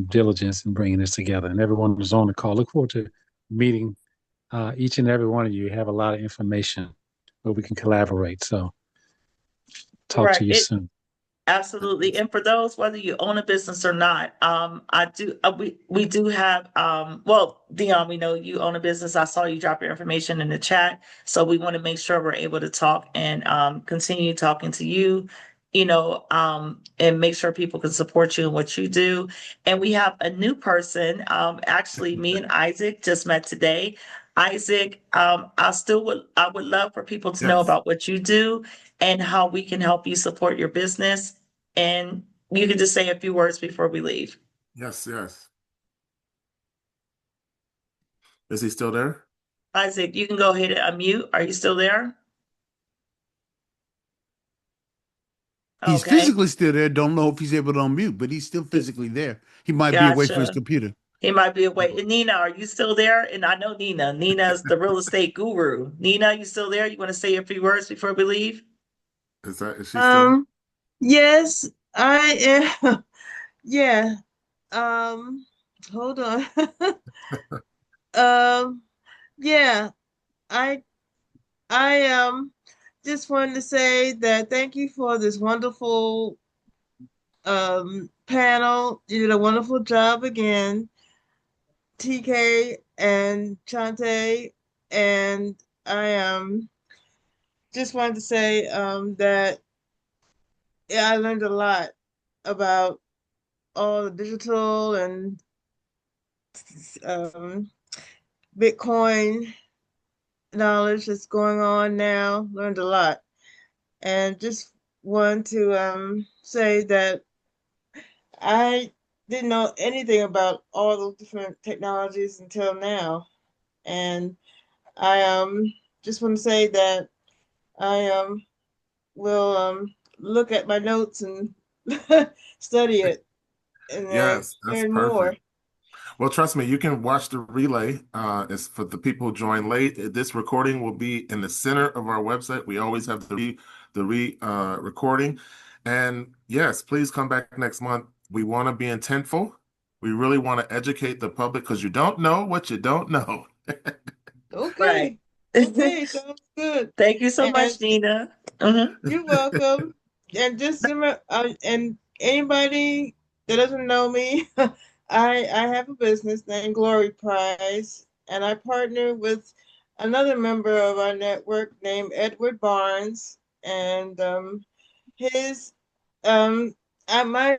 diligence in bringing this together, and everyone who's on the call. Look forward to meeting each and every one of you. Have a lot of information where we can collaborate. So talk to you soon. Absolutely. And for those, whether you own a business or not, we do have, well, Dion, we know you own a business. I saw you drop your information in the chat. So we want to make sure we're able to talk and continue talking to you, you know, and make sure people can support you in what you do. And we have a new person. Actually, me and Isaac just met today. Isaac, I would love for people to know about what you do and how we can help you support your business. And you can just say a few words before we leave. Yes, yes. Is he still there? Isaac, you can go ahead and unmute. Are you still there? He's Okay. physically still there. Don't know if he's able to unmute, but he's still physically there. He might be away from his Gotcha. computer. He might be away. And Nina, are you still there? And I know Nina. Nina's the real estate guru. Nina, you still there? You want to say a few words before we leave? Is she still? Yes, I am. Yeah. Hold on. Um, yeah, I just wanted to say that thank you for this wonderful panel. You did a wonderful job again, TK and Chante, and I just wanted to say that yeah, I learned a lot about all the digital and um, Bitcoin knowledge that's going on now. Learned a lot, and just want to say that I didn't know anything about all those different technologies until now, and I just want to say that I will look at my notes and study it and Yes, that's learn more. perfect. Well, trust me, you can watch the relay. It's for the people who join late. This recording will be in the center of our website. We always have the recording. And yes, please come back next month. We want to be intentful. We really want to educate the public because you don't know what you don't know. Okay. Right. Okay, sounds good. Thank you so And much, Nina. Mhm. you're welcome. And just remember, and anybody that doesn't know me, I have a business named Glory Prize, and I partner with another member of our network named Edward Barnes, and his my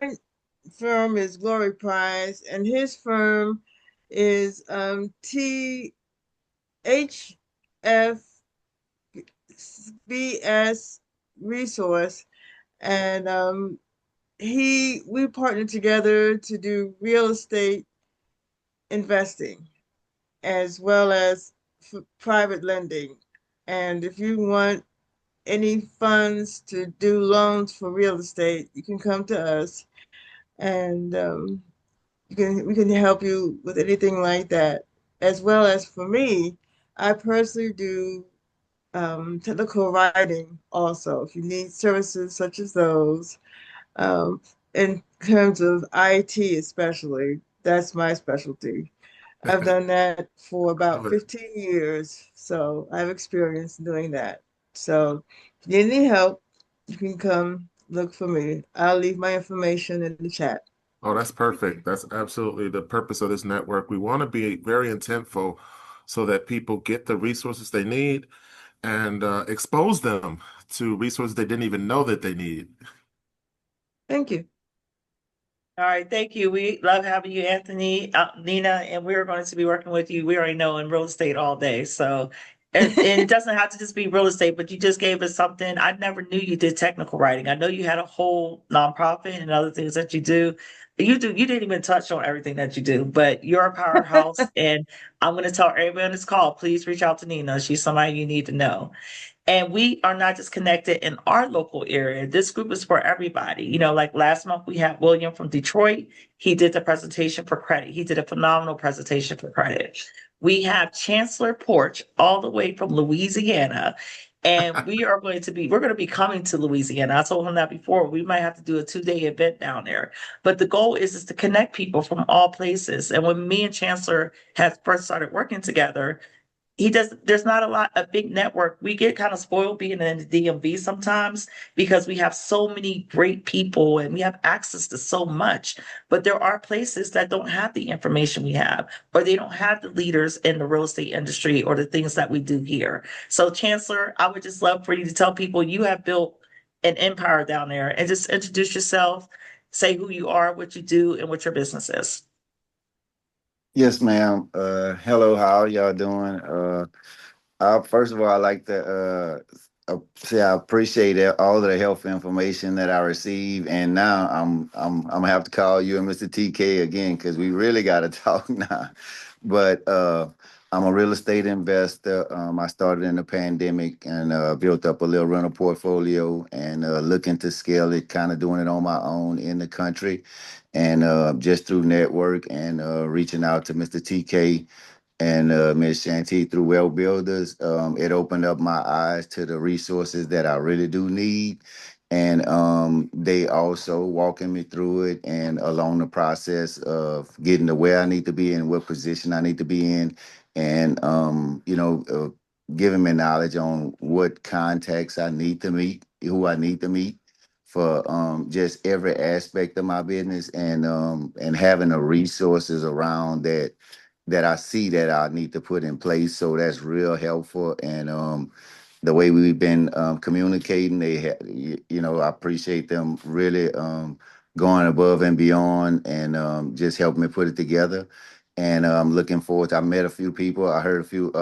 firm is Glory Prize, and his firm is THFBS Resource, and we partnered together to do real estate investing as well as private lending. And if you want any funds to do loans for real estate, you can come to us, and we can help you with anything like that. As well as for me, I personally do technical writing also. If you need services such as those, um, in terms of IT especially, that's my specialty. I've done that for about 15 years, so I have experience doing that. So if you need any help, you can come look for me. I'll leave my information in the chat. Oh, that's perfect. That's absolutely the purpose of this network. We want to be very intentful so that people get the resources they need and expose them to resources they didn't even know that they need. Thank you. All right, thank you. We love having you, Anthony, Nina, and we're going to be working with you. We already know in real estate all day. So, and it doesn't have to just be real estate, but you just gave us something. I never knew you did technical writing. I know you had a whole nonprofit and other things that you do. You didn't even touch on everything that you do, but you're a powerhouse. And I'm going to tell everybody on this call, please reach out to Nina. She's somebody you need to know. And we are not just connected in our local area. This group is for everybody. You know, like last month we had William from Detroit. He did the presentation for credit. He did a phenomenal presentation for credit. We have Chancellor Porch all the way from Louisiana. And we're going to be coming to Louisiana. I told him that before. We might have to do a 2-day event down there. But the goal is to connect people from all places. And when me and Chancellor had first started working together, there's not a big network. We get kind of spoiled being in the DMV sometimes because we have so many great people and we have access to so much, but there are places that don't have the information we have, or they don't have the leaders in the real estate industry or the things that we do here. So Chancellor, I would just love for you to tell people you have built an empire down there, and just introduce yourself, say who you are, what you do, and what your business is. Yes, ma'am. Hello, how y'all doing? First of all, I'd like to say I appreciate all the health information that I receive, and now I'm gonna have to call you and Mr. TK again because we really got to talk now. But I'm a real estate investor. I started in the pandemic and built up a little rental portfolio and looking to scale it, kind of doing it on my own in the country. And just through network and reaching out to Mr. TK and Ms. Shanti through Well Builders, it opened up my eyes to the resources that I really do need. And they also walking me through it and along the process of getting to where I need to be and what position I need to be in. And, giving me knowledge on what contacts I need to meet, who I need to meet for just every aspect of my business, and having the resources around that I see that I need to put in place. So that's real helpful. And the way we've been communicating, I appreciate them really going above and beyond and just helping me put it together. And I'm looking forward to, I met a few people. I heard a few,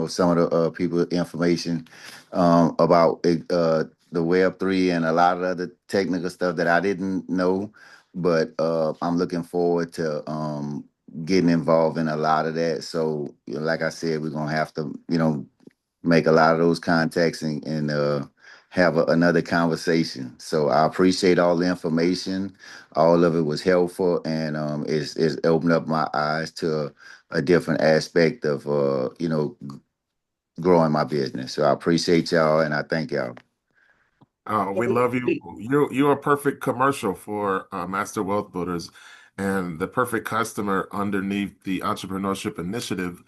some of the people information about the Web3 and a lot of other technical stuff that I didn't know. But I'm looking forward to getting involved in a lot of that. So, like I said, we're gonna have to, make a lot of those contacts and have another conversation. So I appreciate all the information. All of it was helpful, and it's opened up my eyes to a different aspect of growing my business. So I appreciate y'all, and I thank y'all. We love you. You're a perfect commercial for Master Wealth Builders and the perfect customer underneath the Entrepreneurship Initiative,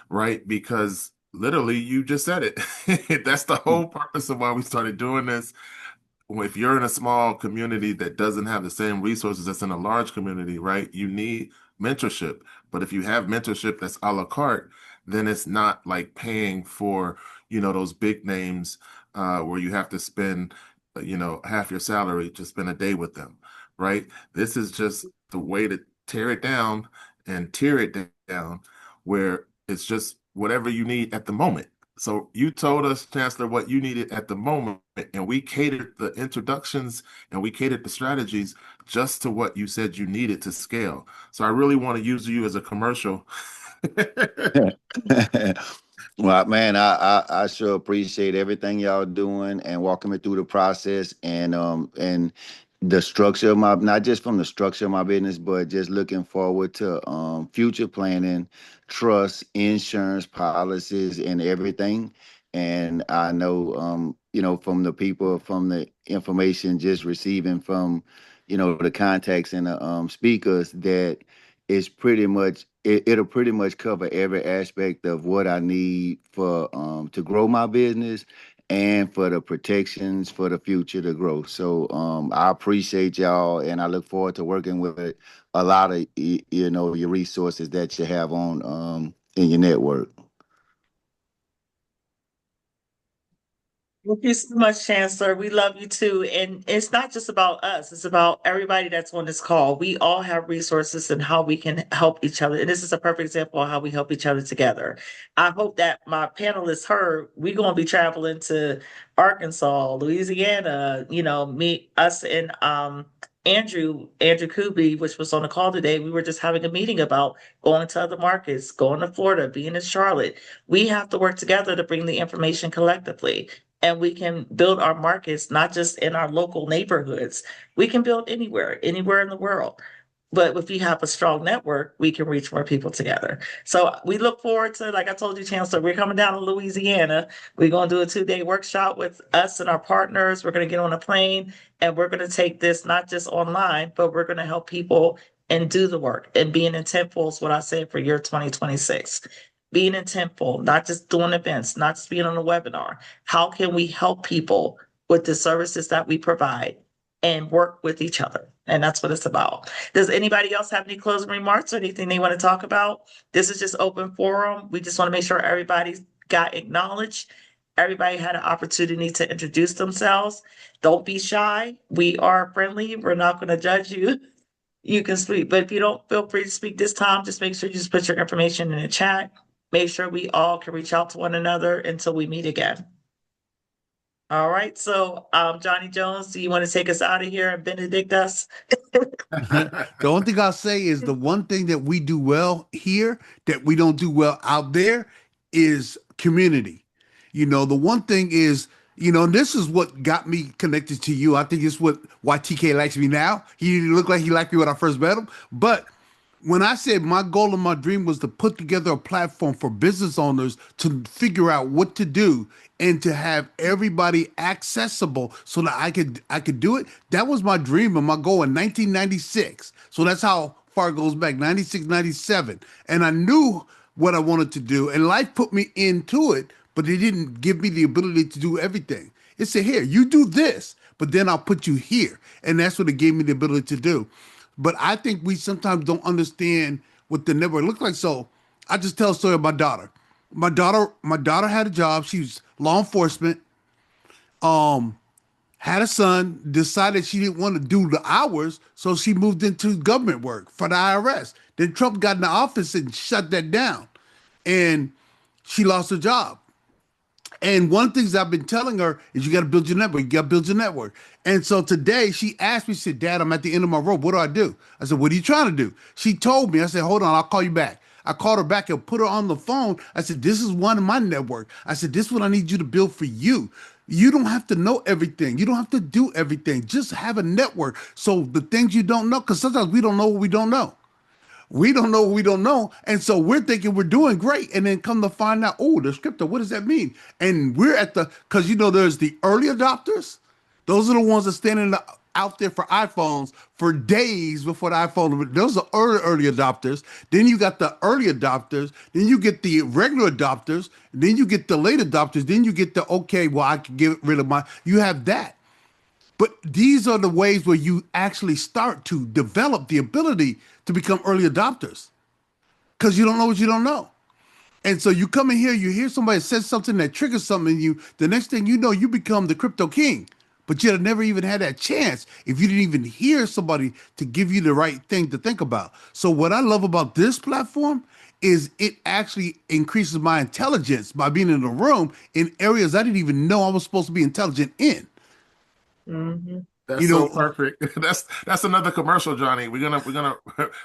right? Because literally, you just said it. That's the whole purpose of why we started doing this. If you're in a small community that doesn't have the same resources that's in a large community, right? You need mentorship. But if you have mentorship that's a la carte, then it's not like paying for, those big names where you have to spend, half your salary to spend a day with them, right? This is just the way to tear it down and tear it down where it's just whatever you need at the moment. So you told us, Chancellor, what you needed at the moment, and we catered the introductions and we catered the strategies just to what you said you needed to scale. So I really want to use you as a commercial. Well, man, I sure appreciate everything y'all doing and walking me through the process and the structure of my, not just from the structure of my business, but just looking forward to future planning, trust, insurance policies, and everything. And I know, from the people, from the information just receiving from, the contacts and the speakers, that it's pretty much it'll pretty much cover every aspect of what I need for to grow my business and for the protections for the future to grow. So I appreciate y'all, and I look forward to working with a lot of your resources that you have on in your network. Thank you so much, Chancellor. We love you too. And it's not just about us, it's about everybody that's on this call. We all have resources and how we can help each other. And this is a perfect example of how we help each other together. I hope that my panelists heard we're going to be traveling to Arkansas, Louisiana, us and Andrew Kuby, which was on the call today. We were just having a meeting about going to other markets, going to Florida, being in Charlotte. We have to work together to bring the information collectively. And we can build our markets, not just in our local neighborhoods. We can build anywhere in the world. But if we have a strong network, we can reach more people together. So we look forward to, like I told you, Chancellor, we're coming down to Louisiana. We're going to do a 2-day workshop with us and our partners. We're going to get on a plane and we're going to take this not just online, but we're going to help people and do the work. And being intentful is what I said for year 2026. Being intentful, not just doing events, not just being on a webinar. How can we help people with the services that we provide and work with each other? And that's what it's about. Does anybody else have any closing remarks or anything they want to talk about? This is just open forum. We just want to make sure everybody got acknowledged. Everybody had an opportunity to introduce themselves. Don't be shy. We are friendly. We're not going to judge you. You can speak, but if you don't feel free to speak this time, just make sure you just put your information in the chat. Make sure we all can reach out to one another until we meet again. All right. So, Johnny Jones, do you want to take us out of here and benedict us? The only thing I'll say is the one thing that we do well here that we don't do well out there is community. The one thing is You know, this is what got me connected to you. I think it's why TK likes me now. He didn't look like he liked me when I first met him. But when I said my goal and my dream was to put together a platform for business owners to figure out what to do and to have everybody accessible so that I could do it, that was my dream and my goal in 1996. So that's how far it goes back, 96, 97. And I knew what I wanted to do, and life put me into it, but it didn't give me the ability to do everything. It said, here, you do this, but then I'll put you here. And that's what it gave me the ability to do. But I think we sometimes don't understand what the network looks like. So I just tell a story of my daughter. My daughter had a job. She was law enforcement. Had a son, decided she didn't want to do the hours, so she moved into government work for the IRS. Then Trump got in the office and shut that down, and she lost her job. And one of the things I've been telling her is you got to build your network. You got to build your network. And so today she asked me, she said, Dad, I'm at the end of my rope. What do I do? I said, what are you trying to do? She told me. I said, hold on, I'll call you back. I called her back and put her on the phone. I said, this is one of my network. I said, this is what I need you to build for you. You don't have to know everything. You don't have to do everything. Just have a network. So the things you don't know, because sometimes we don't know what we don't know. We don't know what we don't know. And so we're thinking we're doing great. And then come to find out, oh, there's crypto. What does that mean? And we're because there's the early adopters. Those are the ones that stand out there for iPhones for days before the iPhone. Those are early adopters. Then you got the early adopters. Then you get the regular adopters. Then you get the late adopters. Then you get the, okay, well, I can get rid of you have that. But these are the ways where you actually start to develop the ability to become early adopters because you don't know what you don't know. And so you come in here, you hear somebody says something that triggers something in you. The next thing you know, you become the crypto king. But you'd have never even had that chance if you didn't even hear somebody to give you the right thing to think about. So what I love about this platform is it actually increases my intelligence by being in the room in areas I didn't even know I was supposed to be intelligent in. Mm-hmm. That's so perfect. That's another commercial, Johnny. We're gonna.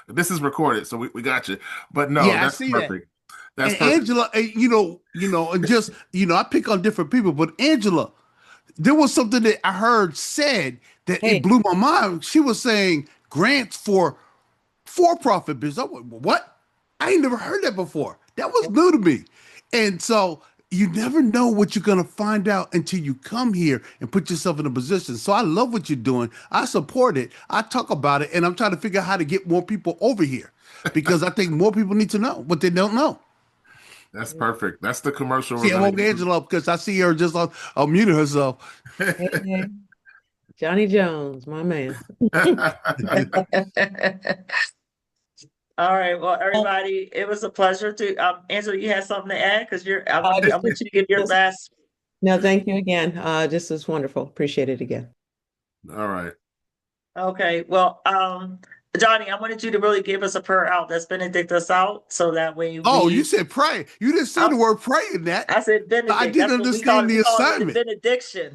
This is recorded, so we got you. But no, Yeah, that's perfect. That's and perfect. Angela, and just I pick on different people, but Angela, there was something that I heard said that it blew my mind. She was saying grants for for-profit business. I went, what? I ain't never heard that before. That was new to me. And so you never know what you're going to find out until you come here and put yourself in a position. So I love what you're doing. I support it. I talk about it, and I'm trying to figure out how to get more people over here because I think more people need to know what they don't know. That's perfect. That's the commercial. See, I woke Angela up because I see her just unmuting herself. Hey. Johnny Jones, my man. All right. Well, everybody, it was a pleasure to Angela, you had something to add because I want you to give your last. No, thank you again. This was wonderful. Appreciate it again. All right. Okay. Well, Johnny, I wanted you to really give us a prayer out. Let's benedict us out so that way. You said pray. You didn't say the word pray in that. I said benedict. I didn't understand the assignment. Benediction.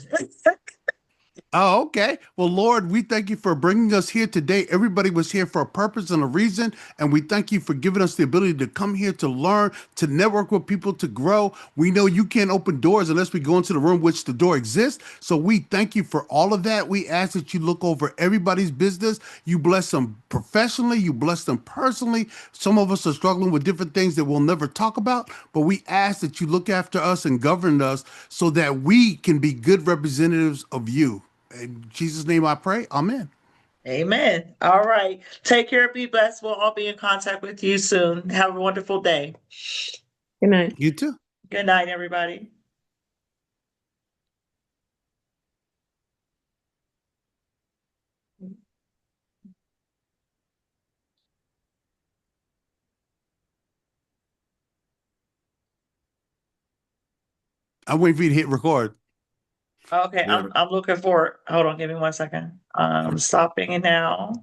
Oh, okay. Well, Lord, we thank you for bringing us here today. Everybody was here for a purpose and a reason. And we thank you for giving us the ability to come here to learn, to network with people, to grow. We know you can't open doors unless we go into the room which the door exists. So we thank you for all of that. We ask that you look over everybody's business. You bless them professionally. You bless them personally. Some of us are struggling with different things that we'll never talk about, but we ask that you look after us and govern us so that we can be good representatives of you. In Jesus' name I pray. Amen. Amen. All right. Take care. Be blessed. We'll all be in contact with you soon. Have a wonderful day. Good night. You too. Good night, everybody. I'm waiting for you to hit record. Okay, I'm looking for. Hold on, give me 1 second. I'm stopping it now.